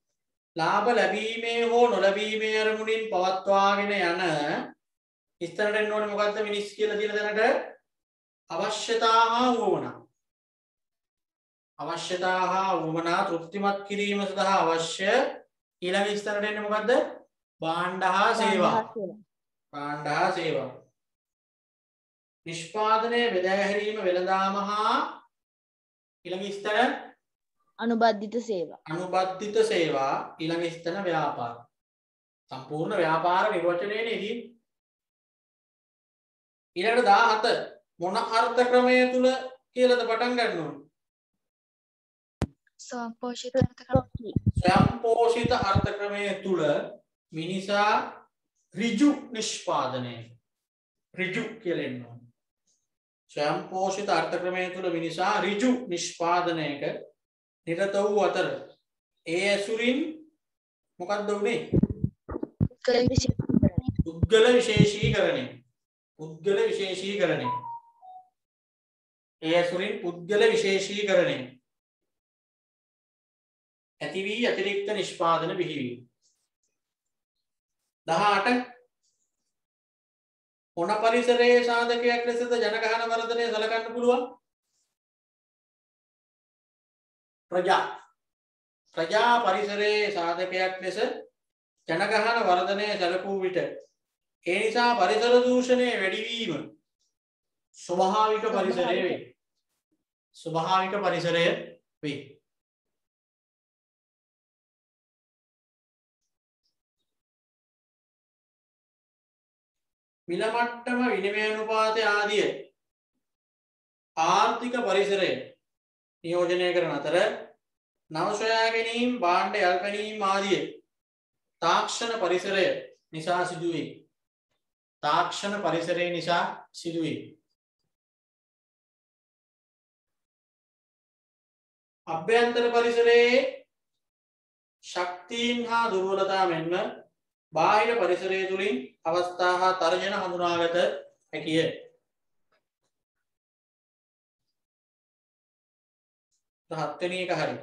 ලාභ ලැබීමේ හෝ නොලැබීමේ අරමුණින් පවත්වාගෙන යන ඉස්තරට එන්න ඕනේ මොකද්ද මිනිස් කියලා තියෙන දැනට අවශ්‍යතා හා වුවමනා. අවශ්‍යතා හා වුවමනා තෘප්තිමත් කිරීම සඳහා අවශ්‍ය ඊළඟ ඉස්තරට එන්නේ මොකද්ද? භාණ්ඩ හා සේවා. භාණ්ඩ හා සේවා. නිෂ්පාදනය බෙදා හැරීම වෙළඳාම හා ඊළඟ ඉස්තර අනුබද්ධිත සේවා. අනුබද්ධිත සේවා ඊළඟ ස්ථන ව්‍යාපාර. සම්පූර්ණ ව්‍යාපාර නිර්වචනයනේ ඉතින්. ඊළඟට 17 මොන අර්ථ ක්‍රමය තුල කියලාද පටන් ගන්න ඕනේ? ස්වයංපෝෂිත අර්ථ ක්‍රමය. ස්වයංපෝෂිත අර්ථ ක්‍රමය තුල මිනිසා ඍජු නිෂ්පාදනය. ඍජු කියලා එන්න ඕනේ. ස්වයංපෝෂිත අර්ථ ක්‍රමය තුල මිනිසා ඍජු නිෂ්පාදනයක නිරත වූ අතර ඒ ඇසුරින් මොකක්ද උනේ? පුද්ගල විශේෂීකරණය. පුද්ගල විශේෂීකරණය. ඒ ඇසුරින් පුද්ගල විශේෂීකරණය. ඇති වී අතිරික්ත නිෂ්පාදන බිහිවීම. 18 මොන පරිසරයේ සාධකයක් ලෙසද ජනගහන වර්ධනය සලකන්න පුළුවන්? ප්‍රජා පරිසරයේ සාධකයක් ලෙස ජනගහන වර්ධනය සැලකූ විට ඒ නිසා පරිසර දූෂණය වැඩිවීම ස්වභාවික පරිසරය වේ. ස්වභාවික පරිසරය වේ. මිල මට්ටම විනිමය අනුපාතය ආදිය ආර්ථික පරිසරය නියෝජනය කරන අතර නව සොයා ගැනීම, භාණ්ඩ යල්පැනීම් ආදිය තාක්ෂණ පරිසරය නිසා සිදුවේ. තාක්ෂණ පරිසරය නිසා සිදුවේ. අභ්‍යන්තර පරිසරයේ ශක්තියින් හා දුර්වලතා මෙන්ම බාහිර පරිසරය තුලින් අවස්ථා හා තර්ජන හඳුනාගත හැකිය. හත්වෙනි එක හරි.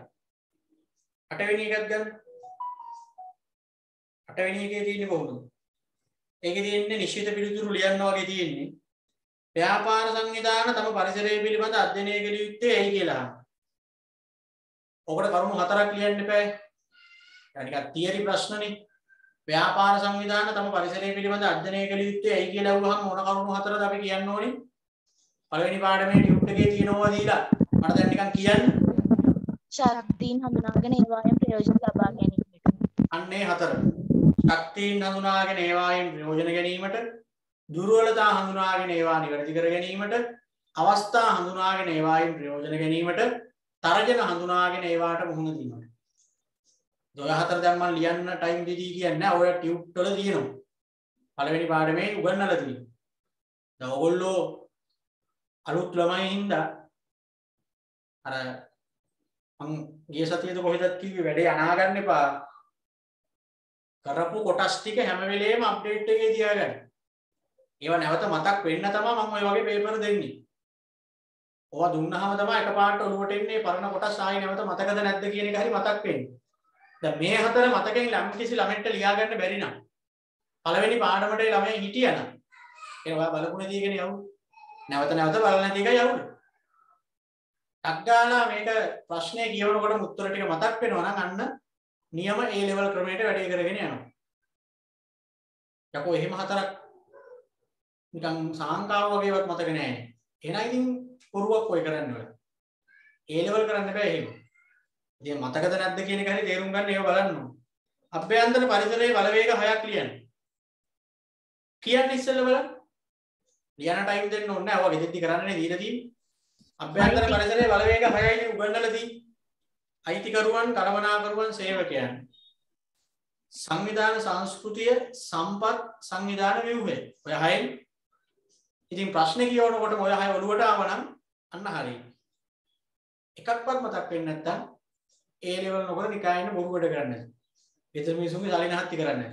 අටවෙනි එකත් ගන්න. අටවෙනි එකේ තියෙන්නේ කොහොමද? ඒකේ තියෙන්නේ නිශ්චිත පිළිතුරු ලියන්න වගේ තියෙන්නේ. ව්‍යාපාර සංවිධාන තම පරිසරය පිළිබඳ අධ්‍යයනය කළ යුත්තේ ඇයි කියලා. ඔකට කරුණු 4ක් ලියන්න එපා. ටිකක් තියරි ප්‍රශ්නනේ. ව්‍යාපාර සංවිධාන තම පරිසරය පිළිබඳ අධ්‍යයනය කළ යුත්තේ ඇයි කියලා අහුවහම මොන කරුණු හතරද අපි කියන්න ඕනේ? පළවෙනි පාඩමේ ටියුට් එකේ තියෙනවා දීලා මට දැන් නිකන් කියන්න. ශක්තියින් හඳුනාගෙන ඒවායෙන් ප්‍රයෝජන ලබා ගැනීමට. අන්නේ හතර. ශක්තියින් හඳුනාගෙන ඒවායෙන් ප්‍රයෝජන ගැනීමට, දුර්වලතා හඳුනාගෙන ඒවා නිවැරදි කර ගැනීමට, අවස්ථා හඳුනාගෙන ඒවායෙන් ප්‍රයෝජන ගැනීමට, තර්ජන හඳුනාගෙන ඒවාට මුහුණ දීමට. 14 දැන් මම ලියන්න ටයිම් දෙදී කියන්නේ ඔය ටියුට් වල තියෙනවා. පළවෙනි පාඩමේ උගන්වලා තියෙනවා. දැන් ඔයගොල්ලෝ අලුත් ළමයි හින්දා අර මං ගිය සතියේද කොහෙදත් කිව්වේ වැඩේ අනා ගන්න එපා. කරපු කොටස් ටික හැම වෙලේම අප්ඩේට් එකේ තියාගන්න. ඒවා නැවත මතක් වෙන්න තමයි මම ඔය වගේ පේපර් දෙන්නේ. ඕවා දුන්නාම තමයි එකපාරට ඔලුවට එන්නේ පරණ කොටස් ආයි නැවත මතකද නැද්ද කියන එක හරි මතක් වෙන්නේ. දැන් මේ හතර මතකෙන් ළම කිසි ළමෙක්ට ලියා ගන්න බැරි නම් පළවෙනි පාඩමට ළමයි හිටියනම් ඒ ඔයා බලපුණ දීගෙන යවු. නැවත නැවත බලන දේ එකයි යවුනේ. ටක්ගාලා මේක ප්‍රශ්නේ කියවනකොට උත්තර ටික මතක් වෙනවා නම් අන්න නියම A level ක්‍රමයට වැඩේ කරගෙන යනවා. යකෝ එහෙම හතරක් නිකන් සාංකාව වගේවත් මතක නැහැ. එහෙනම් ඉතින් පුරුවක් ඔය කරන්න ඕන. A level කරන්න බෑ එහෙම. ඉතින් මතකද නැද්ද කියන එක හරි තේරුම් ගන්න ඒව බලන්න ඕන. අභ්‍යන්තර පරිසරයේ බලවේග 6ක් ලියන්න. කියන්න ඉස්සෙල්ලා බලන්න. ලියන ටයිම් දෙන්න ඕනේ නැහැ. ඔය ගෙදෙද්දි කරන්නේ දීලා තියෙන්නේ. අභ්‍යන්තර පරිසරයේ බලවේග 6යි උගන්වලා තියෙන්නේ. අයිතිකරුවන්, කළමනාකරුවන්, සේවකයන්. සංවිධාන සංස්කෘතිය, සම්පත්, සංවිධාන ව්‍යුහය. ඔය 6යි. ඉතින් ප්‍රශ්නේ කියවනකොට ඔය 6 ඔළුවට ආවනම් අන්න හරියි. එකක්වත් මතක් වෙන්නේ නැත්නම් A level නොකර නිකායින බොරුවට කරන්නේ. විතර මිනිසුන්ගේ සලින හත්ති කරන්නේ.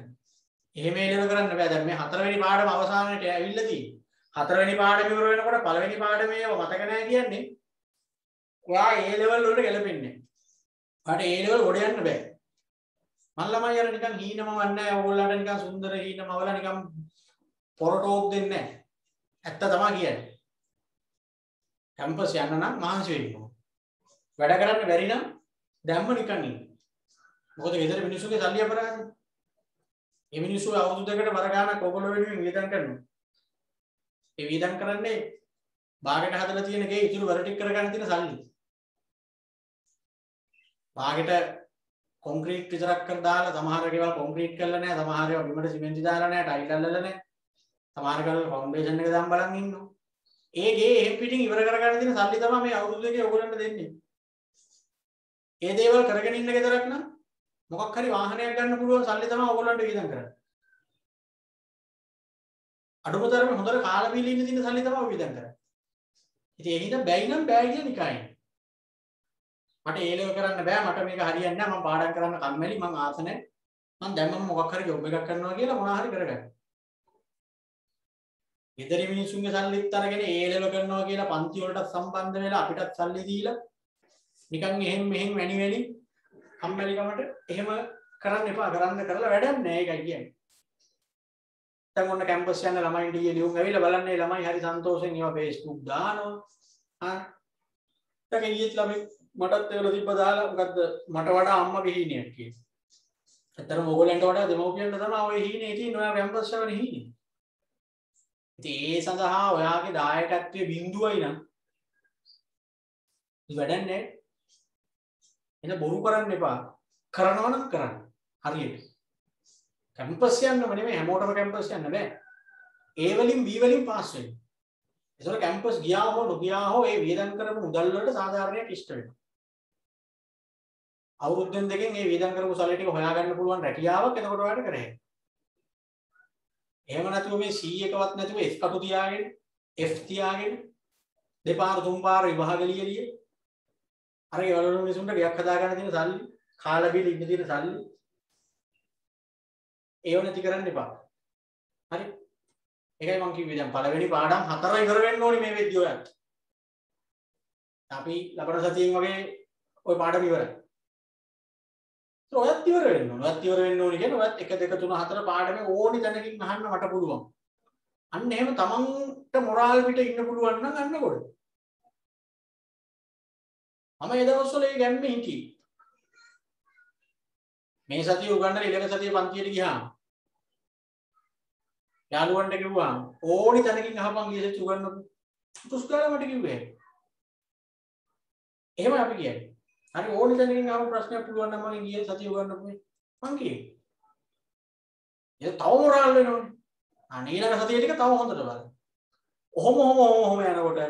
එහෙම A level කරන්න බෑ. දැන් මේ හතරවෙනි පාඩම අවසානයේට ඇවිල්ලා තියෙන්නේ. හතරවෙනි පාඩම ඉවර වෙනකොට පළවෙනි පාඩමේ ඒවා මතක නැහැ කියන්නේ. ඔයා A level වලට ගැලපෙන්නේ නැහැ. ඔයාට A level ගොඩ යන්න බෑ. මන් ළමයි අර නිකන් හීනම වන්නේ ඕගොල්ලන්ට නිකන් සුන්දර හීනමවල නිකන් පොරටෝක් දෙන්නේ නැහැ. ඇත්ත තමයි කියන්නේ. කැම්පස් යන්න නම් මහන්සි වෙන්න ඕන. වැඩ කරන්න බැරි නම් දැම්ම නිකන් ඉන්න. මොකද ගෙදර මිනිස්සුගේ සල්ලි අපරාධනේ. මේ මිනිස්සු අවුරුදු දෙකකට බර ගානක් ඔයගොල්ලෝ වෙනුවෙන් වියදම් කරනවා. ඒ වියදම් කරන්නේ බාගෙට හදලා තියෙන ගේ ඉතුරු වල ටික කරගන්න තියෙන සල්ලි. බාගෙට කොන්ක්‍රීට් විතරක් කර දාලා සමහර ඒවා කොන්ක්‍රීට් කරලා නැහැ, සමහර ඒවා බිමට සිමෙන්ති දාලා නැහැ, ටයිල් අල්ලලා නැහැ. සමහර කල් ෆවුන්ඩේෂන් එක දාන් බලන් ඉන්නවා. ඒ ගේ එහෙම් පිටින් ඉවර කරගන්න තියෙන සල්ලි තමයි මේ අවුරුදු දෙකේ ඔයගොල්ලන්ට දෙන්නේ. ඒ දේවල් කරගෙන ඉන්න ගෙදරක් නම් මොකක් හරි වාහනයක් ගන්න පුළුවන් සල්ලි තමයි ඔයගොල්ලන්ට වියදම් කරන්නේ. අඩුමතරම හොඳට කාලා බීලා ඉන්න දින සල්ලි තමයි වියදම් කරන්නේ. ඉතින් ඒ හින්දා බැයි නම් බෑ කියන නිකයි. මට ඒ ලෙවල් කරන්න බෑ, මට මේක හරියන්නේ නැහැ, මම පාඩම් කරන්න කම්මැලි, මම ආස නැහැ. මම දැම්මම මොකක් හරි ජොබ් එකක් කරනවා කියලා මොනවා හරි කරගන්න. ගෙදර මිනිස්සුන්ගේ සල්ලිත් අරගෙන ඒ ලෙවල් කරනවා කියලා පන්ති වලට සම්බන්ධ වෙලා අපිටත් සල්ලි දීලා නිකන් එහෙම මෙහෙම වැනි කම්මැලිකමට එහෙම කරන්න එපා. කරන්න කරලා වැඩක් නැහැ ඒකයි කියන්නේ. දැන් ඔන්න කැම්පස් යන ළමයින්ට ලියුම් ඇවිල්ලා බලන්නේ ළමයි හරි සන්තෝෂෙන් ඒවා Facebook දානවා. ඒක ඊයේත් ළමයි මටත් ඒවල තිබ්බ දාලා මොකද්ද මට වඩා අම්මගේ හීනයක් කියලා. ඇත්තටම ඕගොල්ලන්ට වඩා දෙමව්පියන්ට තමයි ඔය හීනේ තියෙන්නේ. ඔයා කැම්පස් යවන හීනේ. ඉතින් ඒ සඳහා ඔයාගේ දායකත්වයේ බිඳුවයි නම් වැඩක් නැහැ. එන බොරු කරන්න එපා. කරනවා නම් කරන්න. හරියට. කැම්පස් යන්නම නෙමෙයි හැමෝටම කැම්පස් යන්න බෑ. A වලින් B වලින් පාස් වෙන්න. ඒතර කැම්පස් ගියා හෝ නොගියා හෝ ඒ වියදම් කරපු මුදල් වලට සාධාරණයක් ඉෂ්ට වෙනවා. අවුරුද්දෙන් දෙකෙන් මේ වියදම් කරපු සල්ලි ටික හොයාගන්න පුළුවන් රැකියාවක් එතකොට ඔයාලට කරේ. එහෙම නැතුව මේ C එකවත් නැතුව F කටු තියාගෙන F තියාගෙන දෙපාර තුන් පාර විභාග ලියලිය අර ඒ වල මිනිසුන්ට ගයක් හදා ගන්න තියෙන සල්ලි, කාලා බීලා ඉන්න තියෙන සල්ලි ඒව නැති කරන්න එපා. හරි. ඒකයි මම කිව්වේ දැන් පළවෙනි පාඩම් 4 ඉවර වෙන්න ඕනේ මේ වෙද්දී ඔයත්. අපි ලබන සතියෙන් වගේ ওই පාඩම ඉවරයි. ඔයත් ඉවර වෙන්න ඕනේ. ඔයත් ඉවර වෙන්න ඕනේ කියන්නේ ඔයත් 1 2 3 4 පාඩමේ ඕනි තැනකින් අහන්න මට පුළුවන්. අන්න එහෙම තමන්ට මොරාල් පිට ඉන්න පුළුවන් නම් අන්න කොට. මම ඒ දවස්වල ඒ ගැම්මේ හිටියේ. මේ සතිය උගන්නලා ඊළඟ සතිය පන්තියට ගියාම යාළුවන්ට කිව්වා ඕනි තැනකින් අහපන් ගියසෙත් උගන්නපු. පුස්කාරය මට කිව්වේ. එහෙම අපි කියන්නේ. හරි ඕනි තැනකින් අහපු ප්‍රශ්නයක් පුළුවන් නම් මම ගියේ සතිය උගන්නපු මං කියේ. ඒක තව මොරාල් වෙනවනේ. අනේ ඊළඟ සතියේ ටික තව හොඳට බලන්න. ඔහොම යනකොට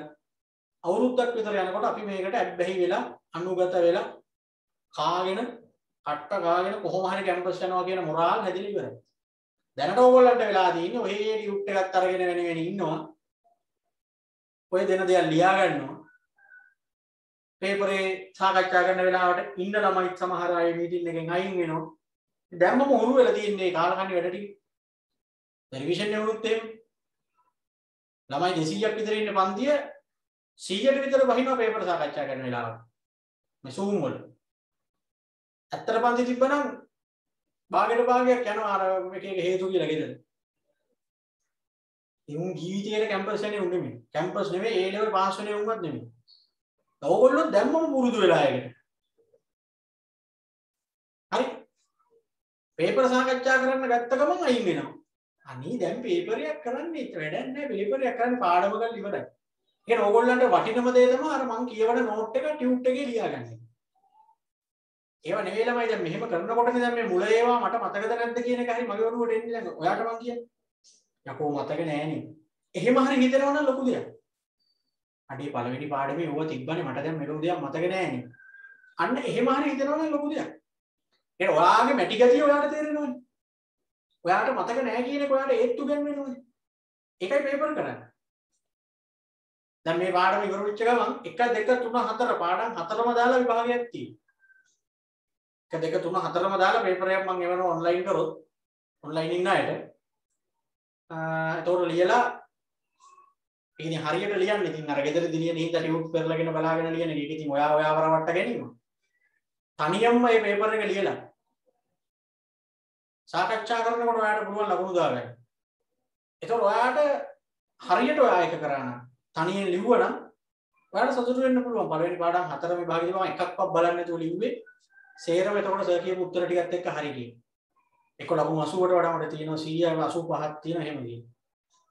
අවුරුද්දක් විතර යනකොට අපි මේකට ඇබ්බැහි වෙලා අනුගත වෙලා කාගෙන අට්ට කාගෙන කොහොම හරි කැම්පස් යනවා කියන මොරාල් හැදිලා ඉවරයි. දැනට ඕගොල්ලන්ට වෙලා තියෙන්නේ ඔය ඩියුට් එකක් අරගෙන වෙන ඉන්නවා. ඔය දෙන දේවල් ලියා ගන්නවා. පේපරේ සාකච්ඡා කරන වෙලාවට ඉන්න ළමයි සමහර අය මීටින් එකෙන් අයින් වෙනවා. දැම්මම උරු වෙලා තියෙන්නේ කාලකන්ණි වැඩ ටික. ටෙලිවිෂන් එක උරුත් එහෙම. ළමයි 200ක් විතර ඉන්න පන්තිය 100ට විතර වහිනවා පේපර් සාකච්ඡා කරන වෙලාවට. මේ Zoom වල. ඇත්තට පන්ති තිබ්බනම් භාගයට භාගයක් යනවා අර එක හේතු කියලා ගෙදර. ඉතින් ජීවිතේට කැම්පස් යන්නේ උන් නෙමෙයි. කැම්පස් නෙමෙයි ඒ ලෙවල් පාස් වෙන්නේ උන්වත් නෙමෙයි. ඕගොල්ලෝ දැම්මම පුරුදු වෙලා ඒකට. හරි. පේපර් සාකච්ඡා කරන්න ගත්ත ගමන් අයින් වෙනවා. අනේ දැන් පේපරයක් කරන්නේ වැඩක් නැහැ. පේපරයක් කරන්නේ පාඩම කරලා ඉවරයි. ඒක ඕගොල්ලන්ට වටිනම දේ තමයි අර මං කියවන නෝට් එක ටියුට් එකේ ලියාගන්න. ඒව නෙවෙයි ළමයි දැන් මෙහෙම කරනකොටනේ දැන් මේ මුල ඒවා මට මතකද නැද්ද කියන එක හරි මගේ ඔළුවට එන්නේ දැන්. ඔයාට මං කියන්නේ. යකෝ මතක නෑනේ. එහෙම හරි හිතනවා නම් ලොකු දෙයක්. අඩේ පළවෙනි පාඩමේ ඕවා තිබ්බනේ මට දැන් මෙලෝ දෙයක් මතක නෑනේ. අන්න එහෙම හරි හිතනවා නම් ලොකු දෙයක්. ඒ ඔයාගේ මැටි ගතිය ඔයාට තේරෙනවනේ. ඔයාට මතක නෑ කියන එක ඔයාට ඒත්තු ගන්නවෙනවනේ. ඒකයි පේපර් කරන්නේ. දැන් මේ පාඩම ඉවර වෙච්ච ගමන් 1 2 3 4 පාඩම් 4ම දාලා විභාගයක් තියෙනවා. 1 2 3 4ම දාලා පේපර් එකක් මම එවනවා ඔන්ලයින් කරොත් ඔන්ලයින් ඉන්න අයට ඒතකොට ලියලා ඉතින් හරියට ලියන්න ඉතින් අර ගෙදරදී ලියන හින්දා ටියුට් කරලාගෙන බලාගෙන ලියන එක ඉතින් ඔයා වරවට්ට ගැනීම. තනියම මේ පේපර් එක ලියලා සාකච්ඡා කරනකොට ඔයාට පුළුවන් ලකුණු දාගන්න. ඒතකොට ඔයාට හරියට ඔයා එක කරා නම් තනියෙන් ලිව්වනම් ඔයාලට සතුටු වෙන්න පුළුවන්. පළවෙනි පාඩම් 4 විභාගෙදී මම එකක්වත් බලන්නේ නැතුව ලිව්වේ. සේරම එතකොට සර් කියපු උත්තර ටිකත් එක්ක හරි ගියේ. එක ලකුණු 80කට වඩා මට තියෙනවා 185ක් තියෙනවා එහෙම ගියේ.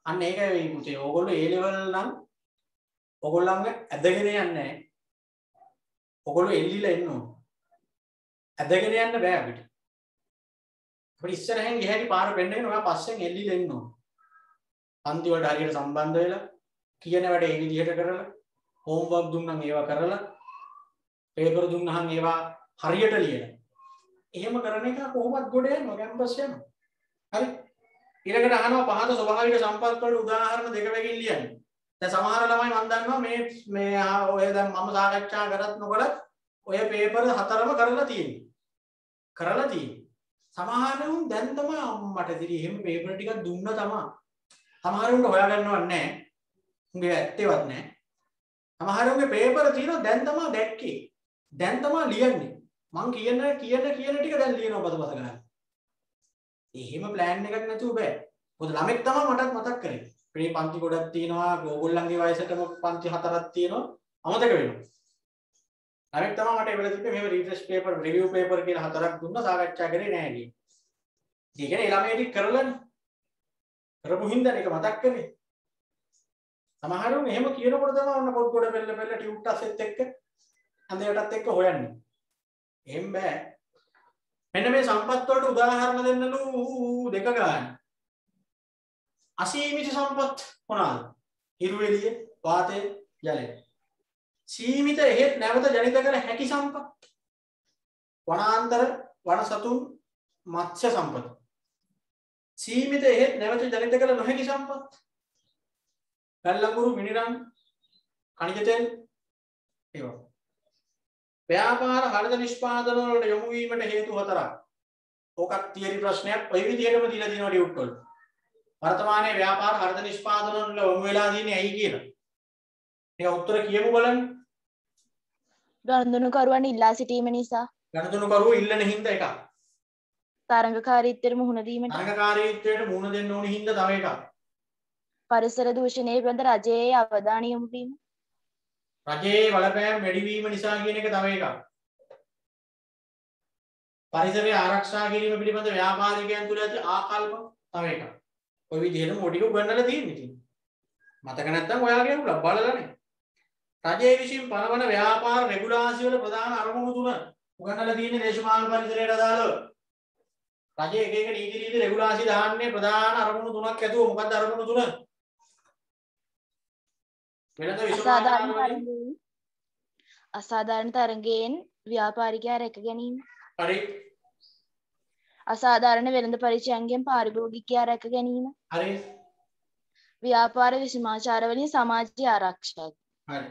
අන්න ඒකයි මේ පුතේ. ඕගොල්ලෝ A level නම් ඕගොල්ලන්ව ඇදගෙන යන්නේ නැහැ. ඕගොල්ලෝ එල්ලිලා එන්න ඕන. ඇදගෙන යන්න බෑ අපිට. අපිට ඉස්සරහෙන් ගියහැටි පාර පෙන්නගෙන ඔයා පස්සෙන් එල්ලිලා එන්න ඕන. පන්ති වලට හරියට සම්බන්ධ වෙලා කියන වැඩ ඒ විදිහට කරලා හෝම්වර්ක් දුන්නම් ඒවා කරලා පේපර් දුන්නාම ඒවා හරියට ලියලා එහෙම කරන එක කොහොමද ගොඩ යනවා කැම්පස් යනවා. හරි. ඊළඟට අහනවා පහත ස්වභාවික සම්පත් වල උදාහරණ දෙක වගින් ලියන්න. දැන් සමහර ළමයි මම දන්නවා මේ ඔය දැන් මම සාකච්ඡා කරත් නොකරත් ඔය පේපර් 4ම කරලා තියෙනවා. සමහරුන් දැන් තමයි අම්මට දිරි එහෙම පේපර් ටිකක් දුන්නා තමයි. සමහරුන්ට හොයාගන්නවත් නැහැ. උන්ගේ ඇත්තේවත් නැහැ. සමහරුන්ගේ පේපර් තියෙනවා දැන් තමයි දැක්කේ. දැන් තමයි ලියන්නේ. මං කියන ටික දැන් ලියනවා පදපස ගන්න. එහෙම ප්ලෑන් එකක් නැතුව බෑ. මොකද ළමෙක් තමයි මටත් මතක් කරේ. මේ පන්ති ගොඩක් තියෙනවා, ඕගොල්ලන්ගේ වයසටම පන්ති 4ක් තියෙනවා. අමතක වෙනවා. ළමෙක් තමයි මට ඒවල තිබ්බේ මේව රීටෙස්ට් පේපර්, රිවිව් පේපර් කියලා 4ක් දුන්නා සාකච්ඡා කරේ නෑ නේ. ඒ කියන්නේ ළමයි ටික කරලානේ. කරපු හින්දා ඒක මතක් කරේ. සමහරුන් එහෙම කියනකොට තමයි ඔන්න පොත් ගොඩ බෙල්ල ටියුට් අසෙත් එක්ක අන්දයටත් එක්ක හොයන්නේ. එහෙම බෑ. මෙන්න මේ සම්පත් වලට උදාහරණ දෙන්නලු දෙක ගන්න. අසීමිත සම්පත් මොනවාද? හිරු එළිය, වාතය, ජලය. සීමිත එහෙත් නැවත ජනිත කර හැකි සම්පත්. වනාන්තර, වනසතුන්, මත්ස්‍ය සම්පත. සීමිත එහෙත් නැවත ජනිත කර නොහැකි සම්පත්. පැල්ලඟුරු, මිනිරම්, khනිජ තෙල් ඒවා. ව්‍යාපාර හරිත නිෂ්පාදන වලට යොමු වීමට හේතු 4ක්. ඕකත් තියරි ප්‍රශ්නයක්. ඔය විදිහටම දීලා තියෙනවා ඩියුට් වල. වර්තමානයේ ව්‍යාපාර හරිත නිෂ්පාදන වල යොමු වෙලා තියෙන්නේ ඇයි කියලා. මේක උත්තර කියමු බලන්න. ගනුදෙනුකරුවන් ඉල්ලා සිටීම නිසා. ගනුදෙනුකරුවෝ ඉල්ලන හින්දා එකක්. තරඟකාරීත්වයට මුහුණ දීමට. තරඟකාරීත්වයට මුහුණ දෙන්න ඕන හින්දා තව එකක්. පරිසර දූෂණය පිළිබඳ රජයේ අවධානය යොමු වීම. රජයේ බලපෑම් වැඩි වීම නිසා කියන එක තව එකක්. පරිසරය ආරක්ෂා කිරීම පිළිබඳ ව්‍යාපාරිකයන් තුළ ඇති ආකල්ප තව එකක්. ඔය විදිහට මොටික උගන්වලා තියෙන්නේ ඉතින්. මතක නැත්තම් ඔයාගේ උලා බලලානේ. රජයේ විසින් පනවන ව්‍යාපාර රෙගුලාසි වල ප්‍රධාන අරමුණු තුන උගන්වලා තියෙන්නේ දේශපාලන පරිසරයට අදාළව. රජයේ එක එක නීති රෙගුලාසි දාන්නේ ප්‍රධාන අරමුණු තුනක් ඇතුව. මොකක්ද අරමුණු තුන? වෙනද විශ්වවිද්‍යාලවලින් අසාධාරණ තරගයෙන් ව්‍යාපාරිකයා රැක ගැනීම. හරි. අසාධාරණ වෙළඳ පරිචයන්ගෙන් පාරිභෝගිකයා රැක ගැනීම. හරි. ව්‍යාපාර විසමාචාර වලින් සමාජය ආරක්ෂා. හරි.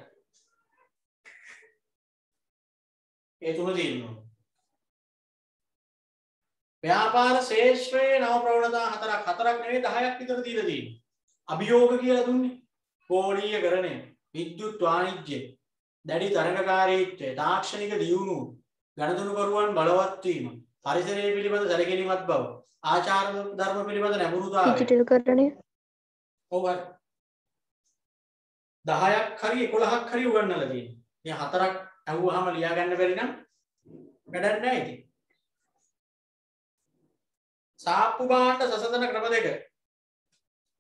ඒ තුන තියෙනවා. ව්‍යාපාර ශේෂ්ත්‍රයේ නව ප්‍රවණතා හතරක් නෙවෙයි 10ක් විතර දීලා තියෙනවා. අභියෝග කියලා දුන්නේ. ගෝලීයකරණය, විද්‍යුත් වාණිජ්‍ය, දැඩි තරඟකාරීත්වය, තාක්ෂණික දියුණුව, ගණතුණුකරුවන් බලවත් වීම, පරිසරය පිළිබඳ සැලකිලිමත් බව, ආචාර ධර්ම පිළිබඳ නැඹුරුතාවය. ඩිජිටල්කරණය. ඔව් හරි. 10ක් හරි 11ක් හරි උගන්වලා තියෙනවා. මේ හතරක් අහුවාම ලියා ගන්න බැරි නම් වැඩක් නැහැ ඉතින්. සාප්පු භාණ්ඩ සසඳන ක්‍රම දෙක.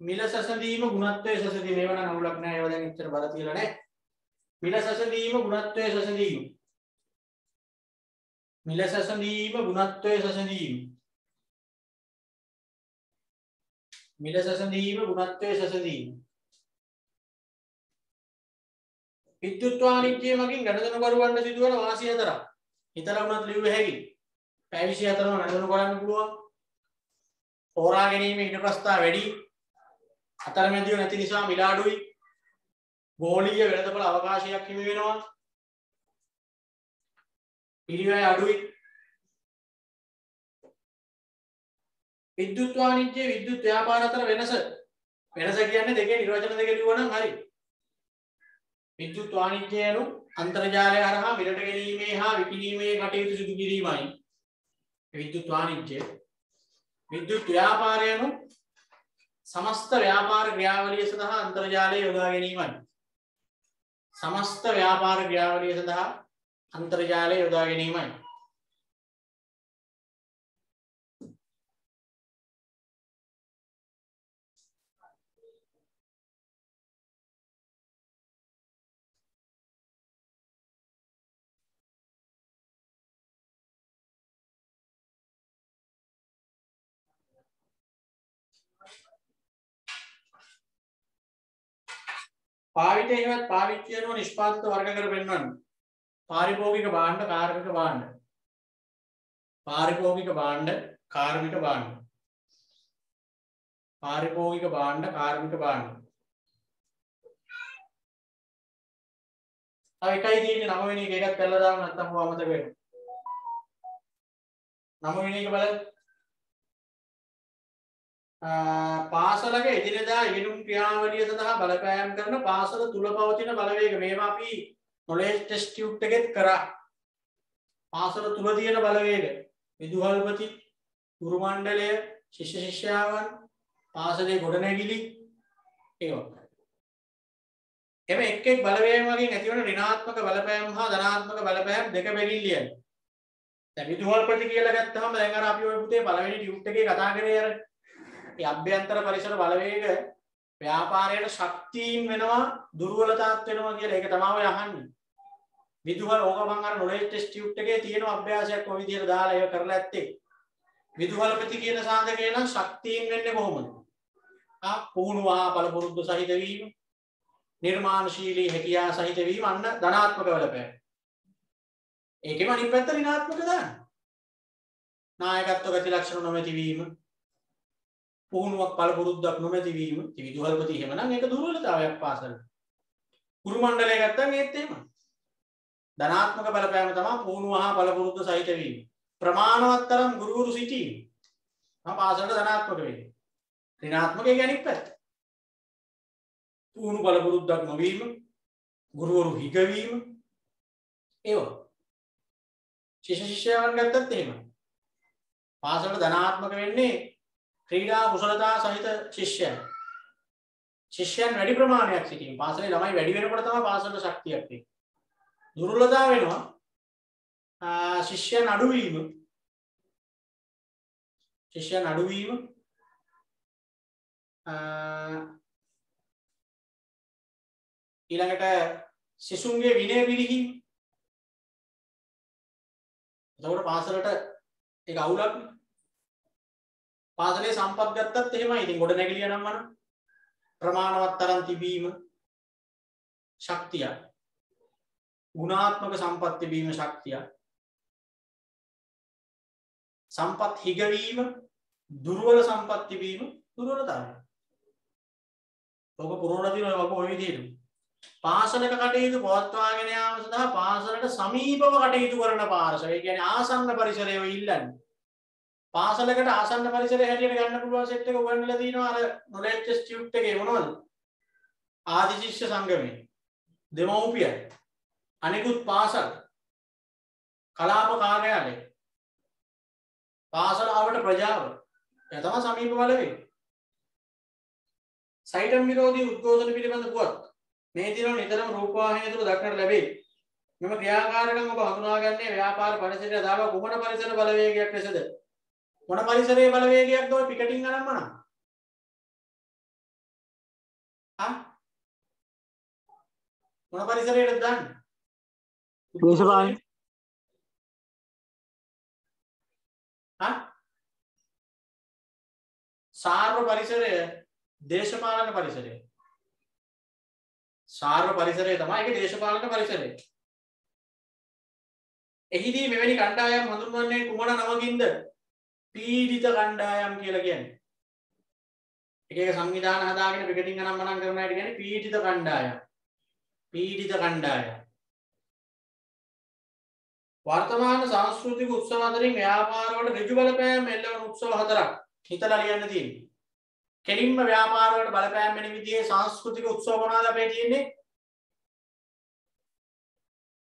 මිල සසඳීම ගුණත්වයේ සසඳීම. මේව නම් අවුලක් නැහැ. ඒව දැන් ඉච්චර බල තියලා නැහැ. මිල සසඳීම ගුණත්වයේ සසඳීම. මිල සසඳීම ගුණත්වයේ සසඳීම. මිල සසඳීම ගුණත්වයේ සසඳීම. විද්‍යුත් වාණිජ්‍ය මගින් ගණනකරුවන්ට සිදුවන වාසි හතරක්. හිතලා වුණත් ලියුව හැකි. පැය 24ම ගණනකරු කරන්න පුළුවන්. තෝරා ගැනීම ඊට ප්‍රස්ථා වැඩි. අතරමැදියෝ නැති නිසා මිල අඩුයි. ගෝලීය වෙළඳපොළ අවකාශයක් හිමි වෙනවා. පිරිවැය අඩුයි. විද්‍යුත් වාණිජ්‍ය විද්‍යුත් ව්‍යාපාර අතර වෙනස කියන්නේ දෙකේ නිර්වචන දෙක ලියුවනම් හරි. විද්‍යුත් වාණිජ්‍ය යනු අන්තර්ජාලය හරහා මිලට ගැනීමේ හා විකිණීමේ කටයුතු සිදු කිරීමයි. විද්‍යුත් වාණිජ්‍ය. විද්‍යුත් ව්‍යාපාරය යනු සමස්ත ව්‍යාපාර ක්‍රියාවලිය සඳහා අන්තර්ජාලය යොදා ගැනීමයි. සමස්ත ව්‍යාපාර ක්‍රියාවලිය සඳහා අන්තර්ජාලය යොදා ගැනීමයි. පාවිතේවත් පාවිච්චි කරන නිෂ්පාදිත වර්ග කර පෙන්වන්න. පාරිභෝගික භාණ්ඩ, කාර්මික භාණ්ඩ. පාරිභෝගික භාණ්ඩ, කාර්මික භාණ්ඩ. පාරිභෝගික භාණ්ඩ, කාර්මික භාණ්ඩ. තව එකයි තියෙන්නේ 9 වෙනි එක. එකක් පැනලා දාන්න නැත්නම් ඔය අමතක වෙනවා. 9 වෙනි එක බලන්න. පාසලක එදිනෙදා ඉගෙනුම් ක්‍රියාවලිය සඳහා බලපෑම් කරන පාසල තුල පවතින බලවේග. මේවා අපි නොලෙජ් ටෙස්ට් ටියුට් එකෙත් කරා. පාසල තුල තියෙන බලවේග. විදුහල්පති, ගුරු මණ්ඩලය, ශිෂ්‍ය ශිෂ්‍යාවන්, පාසලේ ගොඩනැගිලි ඒවා. එමෙ එක් එක් බලවේග වලින් ඇතිවන ඍණාත්මක බලපෑම් හා ධනාත්මක බලපෑම් දෙක බැගින් ලියන්න. දැන් විදුහල්පති කියලා ගත්තාම දැන් අර අපි ওই පුතේ පළවෙනි ටියුට් එකේ කතා කරේ අර මේ අභ්‍යන්තර පරිසර බලවේග ව්‍යාපාරයට ශක්තියින් වෙනවා දුර්වලතාවක් වෙනවා කියලා. ඒක තමයි ඔය අහන්නේ. විදුහල් ඕක මම අර නොලෙජ් ටෙස්ට් ටියුට් එකේ තියෙන අභ්‍යාසයක් ඔය විදිහට දාලා ඒක කරලා ඇත්තේ. විදුහල්පති කියන සාධකය නම් ශක්තියින් වෙන්නේ කොහොමද? පුහුණුවා බලපොරොත්තු සහිත වීම, නිර්මාණශීලී හැකියාව සහිත වීම, අන්න ධනාත්මක බලපෑම. ඒකෙම අනිත් පැත්ත ඍණාත්මක දාන්න. නායකත්ව ගති ලක්ෂණ නොමැති වීම, පුහුණුවක් බලපොරොත්තුක් නොමැති වීම. විදුහල්පති එහෙමනම් ඒක දුර්වලතාවයක් පාසල. ගුරු මණ්ඩලය ගත්තාම ඒත් එහෙම. ධනාත්මක බලපෑම තමයි පුහුණුව හා බලපොරොත්තු සහිත වීම. ප්‍රමාණවත් තරම් ගුරුවරු සිටීම. පාසලට ධනාත්මක වෙන්නේ. ඍණාත්මක ඒ අනිත් පැත්ත. පුහුණු බලපොරොත්තුක් නොවීම, ගුරුවරු හිගවීම ඒවා. ශිෂ්‍ය ශිෂ්‍යාවන් ගත්තත් එහෙම. පාසලට ධනාත්මක වෙන්නේ ක්‍රීඩා කුසලතා සහිත ශිෂ්‍යයන්. ශිෂ්‍යයන් වැඩි ප්‍රමාණයක් සිටීම. පාසලේ ළමයි වැඩි වෙනකොට තමයි පාසලට ශක්තියක් එන්නේ. දුර්වලතාව වෙනවා ශිෂ්‍යයන් අඩු වීම. ශිෂ්‍යයන් අඩු වීම ඊළඟට සිසුන්ගේ විනය පිළිහිම. එතකොට පාසලට ඒක අවුලක්. පාසලේ සම්පත් ගත්තත් එහෙමයි. ඉතින් ගොඩ නැගිලිය නම් මන ප්‍රමාණවත් තරම් තිබීම ශක්තිය. ගුණාත්මක සම්පත් තිබීම ශක්තිය. සම්පත් හිගවීම දුර්වල සම්පත් තිබීම දුර්වලතාවය. ඔබ පුරවලා තියෙනවා ඔබ ඔය විදිහට. පාසලක කටයුතු පවත්වාගෙන යාම සඳහා පාසලට සමීපව කටයුතු කරන පාර්ශව. ඒ කියන්නේ ආසන්න පරිසරය ඔය ඉල්ලන්නේ. පාසලකට ආසන්න පරිසරය හැටියට ගන්න පුළුවන් සෙට් එක උගන්වලා තිනවා අර නොලෙජ් ඉන්ස්ටිටියුට් එකේ මොනවද? ආදි ශිෂ්‍ය සංගමේ. දෙමව්පියන්. අනිකුත් පාසල්. කලාප කාර්යාලය. පාසල ආවට ප්‍රජාව. එය තමයි සමීප බලවේග. සයිටම් විරෝධී උද්ඝෝෂණ පිළිබඳ පුවත් මේ දිනවල නිතරම රූපවාහිනිය තුල දක්නට ලැබේ. මෙම ක්‍රියාකාරකම් ඔබ හඳුනාගන්නේ ව්‍යාපාර පරිසරය දාලා කුමන පරිසර බලවේගයක් ලෙසද? මොන පරිසරයේ බලවේගයක්ද ඔය පිකටින් අරම්මන? මොන පරිසරයටද දාන්නේ? දේශපාලන. සාර්ව පරිසරය දේශපාලන පරිසරය. සාර්ව පරිසරය තමයි ඒක දේශපාලන පරිසරය. එහිදී මෙවැනි කණ්ඩායම් හඳුන්වන්නේ කුමන නමකින්ද? පීඩිත කණ්ඩායම් කියලා කියන්නේ. එක එක සංවිධාන හදාගෙන පිකටින් අනම්මනම් කරන අයට කියන්නේ පීඩිත කණ්ඩායම්. පීඩිත කණ්ඩායම්. වර්තමාන සංස්කෘතික උත්සව අතරින් ව්‍යාපාරවල ඍජු බලපෑම් එල්ලවන උත්සව හතරක් හිතලා ලියන්න තියෙනවා. කෙලින්ම ව්‍යාපාරවලට බලපෑම් වෙන විදිහේ සංස්කෘතික උත්සව මොනවාද අපේ තියෙන්නේ?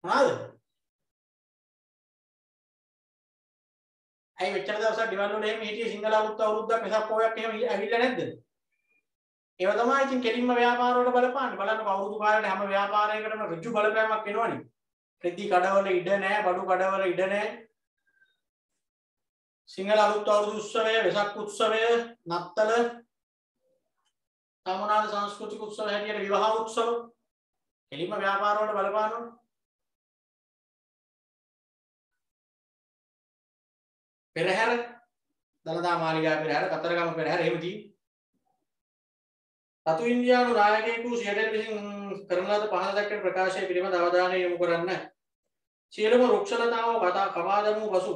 මොනවාද? ඇයි මෙච්චර දවසක් ඩිවල් වල එහෙම හිටියේ සිංහල අවුරුද්දක් වෙසක් පොයක් එහෙම ඇවිල්ලා නැද්ද? ඒව තමයි ඉතින් කෙලින්ම ව්‍යාපාරවලට බලපාන්නේ. බලන්න අවුරුදු කාලේ හැම ව්‍යාපාරයකටම ඍජු බලපෑමක් එනවනේ. රෙදි කඩවල ඉඩ නැහැ, බඩු කඩවල ඉඩ නැහැ. සිංහල අවුරුදු උත්සවය, වෙසක් උත්සවය, නත්තල, සමුනාද සංස්කෘතික උත්සව හැටියට විවාහ උත්සව කෙලින්ම ව්‍යාපාර වලට බලපානවා. පෙරහැර, දලදා මාලිගා පෙරහැර, කතරගම පෙරහැර එහෙම තියෙන්නේ. රතු ඉන්දියානු නායකයෙකු සියටෙල් විසින් කරන ලද පහළ දැක්වෙන ප්‍රකාශය පිළිබඳ අවධානය යොමු කරන්න. සියලුම වෘක්ෂලතාවෝ කපා දමූ පසු,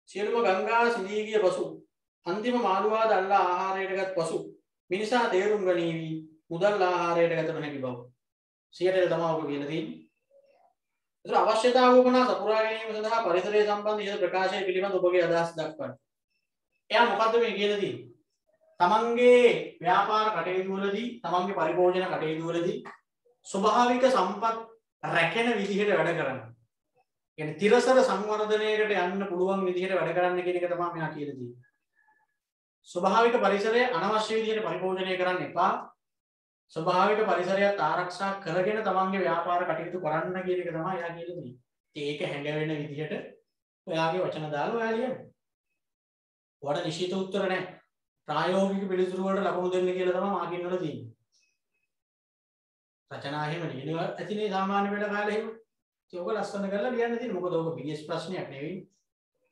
සියලුම ගංගා සිඳී ගිය පසු, අන්තිම මාළුවා දැල්ලා ආහාරයටගත් පසු මිනිසා තේරුම් ගනීවි මුදල් ආහාරයට ගත නොහැකි බව. සියටෙල් තමයි ඔබ කියලා තියෙන්නේ. ඒතර අවශ්‍යතාව වුණා සපුරා ගැනීම සඳහා පරිසරය සම්බන්ධ ඉහළ ප්‍රකාශය පිළිබඳ ඔබගේ අදහස් දක්වන්න. එයා මොකද්ද මේ කියලා තියෙන්නේ? තමන්ගේ ව්‍යාපාර කටයුතු වලදී, තමන්ගේ පරිභෝජන කටයුතු වලදී ස්වභාවික සම්පත් රැකෙන විදිහට වැඩ කරන්න. يعني තිරසර සංවර්ධනයකට යන්න පුළුවන් විදිහට වැඩ කරන්න කියන එක තමයි මෙයා කියලා තියෙන්නේ. ස්වභාවික පරිසරය අනවශ්‍ය විදිහට පරිභෝජනය කරන්න එපා. ස්වභාවික පරිසරයත් ආරක්ෂා කරගෙන තමන්ගේ ව්‍යාපාර කටයුතු කරන්න කියන එක තමයි එයා කියලා තියෙන්නේ. ඒක හැඟවෙන විදිහට ඔයාගේ වචන දාලා ඔයා ලියන්න. ඔයාට නිශ්චිත උත්තර නැහැ. ප්‍රායෝගික පිළිතුරු වලට ලකුණු දෙන්න කියලා තමයි මාකින් වල තියෙන්නේ. රචනා එහෙම ලියනවා ඇතිනේ සාමාන්‍ය වෙල කාලේ එහෙම. ඒක ඔක ලස්සන කරලා ලියන්න තියෙන්නේ. මොකද ඔක PS ප්‍රශ්නයක් නෙවෙයි.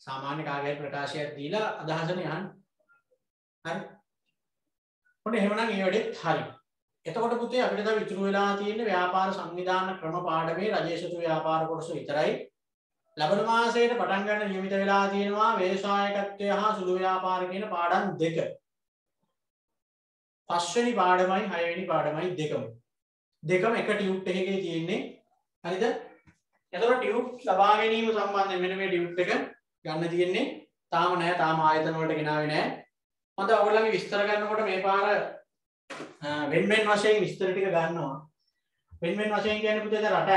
සාමාන්‍ය කාගය ප්‍රකාශයක් දීලා අදහසනේ අහන්න. හරි. ඔන්න එහෙමනම් ඒ වැඩෙත් හරි. එතකොට පුතේ අපිට දැන් ඉතුරු වෙලා තියෙන්නේ ව්‍යාපාර සංවිධාන ක්‍රම පාඩමේ රජේෂ්ඨ ව්‍යාපාර කොටස විතරයි. ලබන මාසයේ පටන් ගන්න නියමිත වෙලා තියෙනවා ව්‍යවසායකත්වය හා සුළු ව්‍යාපාර කියන පාඩම් දෙක. 5 වෙනි පාඩමයි 6 වෙනි පාඩමයි දෙකම එක ටියුට් එකකේ තියෙන්නේ. හරිද? එතකොට ටියුට් ලබා ගැනීම සම්බන්ධයෙන් මෙන්න මේ ටියුට් එක ගන්න තියෙන්නේ. තාම නෑ, තාම ආයතන වලට ගෙනාවේ නෑ. මම ඔයගොල්ලන්ගේ විස්තර ගන්නකොට මේ පාර වෙන වශයෙන් විස්තර ටික ගන්නවා. වෙන වශයෙන් කියන්නේ පුතේ රට